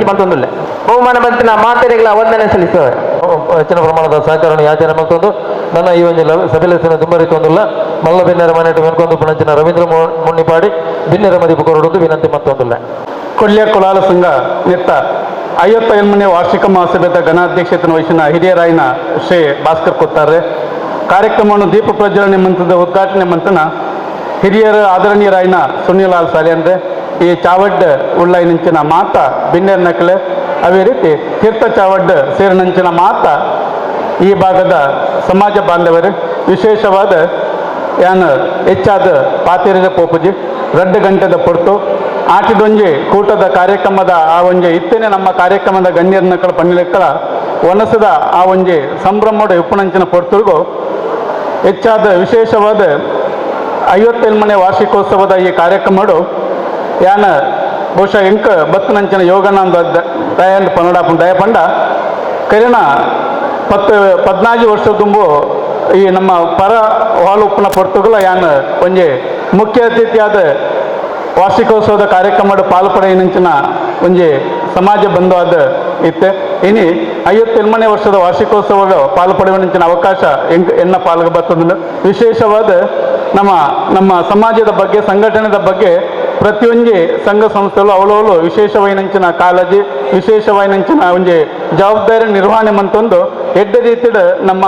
ಬಂತೊಂದಿಲ್ಲ ಬಹುಮಾನ ಬಂತಿನ ಮಾತೆರೆಗಳ ವಂದನೆ ಸಲ್ಲಿಸುವ ಹೆಚ್ಚಿನ ಪ್ರಮಾಣದ ಸಹಕಾರ ಯಾಚನೆ ಮತ್ತೊಂದು ನನ್ನ ಈ ಒಂದು ಸಭೆಲೆಸಿನ ತುಂಬ ರೀತಿ ಒಂದಿಲ್ಲ ಮಲ್ಲ ಬಿನ್ನರ ಮನೆಟ್ಟು ಮೆನ್ಕೊಂದು ಪುಣಂಚಿನ ರವೀಂದ್ರ ಮುನ್ನಿಪಾಡಿ ಬಿನ್ನರ ಮದಿಪು ಕೊರಡುವುದು ವಿನಂತಿ ಮತ್ತೊಂದಿಲ್ಲ ಕೊಲ್ಯ ಕುಲಾಲ ಸಂಘ ನಿತ್ತ 58ನೇ ವಾರ್ಷಿಕ ಮಹಾಸಭೆದ ಘನಾಧ್ಯಕ್ಷತೆಯನ್ನು ವಹಿಸಿನ ಹಿರಿಯರಾಯಿನ ಶ್ರೀ ಭಾಸ್ಕರ್ ಕೊತ್ತಾರೆ ಕಾರ್ಯಕ್ರಮವನ್ನು ದೀಪ ಪ್ರಜ್ವಲನೆ ಮಂತ್ರದ ಉದ್ಘಾಟನೆ ಮಂತ್ರನ ಹಿರಿಯರ ಆದರಣೀಯರಾಯಿನ ಸುನಿಲಾಲ್ ಸಾಲಿಯಂದ್ರೆ ಈ ಚಾವಡ್ ಉಳ್ಳಾಯಿನಂಚಿನ ಮಾತ ಬಿನ್ನೇರ್ ನಕಲೆ ಅವೇ ರೀತಿ ತೀರ್ಥ ಚಾವಡ್ ಸೇರಿನಂಚಿನ ಮಾತ ಈ ಭಾಗದ ಸಮಾಜ ಬಾಂಧವರು ವಿಶೇಷವಾದ ಯಾನು ಹೆಚ್ಚಾದ ಪಾತಿರದ ಪೋಪುಜಿ ರಡ್ಡು ಗಂಟೆದ ಪೊರ್ತು ಆಟಿದೊಂಜಿ ಕೂಟದ ಕಾರ್ಯಕ್ರಮದ ಆ ಒಂಜಿ ಇತ್ತೇನೆ ನಮ್ಮ ಕಾರ್ಯಕ್ರಮದ ಗಣ್ಯರ್ನಕ್ಕಳ ಪನ್ನಿಲೆಕ್ಕಳ ಒನಸದ ಆ ಒಂಜಿ ಸಂಭ್ರಮೋಡ ಉಪ್ಪುನಂಚಿನ ಪೊರ್ತುರ್ಗು ಹೆಚ್ಚಾದ ವಿಶೇಷವಾದ 57ನೇ ವಾರ್ಷಿಕೋತ್ಸವದ ಈ ಕಾರ್ಯಕ್ರಮಡು ಯಾನ ಬಹುಶಃ ಎಂಕ ಬತ್ತನಂಚಿನ ಯೋಗಾನಂದ ದಯಂದ್ ಪನ್ನಡ ದಯಪಂಡ ಕರಿನ 14 ವರ್ಷ ತುಂಬು ಈ ನಮ್ಮ ಪರ ಹಾಲು ಉಪ್ಪನ ಪೊರ್ತುಗಳ ಯಾನ ಒಂಜಿ ಮುಖ್ಯ ಅತಿಥಿಯಾದ ವಾರ್ಷಿಕೋತ್ಸವದ ಕಾರ್ಯಕ್ರಮದ ಪಾಲ್ಪಡೆಯಂಚಿನ ಒಂಜಿ ಸಮಾಜ ಬಂಧುವಾದ ಇತ್ತೆ ಇನಿ 58ನೇ ವರ್ಷದ ವಾರ್ಷಿಕೋತ್ಸವ ಪಾಲ್ಪಡೆಯುವಂಚಿನ ಅವಕಾಶ ಎನ್ನ ಪಾಲ್ಗೆ ಬರ್ತದ ವಿಶೇಷವಾದ ನಮ್ಮ ಸಮಾಜದ ಬಗ್ಗೆ ಸಂಘಟನೆದ ಬಗ್ಗೆ ಪ್ರತಿಯೊಂದು ಸಂಘ ಸಂಸ್ಥೆಗಳು ಅವಳವಳು ವಿಶೇಷವೈನಂಚಿನ ಕಾಳಜಿ ವಿಶೇಷವೈನಂಚಿನ ಒಂಜಿ ಜವಾಬ್ದಾರಿ ನಿರ್ವಹಣೆ ಮಂತೊಂದು ಎಡ್ಡ ರೀತಿಯ ನಮ್ಮ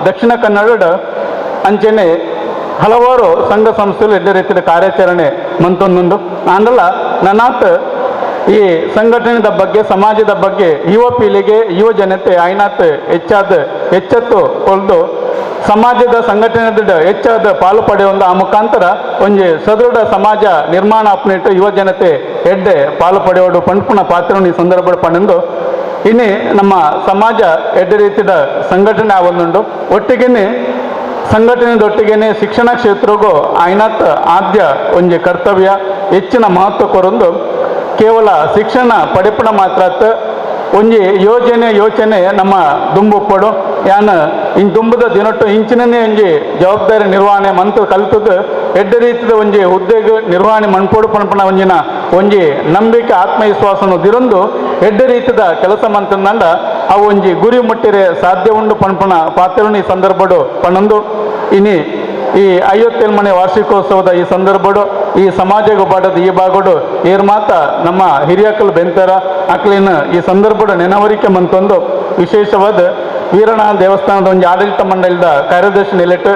ದಕ್ಷಿಣ ಕನ್ನಡ ಅಂಚೆನೆ ಹಲವಾರು ಸಂಘ ಸಂಸ್ಥೆಗಳು ಎಡ್ಡ ರೀತಿಯ ಕಾರ್ಯಾಚರಣೆ ಮಂತೊಂದುಂಡು ಅಂದಲ್ಲ ನನ್ನಾತ್ ಈ ಸಂಘಟನೆದ ಬಗ್ಗೆ ಸಮಾಜದ ಬಗ್ಗೆ ಯುವ ಪೀಳಿಗೆ ಯುವ ಜನತೆ ಆಯ್ನಾತ್ ಹೆಚ್ಚತ್ತು ಕೊಲ್ದು ಸಮಾಜದ ಸಂಘಟನೆದ ಹೆಚ್ಚಾದ ಪಾಲು ಪಡೆಯುವ ಆ ಮುಖಾಂತರ ಒಂಜಿ ಸದೃಢ ಸಮಾಜ ನಿರ್ಮಾಣ ಅಪ್ನಿಟ್ಟು ಯುವ ಜನತೆ ಎಡ್ಡೆ ಪಾಲು ಪಡೆಯೋಡು ಪಂಡ್ಪುಣ ಪಾತ್ರವನ್ನು ಈ ಸಂದರ್ಭ ಪಡೆದು ಇನ್ನು ನಮ್ಮ ಸಮಾಜ ಎಡ್ಡೆ ರೀತಿಯ ಸಂಘಟನೆ ಆವೊಂದುಂಡು ಒಟ್ಟಿಗೆನೆ ಸಂಘಟನೆದೊಟ್ಟಿಗೆನೆ ಶಿಕ್ಷಣ ಕ್ಷೇತ್ರಗೂ ಆಯ್ನಾತ್ ಆದ್ಯ ಒಂಜಿ ಕರ್ತವ್ಯ ಹೆಚ್ಚಿನ ಮಹತ್ವ ಕೊರೊಂದು ಕೇವಲ ಶಿಕ್ಷಣ ಪಡೆಪಣ ಮಾತ್ರ ಒಂಜಿ ಯೋಚನೆ ನಮ್ಮ ದುಂಬುಪ್ಪಡು ಯಾನ ಇನ್ ದುಂಬದ ದಿನೊಟ್ಟು ಇಂಚಿನೇ ಒಂಜಿ ಜವಾಬ್ದಾರಿ ನಿರ್ವಹಣೆ ಮಂತು ಕಲ್ತದ್ದು ಎಡ್ಡ ರೀತಿಯ ಒಂಜಿ ಉದ್ಯೋಗ ನಿರ್ವಹಣೆ ಮಣ್ಪೋಡು ಪಣಪಣ ಒಂಜಿನ ಒಂಜಿ ನಂಬಿಕೆ ಆತ್ಮವಿಶ್ವಾಸನು ದಿರಂದು ಎಡ್ಡ ರೀತಿಯ ಕೆಲಸ ಮಂತಂದಂಡ ಅವು ಒಂಜಿ ಗುರಿ ಮುಟ್ಟಿರೆ ಸಾಧ್ಯ ಉಂಡು ಪಣಪಣ ಪಾತ್ರನು ಈ ಸಂದರ್ಭಡು ಪಣಂದು ಇನಿ ಈ 57ನೇ ವಾರ್ಷಿಕೋತ್ಸವದ ಈ ಸಂದರ್ಭಡು ಈ ಸಮಾಜಕ್ಕೆ ಬಾಡದ ಈ ಭಾಗಡು ಏರ್ ಮಾತ ನಮ್ಮ ಹಿರಿಯಕ್ಕಲು ಬೆಂತರ ಅಕ್ಲಿನ ಈ ಸಂದರ್ಭದ ನೆನವರಿಕೆ ಮಂತೊಂದು ವಿಶೇಷವಾದ ವೀರನಾಥ ದೇವಸ್ಥಾನದ ಒಂದು ಆಡಳಿತ ಮಂಡಳಿದ ಕಾರ್ಯದರ್ಶಿ ನಿಲೆಟ್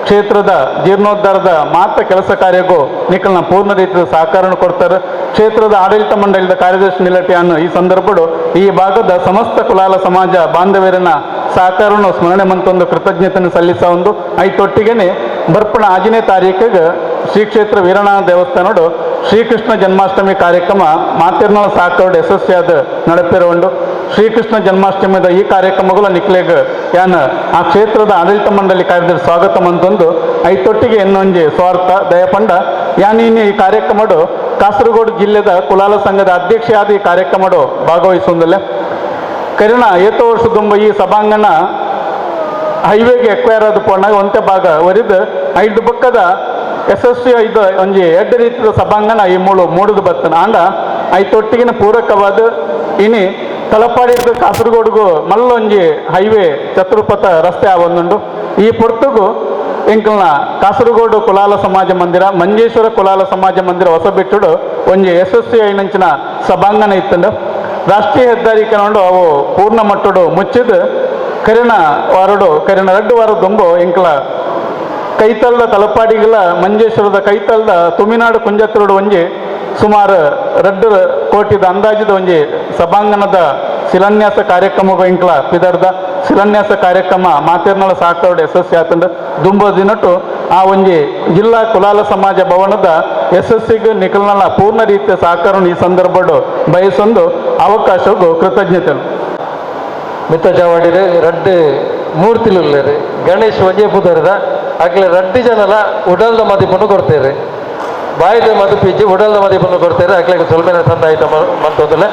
ಕ್ಷೇತ್ರದ ಜೀರ್ಣೋದ್ಧಾರದ ಮಾತ್ರ ಕೆಲಸ ಕಾರ್ಯಕ್ಕೂ ನಿಖಲ್ನ ಪೂರ್ಣ ರೀತಿಯ ಸಹಕಾರ ಕೊಡ್ತಾರೆ ಕ್ಷೇತ್ರದ ಆಡಳಿತ ಮಂಡಳಿದ ಕಾರ್ಯದರ್ಶಿ ನಿಲಟಿಯನ್ನು ಈ ಸಂದರ್ಭಡು ಈ ಭಾಗದ ಸಮಸ್ತ ಕುಲಾಲ ಸಮಾಜ ಬಾಂಧವ್ಯರನ್ನ ಸಹಕಾರವನ್ನು ಸ್ಮರಣೆ ಮಂತೊಂದು ಕೃತಜ್ಞತೆಯನ್ನು ಸಲ್ಲಿಸ ಒಂದು ಐತೊಟ್ಟಿಗೆನೆ ಬರ್ಪಣ 5ನೇ ತಾರೀಕಿಗೆ ಶ್ರೀ ಕ್ಷೇತ್ರ ವೀರನಾಥ ದೇವಸ್ಥಾನಡು ಶ್ರೀಕೃಷ್ಣ ಜನ್ಮಾಷ್ಟಮಿ ಕಾರ್ಯಕ್ರಮ ಮಾತಿರ್ನಾಳ ಸಾಕರ್ಡು ಯಶಸ್ವಿಯಾದ ನಡೆಪಿರುವುದು ಶ್ರೀಕೃಷ್ಣ ಜನ್ಮಾಷ್ಟಮಿದ ಈ ಕಾರ್ಯಕ್ರಮಗಳು ನಿಕ್ಲೆಗ್ ಯಾನ ಆ ಕ್ಷೇತ್ರದ ಆಡಳಿತ ಮಂಡಳಿ ಕಾರ್ಯದರ್ಶಿ ಸ್ವಾಗತ ಮಂತೊಂದು ಐತೊಟ್ಟಿಗೆ ಎನ್ನೊಂಜಿ ಸ್ವಾರ್ಥ ದಯಪಂಡ ಯಾನಿನಿ ಈ ಕಾರ್ಯಕ್ರಮಡು ಕಾಸರಗೋಡು ಜಿಲ್ಲೆದ ಕುಲಾಲ ಸಂಘದ ಅಧ್ಯಕ್ಷೆಯಾದ ಈ ಕಾರ್ಯಕ್ರಮಡು ಭಾಗವಹಿಸುವುದಿಲ್ಲ ಕರಿನ 7 ವರ್ಷ ತುಂಬ ಈ ಸಭಾಂಗಣ ಹೈವೇಗೆ ಎಕ್ವೈರ್ ಆದ ಪೋಣ ಒಂತೆ ಭಾಗ ಒರಿದು 5 ಪಕ್ಕದ ಯಶಸ್ವಿ ಇದು ಒಂಜಿ ಎಡ್ಡ ರೀತಿಯ ಸಭಾಂಗಣ ಈ ಮೂಡುದು ಬರ್ತನ ಆಂಡ ಐತೊಟ್ಟಿಗಿನ ಪೂರಕವಾದ ಇನಿ ತಲಪಾಡಿದ ಕಾಸರಗೋಡುಗು ಮಲ್ಲೊಂಜಿ ಹೈವೇ ಚತುರ್ಪಥ ರಸ್ತೆ ಆವೊಂದುಂಡು ಈ ಪೊರ್ತುಗು ಎಂಕಲ್ನ ಕಾಸರಗೋಡು ಕುಲಾಲ ಸಮಾಜ ಮಂದಿರ ಮಂಜೇಶ್ವರ ಕುಲಾಲ ಸಮಾಜ ಮಂದಿರ ಹೊಸಬೆಟ್ಟುಡು ಒಂಜಿ ಯಶಸ್ವಿ ಐನಂಚಿನ ಸಭಾಂಗಣ ಇತ್ತಂಡು ರಾಷ್ಟ್ರೀಯ ಹೆದ್ದಾರಿ ಕನೊಂಡು ಅವು ಪೂರ್ಣ ಮಟ್ಟಡು ಮುಚ್ಚಿದು ಕರಿನ 2 ವಾರ ತುಂಬು ಎಂಕಲ ಕೈತಲ್ದ ತಲಪಾಡಿಗಳ ಮಂಜೇಶ್ವರದ ಕೈತಲ್ದ ತುಮಿನಾಡು ಕುಂಜತ್ತರೋಡು ಒಂಜಿ ಸುಮಾರು 2 ಕೋಟಿದ ಅಂದಾಜಿದ ಒಂಜಿ ಸಭಾಂಗಣದ ಶಿಲಾನ್ಯಾಸ ಕಾರ್ಯಕ್ರಮ ಇಂಕ್ಲ ಪಿದರ್ದ ಶಿಲಾನ್ಯಾಸ ಕಾರ್ಯಕ್ರಮ ಮಾತಿರ್ನಾಳ ಸಾಕರ್ಡು ಯಶಸ್ವಿ ಆತಂಡು ದುಂಬ ದಿನಟ್ಟು ಆ ಒಂಜಿ ಜಿಲ್ಲಾ ಕುಲಾಲ ಸಮಾಜ ಭವನದ ಯಶಸ್ಸಿಗೆ ನಿಖಲ್ನಲ್ಲ ಪೂರ್ಣ ರೀತಿಯ ಸಹಕಾರವನ್ನು ಈ ಸಂದರ್ಭಡು ಬಯಸೊಂದು ಅವಕಾಶಗೂ ಕೃತಜ್ಞತೆ ಮಿತ್ತ ಚಾವಡಿರು 2 ಮೂರ್ತಿಲು ಗಣೇಶ್ ಒಂಜೇ ಪುದರ್ದ ಆಗ್ಲೇ 2 ಜನಲ ಉಡಲ್ದ ಮದಿಪನ್ನು ಕೊಡ್ತೇವೆ ಬಾಯಿದ ಮದುಪೀಚಿ ಉಡಲ್ದ ಮದಿಪನ್ನು ಕೊಡ್ತೇವೆ ಆಗ್ಲೇ ಸೊಲ್ಮೆನ ತಂದ ಆಯ್ತ ಮಂತೋದಿಲ್ಲ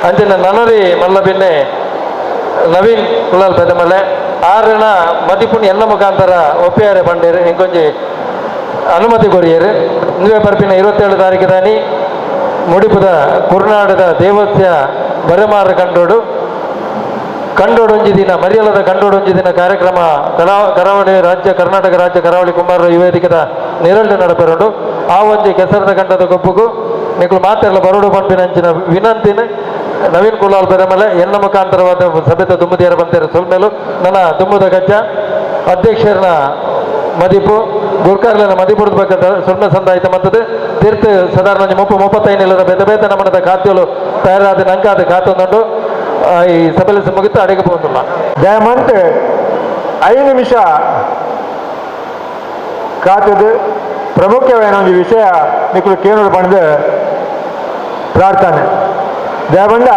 ಅಂಚಿನ ನನರಿ ಮಲ್ಲಬಿನ್ನೆ ನವೀನ್ ಕುಲಾಲ್ ಪೆದಮಲೆ 6 ಮದಿಪುನ್ ಎಲ್ಲ ಮುಖಾಂತರ ಒಪ್ಪಿಯಾರೆ ಬಂಡೇರು ಇಂಕೊಂಜಿ ಅನುಮತಿ ಕೊರಿಯರು ನೀವೇ ಬರ್ಪಿನ 27 ತಾರೀಕು ದಾನಿ ಮುಡಿಪುದ ಕುರ್ನಾಡದ ದೇವಸ್ಯ ಬರೆಮಾರ ಕಂಡೋಡೊಂಜಿ ದಿನ ಮರಿಯಲದ ಕಂಡೋಡೊಂಜಿ ದಿನ ಕಾರ್ಯಕ್ರಮ ಕರಾವಳಿ ರಾಜ್ಯ ಕರ್ನಾಟಕ ರಾಜ್ಯ ಕರಾವಳಿ ಕುಂಬಾರರ ಯುವೇದಿಕದ ನಿರಳ್ಳಿ ನಡಪೆರಡು ಆ ಒಂಜಿ ಕೆಸರದ ಕಂಡದ ಗೊಬ್ಬುಗು ನಿಕ್ಲು ಮಾತೆಲ್ಲ ಬರೋಡು ಪಂಪಿನಂಚಿನ ವಿನಂತಿನ ನವೀನ್ ಕುಲಾಲ್ ಬೆರಮಲೆ ಎನ್ನ ಮುಖಾಂತರವಾದ ಸಭೆತ ದುಮ್ಮದಿಯರ ಬಂತೇರು ಸೊಲ್ಮೇಲು ನನ್ನ ದುಮ್ಮದ ಗಜ್ಜ ಅಧ್ಯಕ್ಷರನ ಮದಿಪು ಗುರ್ಕಾರ್ಲನ ಮದಿಪುರದ ಬಗ್ಗೆ ಸೊಲ್ಮೆ ಸಂದಾಯಿತ ಮತ್ತದು ತೀರ್ಥ ಸಾಧಾರಣ 35 ಇಲ್ಲದ ಬೇತ ನಮ್ಮನದ ಖಾತ್ಯಗಳು ತಯಾರಾದ ನಂಕಾದ ಖಾತೊಂದು ಈ ಸಭೆಯಲ್ಲಿ ಮುಗಿತು ಅಡಿಗೆ ಹೋಗುದಿಲ್ಲ ದಯಮಂತ್ 5 ನಿಮಿಷ ಕಾತದು ಪ್ರಮುಖವಾದ ಒಂದು ವಿಷಯ ನಿಖಲು ಕೇಂದ್ರ ಪಡೆದು ಪ್ರಾರ್ಥನೆ ದೇವಂಡ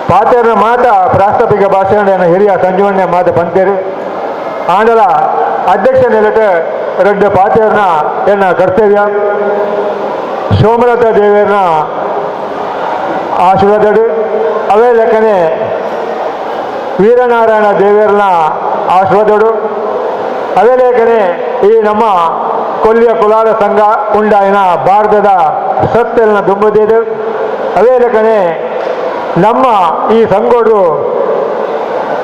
ಪಾತೆರ್ನ ಮಾತ ಪ್ರಾಸ್ತಾವಿಕ ಭಾಷಣ ಹಿರಿಯ ಸಂಜೀವಣ್ಣ ಮಾತ ಬಂತೇರಿ ಆಂಡಲ ಅಧ್ಯಕ್ಷ ನೆಲಟ ರೆಡ್ಡ ಪಾತೆರ್ನ ಎನ್ನ ಕರ್ತವ್ಯ ಸೋಮಲತಾ ದೇವಿಯರ್ನ ಆಶೀರ್ವಾದಡು ಅವೇ ಲೆಕ್ಕನೆ ವೀರನಾರಾಯಣ ದೇವಿಯರ್ನ ಆಶೀರ್ವಾದಡು ಅದೇ ಲೇಖನೆ ಈ ನಮ್ಮ ಕೊಲ್ಲಿಯ ಕುಲಾಲ ಸಂಘ ಉಂಡಾಯಿನ ಭಾರತದ ಸತ್ತೆಲ್ನ ದುಂಬದಿದೆ ಅದೇ ಲೇಖನೆ ನಮ್ಮ ಈ ಸಂಘೋಡು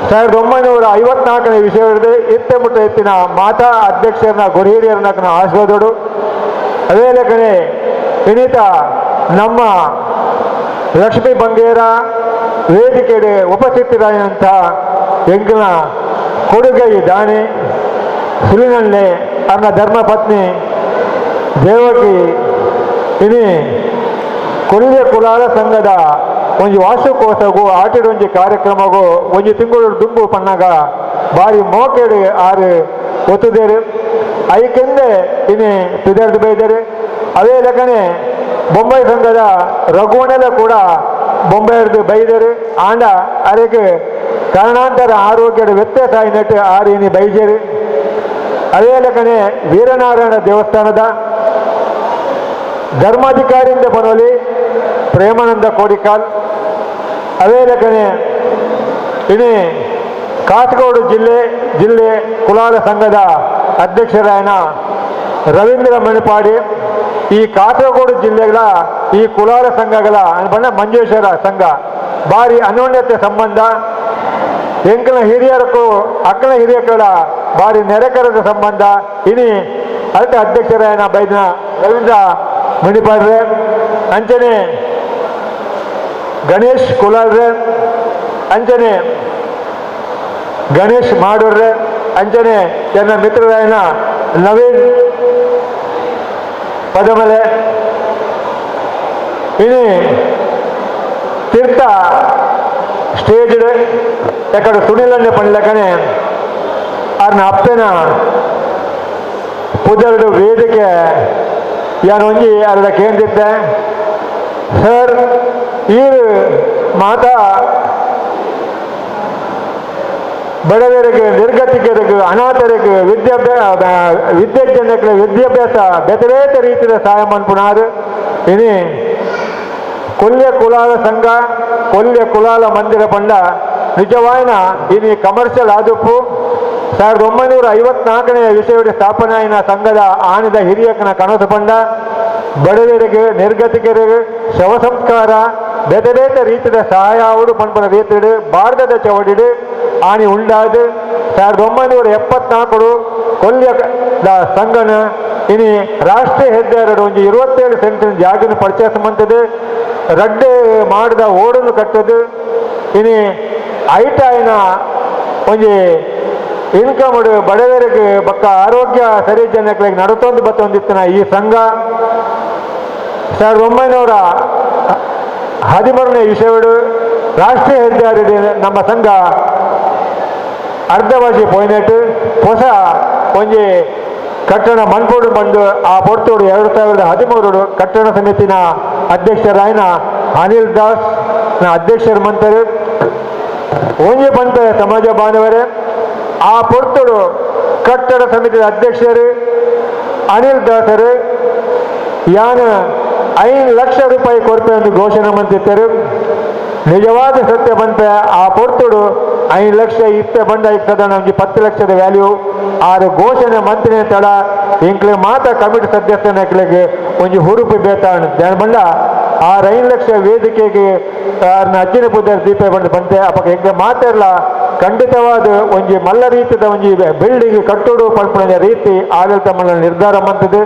1954ನೇ ವಿಷಯವಿದೆ ಎತ್ತೆ ಮುಟ್ಟ ಎತ್ತಿನ ಮಾತಾ ಅಧ್ಯಕ್ಷರನ್ನ ಗುರಿಹಿರಿಯರನ್ನ ಆಶೀರ್ವಾದಡು ಅದೇ ಲೇಖನೆ ವಿನೀತ ನಮ್ಮ ಲಕ್ಷ್ಮೀ ಬಂಗೇರ ವೇದಿಕೆಗೆ ಉಪಸ್ಥಿತರಾದಂಥ ಎಂಕನ ಕೊಡುಗೈ ದಾನಿ ಸುಲಿನಳ್ಳಿ ಅನ್ನ ಧರ್ಮಪತ್ನಿ ದೇವಕಿ ಇನಿ ಕೊಲ್ಲಿಯ ಕುಲಾಲ ಸಂಘದ ಒಂದು ವಾರ್ಷಿಕೋತ್ಸವಗೂ ಆಟಿಡ ಒಂಜಿ ಕಾರ್ಯಕ್ರಮಗೂ ಒಂದು ತಿಂಗಳು ದುಂಬು ಪಣ್ಣಾಗ ಬಾರಿ ಮೋಕೆಡು ಆರು ಒತ್ತುದೇರು ಐಕೆಂದೆ ಇನಿ ಪಿದರ್ದು ಬೈದರು ಅದೇ ಲೆಕ್ಕನೆ ಬೊಂಬೈ ಸಂಘದ ರಘುವಣೆಲ್ಲ ಕೂಡ ಬೊಂಬೈರ್ದು ಬೈದರು ಆಂಡ ಅದಕ್ಕೆ ಕಾರಣಾಂತರ ಆರೋಗ್ಯದ ವ್ಯತ್ಯಾಸ ಆಯ್ನಟ್ಟು ಆರು ಇನಿ ಬೈಜರು ಅದೇ ಲೆಕ್ಕನೆ ವೀರನಾರಾಯಣ ದೇವಸ್ಥಾನದ ಧರ್ಮಾಧಿಕಾರಿಯಿಂದ ಬನೋಲಿ ಪ್ರೇಮಾನಂದ ಕೋಡಿಕಾಲ್ ಅದೇ ಲೆಕ್ಕನೆ ಇನಿ ಕಾಸರಗೋಡು ಜಿಲ್ಲೆ ಕುಲಾಲ ಸಂಘದ ಅಧ್ಯಕ್ಷರಾಯನ ರವೀಂದ್ರ ಮಣಿಪಾಡಿ ಈ ಕಾಸರಗೋಡು ಜಿಲ್ಲೆಗಳ ಈ ಕುಲಾಲ ಸಂಘಗಳ ಬಣ್ಣ ಮಂಜೇಶ್ವರ ಸಂಘ ಭಾರಿ ಅನ್ಯೋನ್ಯತೆ ಸಂಬಂಧ ಎಂಕನ ಹಿರಿಯರಕ್ಕೂ ಅಕ್ಕನ ಹಿರಿಯರ ಭಾರಿ ನೆರೆಕರದ ಸಂಬಂಧ ಇನಿ ಅದಕ್ಕೆ ಅಧ್ಯಕ್ಷರಾಯನ ಬೈದಿನ ರವೀಂದ್ರ ಮಣಿಪಾಡ್ರೆ ಅಂಚನೆ ಗಣೇಶ್ ಕುಲಾಲ್ರೆ ಅಂಚನೆ ಗಣೇಶ್ ಮಾಡೋರ್ರೆ ಅಂಚನೆ ನನ್ನ ಮಿತ್ರರಾಯನ ನವೀನ್ ಪದಮಲೆ ಇನಿ ತೀರ್ಥ ಸ್ಟೇಜ್ ಎಕಡೆ ಸುನಿಲನ್ನೇ ಪಂಡ್ಲಕ್ಕನೆ ಅವ್ರನ್ನ ಅಪ್ಪನ ಪುದರ್ಡು ವೇದಿಕೆ ಯಾನು ಒಂಜಿ ಅರ್ಧ ಕೇಂದ್ರಿದ್ದೆ ಸರ್ ಈ ಮಾತಾ ಬಡವರಿಗೆ ನಿರ್ಗತಿಕರಿಗೆ ಅನಾಥರಿಗೆ ವಿದ್ಯಾರ್ಥಿಗಳಿಗೆ ವಿದ್ಯಾಭ್ಯಾಸ ಬೇರೆ ರೀತಿಯ ಸಹಾಯ ಮನ್ಪುನಾರು ಇನಿ ಕೊಲ್ಲಿಯ ಕುಲಾಲ ಸಂಘ ಕೊಲ್ಲಿಯ ಕುಲಾಲ ಮಂದಿರ ಪಂಡ ನಿಜವಾಯಿನ ಇನಿ ಕಮರ್ಷಿಯಲ್ ಆದುಪ್ಪು 1954ನೇ ವಿಷಯದ ಸ್ಥಾಪನೆ ಆಯ್ನ ಸಂಘದ ಆಣಿದ ಹಿರಿಯಕನ ಕನಸು ಪಂಡ ಬಡವರಿಗೆ ನಿರ್ಗತಿಕರಿಗೆ ಶವ ಸಂಸ್ಕಾರ ಬೇರೆ ರೀತಿಯ ಸಹಾಯ ಅವಡು ಪಂಪನ ರೀತಿಡು ಭಾರತದ ಚವಡಿಡು ಆಣಿ ಉಂಡಾದು 1974 ಕೊಲ್ಲಿಯ ಸಂಘನ ಇನಿ ರಾಷ್ಟ್ರೀಯ ಹೆದ್ದಾರಿ ಒಂದು 27 ಸೆಂಟಿನ ಜಾಗನ ಪರ್ಚೇಸ್ ಮಂತದ್ದು ರಡ್ಡೆ ಮಾಡಿದ ಓಡನ್ನು ಕಟ್ಟದು ಇನಿ ಐಟಾಯಿನ ಒಂದು ಇನ್ಕಮ್ ಬಡವರಿಗೆ ಬಕ್ಕ ಆರೋಗ್ಯ ಸರಿ ಜನಗಳಿಗೆ ನಡತೊಂದು ಬತ್ತೊಂದಿತ್ತಿನ ಈ ಸಂಘ 1913ನೇ ವಿಷಯಗಳು ರಾಷ್ಟ್ರೀಯ ಹೆದ್ದಾರಿ ನಮ್ಮ ಸಂಘ ಅರ್ಧವಾಸಿ ಪೋಯ್ನೆಟ್ಟು ಹೊಸ ಒಂದು ಕಟ್ಟಡ ಮನ್ಪೋಡು ಬಂದು ಆ ಪೊರ್ತೋಡು 2013 ಕಟ್ಟಡ ಸಮಿತಿನ ಅಧ್ಯಕ್ಷರಾಯನ ಅನಿಲ್ ದಾಸ್ ಅಧ್ಯಕ್ಷರು ಮಂತರು ಒಂಜಿ ಪಂತ ಸಮಾಜ ಬಾಂಧವರೇ ಆ ಪೊರ್ತೋಡು ಕಟ್ಟಡ ಸಮಿತಿಯ ಅಧ್ಯಕ್ಷರು ಅನಿಲ್ ದಾಸರು ಯಾನು 5 ಲಕ್ಷ ರೂಪಾಯಿ ಕೊರಪೆ ಒಂದು ಘೋಷಣೆ ಮಂತಿದ್ದರು ನಿಜವಾದ ಸತ್ಯ ಬಂತ ಆ ಪೊರ್ತೋಡು 5 ಲಕ್ಷ ಇತ್ತೆ ಬಂಡ ಇರ್ತದ ನಮ್ಗೆ 10 ಲಕ್ಷದ ವ್ಯಾಲ್ಯೂ ಆರು ಘೋಷಣೆ ಮಂತ್ರಿನ ತಡ ಇಂಕ್ಲೆ ಮಾತ ಕಮಿಟಿ ಸದಸ್ಯನಕ್ಲಿಗೆ ಒಂದು ಹುರುಪು ಬೇತಾಣ ಧ್ಯಾನ ಬಂಡ ಆ 5 ಲಕ್ಷ ವೇದಿಕೆಗೆ ಅಜ್ಜಿನ ಪೂಜೆ ದೀಪ ಬಂತೆ ಅಪ್ಪ ಹೆಂಗೆ ಮಾತಾಡಲ್ಲ ಖಂಡಿತವಾದ ಒಂದು ಮಲ್ಲ ರೀತಿಯ ಒಂದು ಬಿಲ್ಡಿಂಗ್ ಕಟ್ಟೋಡು ಪಡ್ಪುಣ ರೀತಿ ಆಡಳಿತ ಮಂಡಳಿ ನಿರ್ಧಾರ ಮಂತದ್ದು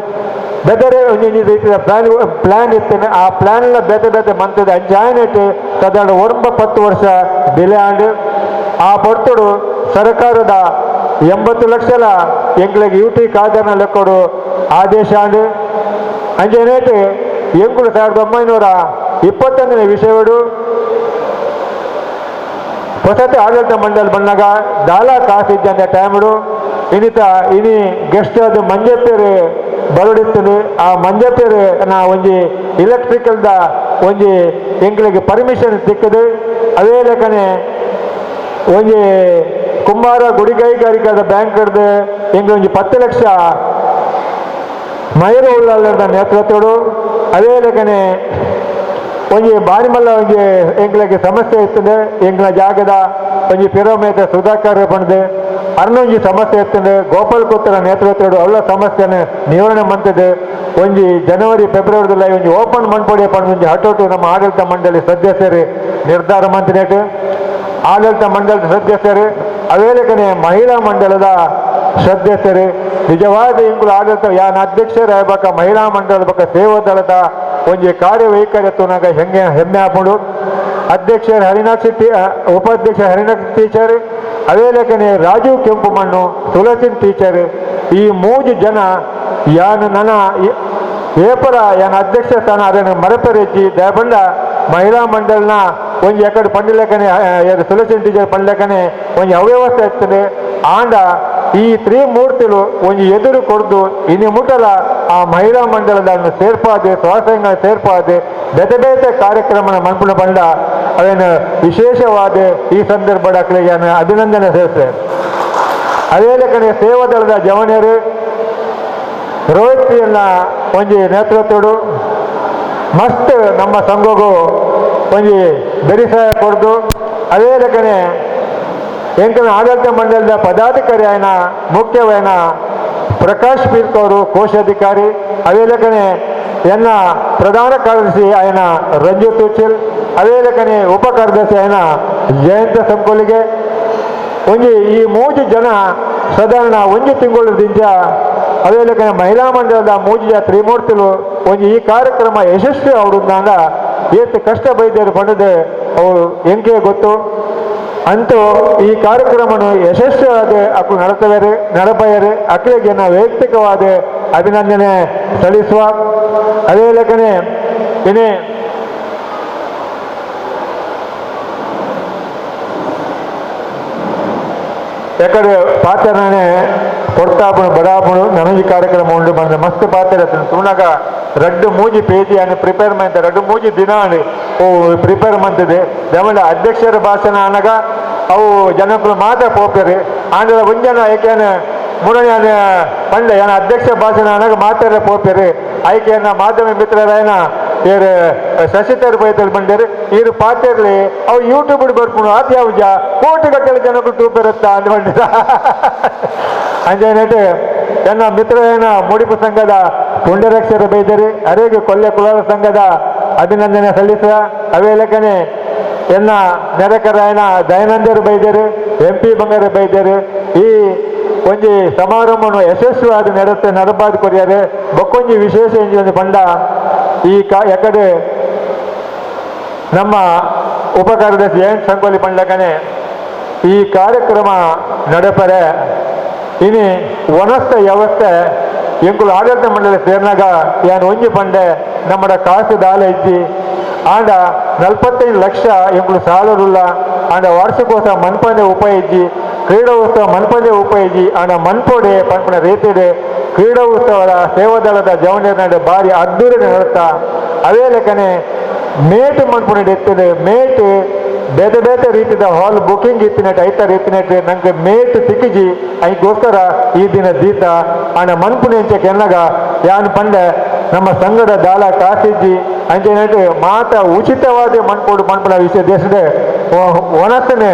ಬೇರೆ ಒಂದು ರೀತಿಯ ಪ್ಲಾನ್ ಇರ್ತೇನೆ ಆ ಪ್ಲಾನ್ನ ಬೇತೆ ಮಂತದ ಅಂಚಾಯನೆಟ್ಟು ಸಾಧಾರಣ 10 ವರ್ಷ ಡಿಲೇ ಆಂಡು ಆ ಪೊರ್ತೋಡು ಸರ್ಕಾರದ 80 ಲಕ್ಷಲ ಎಂಗ್ಳಿಗೆ ಯುಟಿ ಕಾದರ್ನ ಲೆಕ್ಕೋಡು ಆದೇಶ ಆಂಡು ಅಂಜನೇಟು ಎಂಗುಳು 1921ನೇ ವಿಷಯಗಳು ಹೊಸತೆ ಆಡಳಿತ ಮಂಡಳಿ ಬಂದಾಗ ದಾಲಾ ಕಾಸಿದ್ದಂತ ಟೈಮಡು ಇನ್ನಿತ ಇನಿ ಗೆಸ್ಟ್ ಅದು ಮಂಜಪ್ಪೇರು ಬರಡಿರ್ತದೆ ಆ ಮಂಜಪ್ಪೇರು ನಾ ಒಂಜಿ ಇಲೆಕ್ಟ್ರಿಕಲ್ದ ಒಂಜಿ ಎಂಕ್ಲೆಗ್ ಪರ್ಮಿಷನ್ ಸಿಕ್ಕದು ಅದೇ ಲೆಕ್ಕನೆ ಒಂಜಿ ಕುಂಬಾರ ಗುಡಿಕೈಗಾರಿಕಾ ಬ್ಯಾಂಕ್ ಎಂಗೆ ಒಂಜಿ 10 ಲಕ್ಷ ಮೈರು ಉಳ್ಳಾಲದ ನೇತೃತ್ವಡು ಅದೇ ಲೆಕ್ಕನೆ ಒಂಜಿ ಬಾರಿಮಲ್ಲ ಒಂಜಿ ಎಂಕ್ಲೆಗೆ ಸಮಸ್ಯೆ ಇರ್ತದೆ ಎಂಕ್ಲ ಜಾಗದ ಒಂಜಿ ಪಿರೋಮೇತ ಸುಧಾಕರ್ ಪಂಡದು ಅರ್ನೊಂಜಿ ಸಮಸ್ಯೆ ಇರ್ತದೆ ಗೋಪಾಲ್ ಕೊತ್ತರ ನೇತೃತ್ವಡು ಅವಳ ಸಮಸ್ಯೆನ ನಿವಾರಣೆ ಮಂತದೆ ಒಂಜಿ ಜನವರಿ ಫೆಬ್ರವರಿದಲ್ಲಿ ಒಂಜಿ ಓಪನ್ ಮನ್ಪೊಡೆ ಪಂಡ ಒಂಜಿ ಹಟೋಟು ನಮ್ಮ ಆಡಳಿತ ಮಂಡಳಿ ಸದಸ್ಯರು ನಿರ್ಧಾರ ಮಂತ್ರಿನೇಟು ಆಡಳಿತ ಮಂಡಲದ ಸದಸ್ಯರು ಅದೇ ಲೆಕ್ಕನೆ ಮಹಿಳಾ ಮಂಡಲದ ಸದಸ್ಯರು ನಿಜವಾದ ಇಂಕುಲು ಆಡಳಿತ ಯಾನ್ ಅಧ್ಯಕ್ಷರು ಆಗ್ಬೇಕ ಮಹಿಳಾ ಮಂಡಲದ ಬಕ್ಕ ಸೇವಾದಳದ ಒಂಜಿ ಕಾರ್ಯವೈಖರ್ಯತ್ವನಾಗ ಹೆಮ್ಮೆ ಹಾಕೊಂಡು ಅಧ್ಯಕ್ಷರು ಹರಿನಾಕ್ಷಿ ಉಪಾಧ್ಯಕ್ಷ ಹರಿನಾಕ್ಷಿ ಟೀಚರ್ ಅದೇ ಲೆಕ್ಕನೆ ರಾಜೀವ್ ಕೆಂಪು ಮಣ್ಣು ತುಳಸಿನ್ ಟೀಚರ್ ಈ 3 ಜನ ಯಾನು ನನ್ನ ಏಪರ ಯಾನ ಅಧ್ಯಕ್ಷ ಸ್ಥಾನ ಅದನ್ನು ಮರಪರೆಚ್ಚಿ ದಯಬಂಡ ಮಹಿಳಾ ಮಂಡಲ್ನ ಒಂಜಿ ಎಕಡೆ ಪಂಡಿಲೆಕ್ಕನೆ ತುಳಸಿನ್ ಟೀಚರ್ ಪಂಡ್ಲೆಕ್ಕನೆ ಒಂಜಿ ಅವ್ಯವಸ್ಥೆ ಇರ್ತದೆ ಆಂಡ ಈ 3 ಮೂರ್ತಿಲು ಒಂಜಿ ಎದುರು ಕೊಡ್ದು ಇನ್ನು ಮುಟ್ಟಲ ಆ ಮಹಿಳಾ ಮಂಡಲದ ಸೇರ್ಪಾದೆ ಸ್ವಸಂಘ ಸೇರ್ಪಾದೆ ಬೇತೆ ಬೇತೆ ಕಾರ್ಯಕ್ರಮ ಮನ್ಪುಣ ಬಂಡ ಅದನ್ನು ವಿಶೇಷವಾದ ಈ ಸಂದರ್ಭದ ಅಭಿನಂದನೆ ಸೇರಿಸ್ತೇನೆ. ಅದೇ ಲೆಕ್ಕನೆ ಸೇವಾದಳದ ಜವನಿಯರು ರೋಹಿತಿಯನ್ನ ಒಂಜಿ ನೇತೃತ್ವಡು ಮಸ್ತ್ ನಮ್ಮ ಸಂಘಗೂ ಒಂಜಿ ಬೆರಿಸಾಯ ಕೊಡ್ದು ಅದೇ ಲೆಕ್ಕನೆ ಎಂಕನ ಆಡಳಿತ ಮಂಡಲದ ಪದಾಧಿಕಾರಿ ಆಯ್ನ ಮುಖ್ಯವಾಯ್ನ ಪ್ರಕಾಶ್ ಪೀರ್ಕ್ ಅವರು ಕೋಶಾಧಿಕಾರಿ ಅದೇ ಲೆಕ್ಕನೆ ಎನ್ನ ಪ್ರಧಾನ ಕಾರ್ಯದರ್ಶಿ ಆಯ್ನ ರಂಜಿತ್ ಉಚಿಲ್ ಅದೇ ಲೆಕ್ಕನೆ ಉಪ ಕಾರ್ಯದರ್ಶಿ ಆಯ್ನ ಜಯಂತ ಸಂಕೋಲಿಗೆ ಒಂಜಿ ಈ 3 ಜನ ಸಾಧಾರಣ ಒಂಜಿ ತಿಂಗಳದಿಂದ ಅದೇ ಲೆಕ್ಕನೆ ಮಹಿಳಾ ಮಂಡಲದ 3 ತ್ರಿಮೂರ್ತಿಲು ಒಂಜಿ ಈ ಕಾರ್ಯಕ್ರಮ ಯಶಸ್ವಿ ಅವಡುಂದಾಗ ಏತ್ ಕಷ್ಟ ಬೈದ್ಯರು ಪಡೆದು ಅವರು ಎಂಕೆ ಗೊತ್ತು ಅಂತೂ ಈ ಕಾರ್ಯಕ್ರಮವನ್ನು ಯಶಸ್ವಿಯಾದ ಅಕ್ಕಳು ನಡಪಯರು ಅಕ್ಕಳಿಗೆ ನಾವು ವೈಯಕ್ತಿಕವಾದ ಅಭಿನಂದನೆ ಸಲ್ಲಿಸುವ ಅದೇ ಲೆಕ್ಕನೆ ಇನ್ನೇ ಎಕಡೆ ಪಾತ್ರನೇ ಕೊಡ್ತಾಪಣು ಬಡಾಪಣು ನನಜಿ ಕಾರ್ಯಕ್ರಮ ಉಂಡು ಬಂದ ಮಸ್ತ್ ಪಾತ್ರ ತುಣಗ 2-3 ಪೇಜಿ ಅನ್ನು ಪ್ರಿಪೇರ್ ಮಾಡ್ತಾರೆ 2-3 ದಿನ ಪ್ರಿಪೇರ್ ಮಾಡ್ತದೆ ದಮಂಡ ಅಧ್ಯಕ್ಷರ ಭಾಷಣ ಅನ್ನಗ ಅವು ಜನಕ್ಕಳು ಮಾತ್ರ ಪೋಪೇರಿ ಆಂಧ್ರ ಒಂಜನ ಏಕೆನ ಮೂರನೇ ಪಂಡ ಏನ ಅಧ್ಯಕ್ಷ ಭಾಷಣ ಅನ್ನಗ ಮಾತಾಡ ಪೋಪೇರಿ ಆಯ್ಕೆಯನ್ನ ಮಾಧ್ಯಮ ಮಿತ್ರರಾಯನ ಇವರು ಶಶಿಧರ್ ಬೈತಲ್ ಬಂದಿರು ಇವರು ಪಾತಿರ್ಲಿ ಅವು ಯೂಟ್ಯೂಬ್ ಬರ್ಕೊಂಡು ಅದ್ಯಾವುಜ ಕೋಟಿಗಟ್ಟಲೆ ಜನಗಳು ತೂಪಿರುತ್ತಾ ಅಂತ ಬಂದಿರ ಅಂಜನೇಟು ಎನ್ನ ಮಿತ್ರನ ಮುಡಿಪು ಸಂಘದ ಪುಂಡರಕ್ಷರ ಬೈದರಿ ಅರೇಗೆ ಕೊಲ್ಲೆ ಕುಲಾಲ ಸಂಘದ ಅಭಿನಂದನೆ ಸಲ್ಲಿಸುವ ಅವೇ ಲೆಕ್ಕನೆ ಎನ್ನ ನೆರಕರಾಯಣ ದಯಾನಂದರು ಬೈದರು MP ಬಂಗಾರ ಬೈದರು ಈ ಒಂಜಿ ಸಮಾರಂಭವನ್ನು ಯಶಸ್ವಿಯಾದ ನಡಪಾದು ಕೊರಿಯಾರೆ ಬೊಕ್ಕೊಂಜಿ ವಿಶೇಷ ಒಂದು ಪಂಡ ಈ ಎಕಡೆ ನಮ್ಮ ಉಪ ಕಾರ್ಯದರ್ಶಿ ಜಯಂತ್ ಸಂಕೋಲಿ ಪಂಡಕನೆ ಈ ಕಾರ್ಯಕ್ರಮ ನಡಪರೆ ಇನಿ ವನಸ್ಥ ವ್ಯವಸ್ಥೆ ಎಂಕುಲು ಆಡಳಿತ ಮಂಡಳಿ ಸೇರ್ನಾಗ ಏನು ಒಂಜಿ ಪಂಡೆ ನಮ್ಮಡ ಕಾಸು ದಾಲ ಇಜ್ಜಿ ಆಂಡ 45 ಲಕ್ಷ ಎಂಕುಲು ಸಾಲರುಲ್ಲ ಆಂಡ ವಾರ್ಷಿಕೋತ್ಸವ ಮನ್ಪಂದೆ ಉಪಯಿಜ್ಜಿ ಕ್ರೀಡಾ ಉತ್ಸವ ಮನ್ಪಂದೆ ಉಪಯಿಜ್ಜಿ ಆಂಡ ಮನ್ಪೋಡೆ ಪನ್ಪನ ರೀತಿಡೆ ಕ್ರೀಡಾ ಉತ್ಸವದ ಸೇವಾದಳದ ಜವನಿಯರ ಭಾರಿ ಅದ್ದೂರಿ ನಡುತ್ತಾ ಅದೇ ಲೆಕ್ಕನೆ ಮೇಟ್ ಮನ್ಪುಣ ಎತ್ತದೆ ಮೇಟ್ ಬೇತೆ ಬೇತೆ ರೀತಿಯ ಹಾಲ್ ಬುಕಿಂಗ್ ಇತ್ತಿನಟ್ಟು ಐತ ರೀತಿನಟ್ಟು ನಂಗೆ ಮೇಟ್ ಸಿಕ್ಕಿಜಿ ಅದಕ್ಕೋಸ್ಕರ ಈ ದಿನ ದೀತ ಆನ ಮನ್ಪುಣಿ ಅಂಚಕ್ಕೆ ಎನ್ನಗ ಯಾನ್ ಪಂಡೆ ನಮ್ಮ ಸಂಘದ ದಾಲ ಕಾಸಿಜ್ಜಿ ಅಂಚೆನಟ್ಟು ಮಾತ ಉಚಿತವಾದ ಮನ್ಪೋಡು ಮನ್ಪುಣ ವಿಷಯ ದೇಶದ ಒನಸನೆ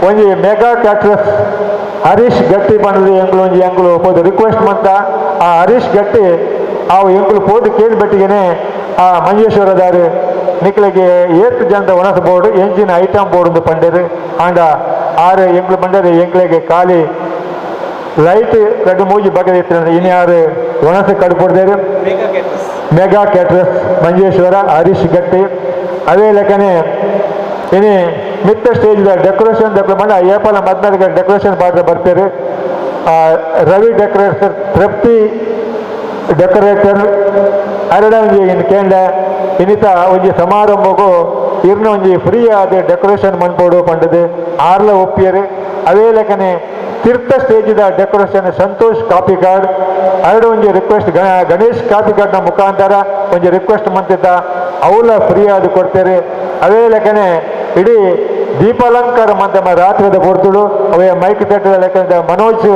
ಒಂಜಿ ಮೆಗಾ ಕ್ಯಾಟ್ರಸ್ ಹರೀಶ್ ಗಟ್ಟಿ ಪಂಡದು ಎಂಕ್ಲು ಒಂಜಿ ಎಂಕ್ಲು ಪೋದು ರಿಕ್ವೆಸ್ಟ್ ಮಂತ ಆ ಹರೀಶ್ ಗಟ್ಟಿ ಅವು ಎಂಕ್ಲು ಪೋದು ಕೇಳ್ಬಟ್ಟಿಗೆನೆ ಆ ಮಂಜೇಶ್ವರದಾರು ನಿಕ್ಲಿಗೆ 8 ಜನದ ಒಣಸ ಬೋರ್ಡ್ ಎಂಜಿನ್ ಐಟಮ್ ಬೋರ್ಡ್ ಪಂಡರು ಆಂಡ 6 ಎಂಕ್ಲು ಪಂಡರು ಎಂಕ್ಲಿಗೆ ಖಾಲಿ ಲೈಟ್ 2-3 ಬಗೆ ಇನ್ಯಾರು ಒಣಸ ಕಡ್ಕೊಡ್ದೇರು ಮೆಗಾ ಕ್ಯಾಟ್ರಸ್ ಮಂಜೇಶ್ವರ ಹರೀಶ್ ಗಟ್ಟಿ ಅದೇ ಲೆಕ್ಕನೆ ಇನಿ ಮಿತ್ತ ಸ್ಟೇಜ್ ಡೆಕೋರೇಷನ್ ಬಂದ ಏಪಲ 14 ಡೆಕೋರೇಷನ್ ಪಾತ್ರ ಬರ್ತಾರೆ ರವಿ ಡೆಕೋರೇಟರ್ ತೃಪ್ತಿ ಡೆಕೋರೇಟರ್ ಅರಡಂಜಿ ಕೇಂದ್ರ ಇನ್ನಿತ ಒಂಜಿ ಸಮಾರಂಭಗೂ ಇರ್ನ ಒಂಜಿ ಫ್ರೀ ಆದ ಡೆಕೋರೇಷನ್ ಮನ್ಪೋಡು ಪಂಡದು ಆರ್ಲ ಒಪ್ಪಿಯರು ಅದೇ ಲೆಕ್ಕನೆ ತೀರ್ಥ ಸ್ಟೇಜಿದ ಡೆಕೋರೇಷನ್ ಸಂತೋಷ್ ಕಾಪಿಗಾಡ್ ಅರಡು ಒಂಜಿ ರಿಕ್ವೆಸ್ಟ್ ಗಣೇಶ್ ಕಾಪಿಗಾಡ್ನ ಮುಖಾಂತರ ಒಂಜಿ ರಿಕ್ವೆಸ್ಟ್ ಮಂತಿದ್ದ ಅವಲ ಫ್ರೀ ಆದ ಕೊಡ್ತಾರೆ. ಅವೇ ಲೆಕ್ಕನೆ ಇಡೀ ದೀಪಾಲಂಕಾರ ಮಾಧ್ಯಮ ರಾತ್ರಿದ ಕೊಡ್ತುಡು ಅವೇ ಮೈಕ್ ಸೆಟ್ ಲೆಕ್ಕದ ಮನೋಜ್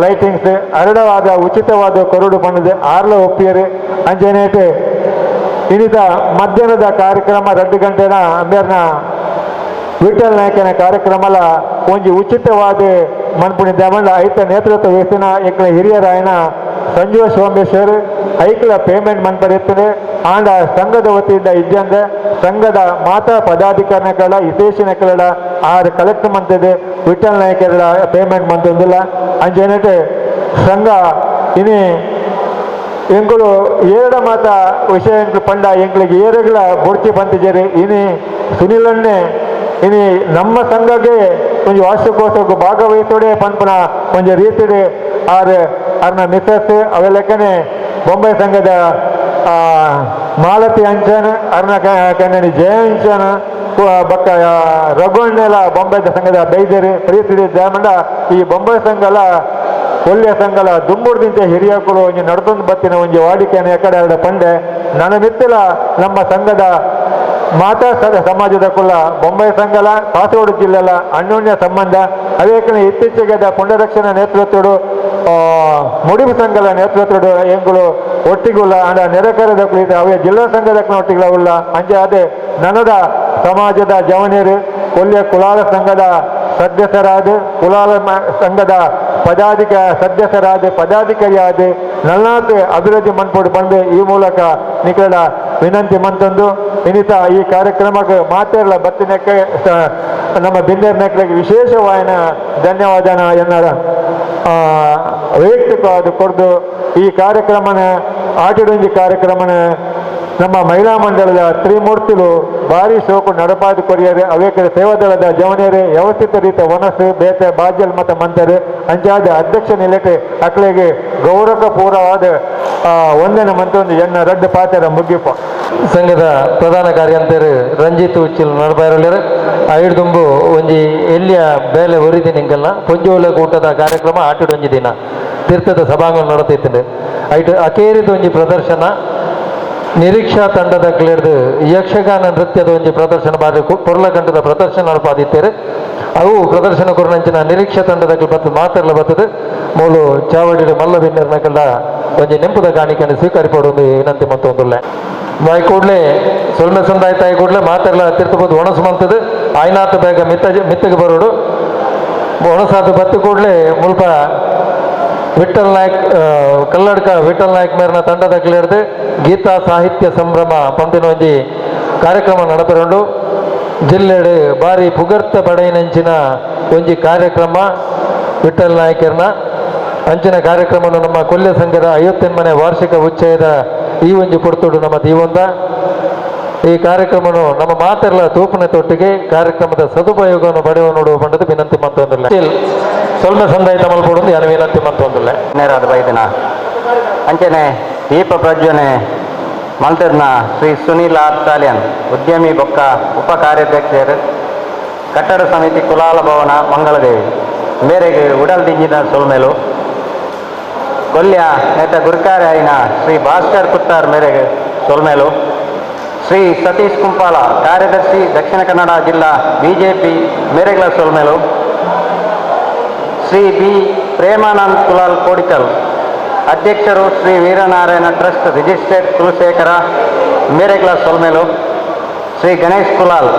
ಲೈಟಿಂಗ್ಸ್ ಅರಡವಾದ ಉಚಿತವಾದ ಕೊರಡು ಪಣ್ಣದು ಆರ್ಲ ಒಪ್ಪಿಯರು ಅಂಜನೇಟ್ ಇನ್ನಿತ ಮಧ್ಯಾಹ್ನದ ಕಾರ್ಯಕ್ರಮ 2 ಗಂಟೆನ ಅಂಬೇರ್ನ ವಿಠಲ್ ನಾಯಕನ ಕಾರ್ಯಕ್ರಮಲ ಒಂಜಿ ಉಚಿತವಾದ ಮನ್ಪುಣಿದ್ದ ಮಂಡ ಐತ ನೇತೃತ್ವ ವಹಿಸಿನ ಏಕಲ ಹಿರಿಯರಾಯನ ಸಂಜೀವ ಸೋಮೇಶ್ವರ್ ಐಕ್ಲ ಪೇಮೆಂಟ್ ಮನ್ಪಡೆಯುತ್ತದೆ ಆಂಡ ಸಂಘದ ವತಿಯಿಂದ ಇದ್ದಂದ ಸಂಘದ ಮಾತಾ ಪದಾಧಿಕಾರಿಗಳ ಹಿತೇಶಿನಕಲ 6 ಕಲೆಕ್ಟ್ ಮಂತದೆ ವಿಠಲ್ ನಾಯಕರ ಪೇಮೆಂಟ್ ಮಂತೊಂದಿಲ್ಲ ಅಂಜೇನಟ್ ಸಂಘ ಇನ್ನೇ ಎಂಗಳು ಏರಡ ಮಾತ ವಿಷಯ ಪಂಡ ಎಂಗಳಿಗೆ ಏರಗಳ ಬೊಡ್ಚಿ ಬಂತಿದ್ದಾರೆ ಇನಿ ಸುನಿಲನ್ನೇ ಇನಿ ನಮ್ಮ ಸಂಘಕ್ಕೆ ಒಂದು ವಾರ್ಷಿಕೋತ್ಸವಕ್ಕೆ ಭಾಗವಹಿಸೋಡೆ ಪಂಪನ ಒಂದು ರೀತಿಡೆ ಅವ್ರನ್ನ ಮಿಸಸ್ ಅವೆಲ್ಲಕ್ಕನೆ ಬೊಂಬೈ ಸಂಘದ ಮಾಲತಿ ಅಂಚನ್ ಅವ್ರನ್ನ ಕನ್ನಡಿ ಜಯ ಅಂಚನ್ ಬಕ್ಕ ರಘುವಣ್ಣೆಲ್ಲ ಬೊಂಬೈ ಸಂಘದ ಬೈದರಿ ಪ್ರೀತಿ ಜಯಮಂಡ ಈ ಬೊಂಬೈ ಸಂಘಲ ಒಳ್ಳೆಯ ಸಂಘಲ ದುಂಬುಡ್ದಿಂಚ ಹಿರಿಯಕರು ಒಂಜಿ ನಡ್ತೊಂದು ಬತ್ತಿನ ಒಂಜಿ ವಾಡಿಕೆಯನ್ನು ಎಕಡೆ ಎರಡು ಪಂಡೆ ನನ್ನ ಮಿತ್ತಿಲ ನಮ್ಮ ಸಂಘದ ಮಾತಾ ಸಮಾಜದ ಕುಲ್ಲ ಬೊಂಬೈ ಸಂಘಲ ಕಾಸರಗೋಡು ಜಿಲ್ಲೆಲ ಅನ್ಯೋನ್ಯ ಸಂಬಂಧ ಅವೇಕನೆ ಇತ್ತೀಚೆಗೆ ಪುಂಡರಕ್ಷಣಾ ನೇತೃತ್ವಡು ಮುಡಿಬು ಸಂಘಲ ನೇತೃತ್ವಡು ಎಂಗಳು ಒಟ್ಟಿಗುಲ್ಲ ಅಂಡ ನೆರೆಕರದ ಕುಳಿತ ಅವೇ ಜಿಲ್ಲಾ ಸಂಘದ ಒಟ್ಟಿಗಳ ಉಲ್ಲ ಅಂಜೆ ಅದೇ ನನದ ಸಮಾಜದ ಜವನಿಯರು ಕೊಲ್ಲಿಯ ಕುಲಾಲ ಸಂಘದ ಸದಸ್ಯರಾದ ಕುಲಾಲ ಸಂಘದ ಸದಸ್ಯರಾದ ಪದಾಧಿಕಾರಿಯಾದ ನಲ್ನಾತ್ ಅಭಿವೃದ್ಧಿ ಮನ್ಪೋಡು ಬಂದು ಈ ಮೂಲಕ ನಿಕಟ ವಿನಂತಿ ಮಂತಂದು ಇನ್ನಿತ ಈ ಕಾರ್ಯಕ್ರಮಕ್ಕೆ ಮಾತೆರ್ಲ ಬತ್ತಿನಕ್ಕೆ ನಮ್ಮ ಬಿಂದೇರ್ ನಾಯಕರಿಗೆ ವಿಶೇಷವಾದ ಧನ್ಯವಾದನ ಎನ್ನರ ವೈಯಕ್ತಿಕವಾದ ಕೊಡ್ದು ಈ ಕಾರ್ಯಕ್ರಮನ ಆಟಿಡೊಂಜಿ ಕಾರ್ಯಕ್ರಮನ ನಮ್ಮ ಮಹಿಳಾ ಮಂಡಳದ ತ್ರಿಮೂರ್ತಿಲು ಭಾರಿ ಶೋಕು ನಡಪಾದು ಕೊರಿಯರೆ ಅವೇಕರ ಸೇವಾದಳದ ಜವನಿಯರೇ ವ್ಯವಸ್ಥಿತ ರೀತಿಯ ವನಸ್ಸು ಬೇತೆ ಬಾಜ್ಯಲ್ ಮತ್ತು ಮಂತರು ಅಂಚಾದ ಅಧ್ಯಕ್ಷ ನಿಲಕ್ಕೆ ಅಕ್ಲೆಗೆ ಗೌರವಪೂರ್ವವಾದ ಒಂದನೇ ಮಂತೊಂದು ಎನ್ನ ರಡ್ಡು ಪಾತ್ರ ಮುಗಿಪ ಸಂಘದ ಪ್ರಧಾನ ಕಾರ್ಯಂತರು ರಂಜಿತ್ ಉಚ್ಚಿಲ್ ನಡಬಾರಲ್ಲರು ಐಡ್ದುಂಬು ಒಂಜಿ ಎಲ್ಲಿಯ ಬೇಲೆ ಒರಿದಿ ನಿಂಗಲ್ಲ ಪೊಂಜೋಲ ಕೂಟದ ಕಾರ್ಯಕ್ರಮ ಆಟಿಡೊಂಜಿ ದಿನ ತೀರ್ಥದ ಸಭಾಂಗಣ ನಡೆತೈತೆ ಐಟ್ ಅಕೇರಿದ ಒಂಜಿ ಪ್ರದರ್ಶನ ನಿರೀಕ್ಷಾ ತಂಡದ ಕ್ಲೇರ್ದು ಯಕ್ಷಗಾನ ನೃತ್ಯದ ಒಂಜಿ ಪ್ರದರ್ಶನ ಬಾರಿ ಪೊರ್ಲಗಂಟದ ಪ್ರದರ್ಶನ ನಡಪಾದಿತ್ತೇರು ಅವು ಪ್ರದರ್ಶನ ಕೊರನಂಚಿನ ನಿರೀಕ್ಷಾ ತಂಡದ ಬತ್ತು ಮಾತೆರ್ಲ ಬರ್ತದೆ ಮೂಲು ಚಾವಡಿ ಮಲ್ಲ ಬಿನ್ನರ್ನಕಲ್ಲ ಒಂಜಿ ನೆಂಪುದ ಕಾಣಿಕೆಯನ್ನು ಸ್ವೀಕರಿಪಡುವುದು ವಿನಂತಿ ಮತ್ತೊಂದುಲ್ಲ ಬಾಯ್ ಕೂಡಲೇ ಸೊಲ್ಮೆ ಸಂದಾಯ್ತ ಆಯ್ ಕೂಡಲೇ ಮಾತೆರ್ಲ ತಿರ್ತಬೋದು ಒಣಸು ಮಂತದು ಆಯ್ನಾಥ ಬೇಗ ಮಿತ್ತಗೆ ಬರೋಡು ಒಣಸಾದ ಬತ್ತು ಕೂಡಲೇ ಮುಲ್ಪ ವಿಠಲ್ ನಾಯಕ್ ಕಲ್ಲಡ್ಕ ವಿಠಲ್ ನಾಯಕ್ ಮೇರ್ನ ತಂಡದ ಕ್ಲೇರ್ದು ಗೀತಾ ಸಾಹಿತ್ಯ ಸಂಭ್ರಮ ಪಂಪಿನ ಒಂಜಿ ಕಾರ್ಯಕ್ರಮ ನಡಪೆರೊಂಡು ಜಿಲ್ಲೆಡು ಬಾರಿ ಪುಗರ್ತ ಬಡೈನಂಚಿನ ಒಂಜಿ ಕಾರ್ಯಕ್ರಮ ವಿಠಲ್ ನಾಯಕರ್ನ ಅಂಚಿನ ಕಾರ್ಯಕ್ರಮವನ್ನು ನಮ್ಮ ಕೊಲ್ಯ ಸಂಘದ 50ನೇ ವಾರ್ಷಿಕ ಉಚ್ಚಯದ ಈ ಒಂಜಿ ಪುಡ್ತುಡು ನಮ್ಮ ದೀವಂದ ಈ ಕಾರ್ಯಕ್ರಮವನ್ನು ನಮ್ಮ ಮಾತೆರ್ಲ ತೂಪನೆ ತೊಟ್ಟಿಗೆ ಕಾರ್ಯಕ್ರಮದ ಸದುಪಯೋಗವನ್ನು ಪಡೆಯುವ ನೋಡುವ ಪಂಡದ ವಿನಂತಿ ಮಂತೊಂದಿಲ್ಲ ಸ್ವಲ್ಪ ಸಂದಾಯಿತ ಮಲ್ಪಡುವುದು ಯಾರು ವಿನಂತಿ ಮಂತೊಂದಿಲ್ಲ ನೇರಾದ ಬೈದಿನ ಅಂಚನೆ ದೀಪ ಪ್ರಜ್ವಲನೆ ಮಂತರ್ನ ಶ್ರೀ ಸುನೀಲ್ ಆರ್ ಸಾಲಿಯನ್ ಉದ್ಯಮಿ ಬೊಕ್ಕ ಉಪ ಕಾರ್ಯಾಧ್ಯಕ್ಷರು ಕಟ್ಟಡ ಸಮಿತಿ ಕುಲಾಲ ಭವನ ಮಂಗಳದೇವಿ ಮೇರೆಗೆ ಉಡಲ್ ದಿಂಜಿನ ಸೊಲ್ಮೇಲು ಕೊಲ್ಯ ನೇತ ಗುರುಕಾರ್ಯಾಯಿನ ಶ್ರೀ ಭಾಸ್ಕರ್ ಕುತ್ತಾರ್ ಮೇರೆಗೆ ಸೊಲ್ಮೇಲು ಶ್ರೀ ಸತೀಶ್ ಕುಂಪಾಲ ಕಾರ್ಯದರ್ಶಿ ದಕ್ಷಿಣ ಕನ್ನಡ ಜಿಲ್ಲಾ ಬಿಜೆಪಿ ಮೇರೆಗಳ ಸೊಲ್ಮೇಲು ಶ್ರೀ ಬಿ ಪ್ರೇಮಾನಂದ್ ಕುಲಾಲ್ ಕೋಡಿಕಲ್ ಅಧ್ಯಕ್ಷರು ಶ್ರೀ ವೀರನಾರಾಯಣ ಟ್ರಸ್ಟ್ ರಿಜಿಸ್ಟ್ರೇಡ್ ಕುಲಶೇಖರ ಮೇರೆಗಳ ಸೊಲ್ಮೇಲು ಶ್ರೀ ಗಣೇಶ್ ಕುಲಾಲ್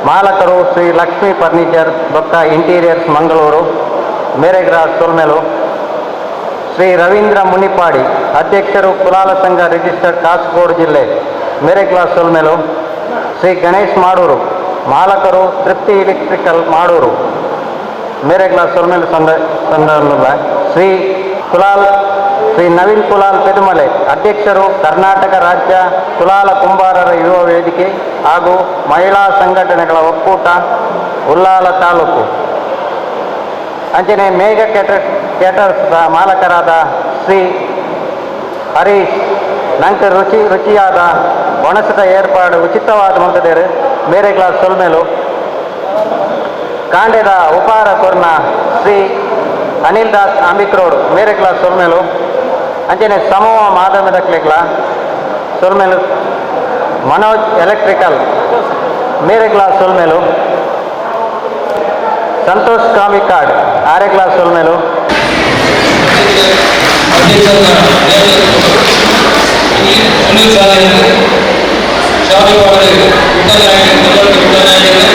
ಮಾಲಕರು ಶ್ರೀ ಲಕ್ಷ್ಮೀ ಫರ್ನಿಚರ್ ಬೊಕ್ಕ ಇಂಟೀರಿಯರ್ಸ್ ಮಂಗಳೂರು ಮೇರೆಗಳ ಸೊಲ್ಮೇಲು ಶ್ರೀ ರವೀಂದ್ರ ಮುನಿಪಾಡಿ ಅಧ್ಯಕ್ಷರು ಕುಲಾಲ ಸಂಘ ರಿಜಿಸ್ಟರ್ಡ್ ಕಾಸರಗೋಡು ಜಿಲ್ಲೆ ಮೇರೆಗಳ ಸೊಲ್ಮೇಲು ಶ್ರೀ ಗಣೇಶ್ ಮಾಡೂರು ಮಾಲಕರು ತೃಪ್ತಿ ಎಲೆಕ್ಟ್ರಿಕಲ್ ಮಾಡೂರು ಮೇರೆಗಳ ಸೊಲ್ಮೇಲು ಸಂದರ್ಭ ಶ್ರೀ ನವೀನ್ ಕುಲಾಲ್ ಪೆದುಮಲೆ ಅಧ್ಯಕ್ಷರು ಕರ್ನಾಟಕ ರಾಜ್ಯ ಕುಲಾಲ ಕುಂಬಾರರ ಯುವ ವೇದಿಕೆ ಹಾಗೂ ಮಹಿಳಾ ಸಂಘಟನೆಗಳ ಒಕ್ಕೂಟ ಉಲ್ಲಾಲ ತಾಲೂಕು ಅಂಚನೆ ಮೇಘ ಕೇಟರ್ಸ್ ಮಾಲಕರಾದ ಶ್ರೀ ಹರೀಶ್ ನಂಗೆ ರುಚಿಯಾದ ಒಣಸದ ಏರ್ಪಾಡು ಉಚಿತವಾದ ಮಂತದೇರು ಮೇರೆಗಳ ಸೊಲ್ಮೇಲು ಕಾಂಡೆದ ಉಪಹಾರ ಕೊರ್ನ ಶ್ರೀ ಅನಿಲ್ ದಾಸ್ ಅಂಬಿಕ್ರೋಡ್ ಮೇರೆಗಳ ಸೊಲ್ಮೇಲು ಅಂಚನೆ ಸಮೂಹ ಮಾಧ್ಯಮದ ಕ್ಲೆಗ್ಲ ಸೊಲ್ಮೇಲು मनोज इलेक्ट्रिकल मेरे क्लास सोलमेलू संतोष कामी कार्ड आरे क्लास सोलमेलू ಸುನಿಲ್ ಸಾಲಿಯನ್ ಶಾಪಿಪಾಡು ಉಪನಾಯಕರೇ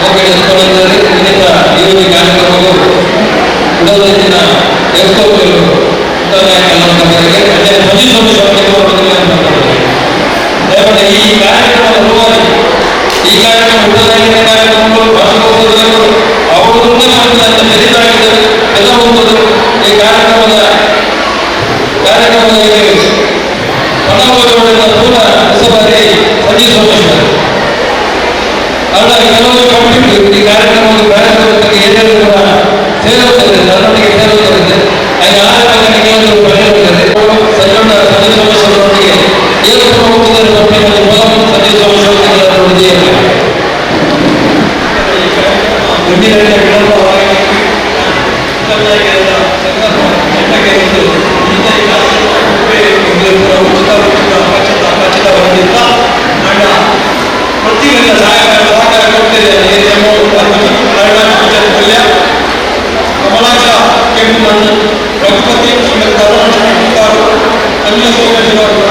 ಹೋಗಿದ್ದಾರೆ ಇನ್ನಿತ ಈ ಕಾರ್ಯಕ್ರಮವು ಉಡಲಿನ ಎಕ್ಸ್ಪೋಗಳು ಉಪನಾಯಕರಿಗೆ ಅದೇ ಪೊಸಿಷನ್ ದಯಮಾಡಿ ಈ ಕಾರ್ಯಕ್ರಮದ ರೂವಾರಿ ಈ ಕಾರ್ಯಕ್ರಮ ಉಪನಾಯಕರ ಕಾರ್ಯಕ್ರಮಗಳು ಭಾಗವಹಿಸುವವರು ಅವರು ಮುಂದೆ ಬೆರೆತಾಗಿದ್ದರು ಎಲ್ಲ ಹೋಗುವುದು ಈ ಕಾರ್ಯಕ್ರಮದಲ್ಲಿ ಪಣಗೋಡಿನ ಪೂರ್ಣ ಹೊಸಬಾರಿ ಸಂಜೀವ್ ಸೋಮೇಶ್ವರ್ ಅವರ ಕೆಲವು ಕಂಪ್ಯೂಟರ್ ಈ ಕಾರ್ಯಕ್ರಮವನ್ನು ಕಾರ್ಯಕ್ರಮಕ್ಕೆ ಏನೇನು ಕೂಡ ಸೇರುತ್ತದೆ ನನ್ನೊಟ್ಟಿಗೆ ಸೇರುತ್ತದೆ ಹಾಗೆ ಆರಂಭದಲ್ಲಿ ಕೆಲವರು ಬರೆಯುತ್ತದೆ ಸಂಜೋಣ ಸಂಜೀವ್ ಸೋಮೇಶ್ವರ್ ಅವರಿಗೆ ಏನು ಹೋಗುತ್ತದೆ ಸಂಜೀವ್ ಸೋಮೇಶ್ವರ್ ಅವರೊಂದಿಗೆ ಪ್ರತಿಯೊಂದು ಸಹಕಾರ ಕೊಡ್ತಿದ್ದೇನೆ ಕಮಲಾಕ್ಷ ಕೆಂಪು ಮಣ್ಣು ರಘುಪತಿ ಕರುಣ ಅನಿಲ ಸೋಮೇಶ್ವರ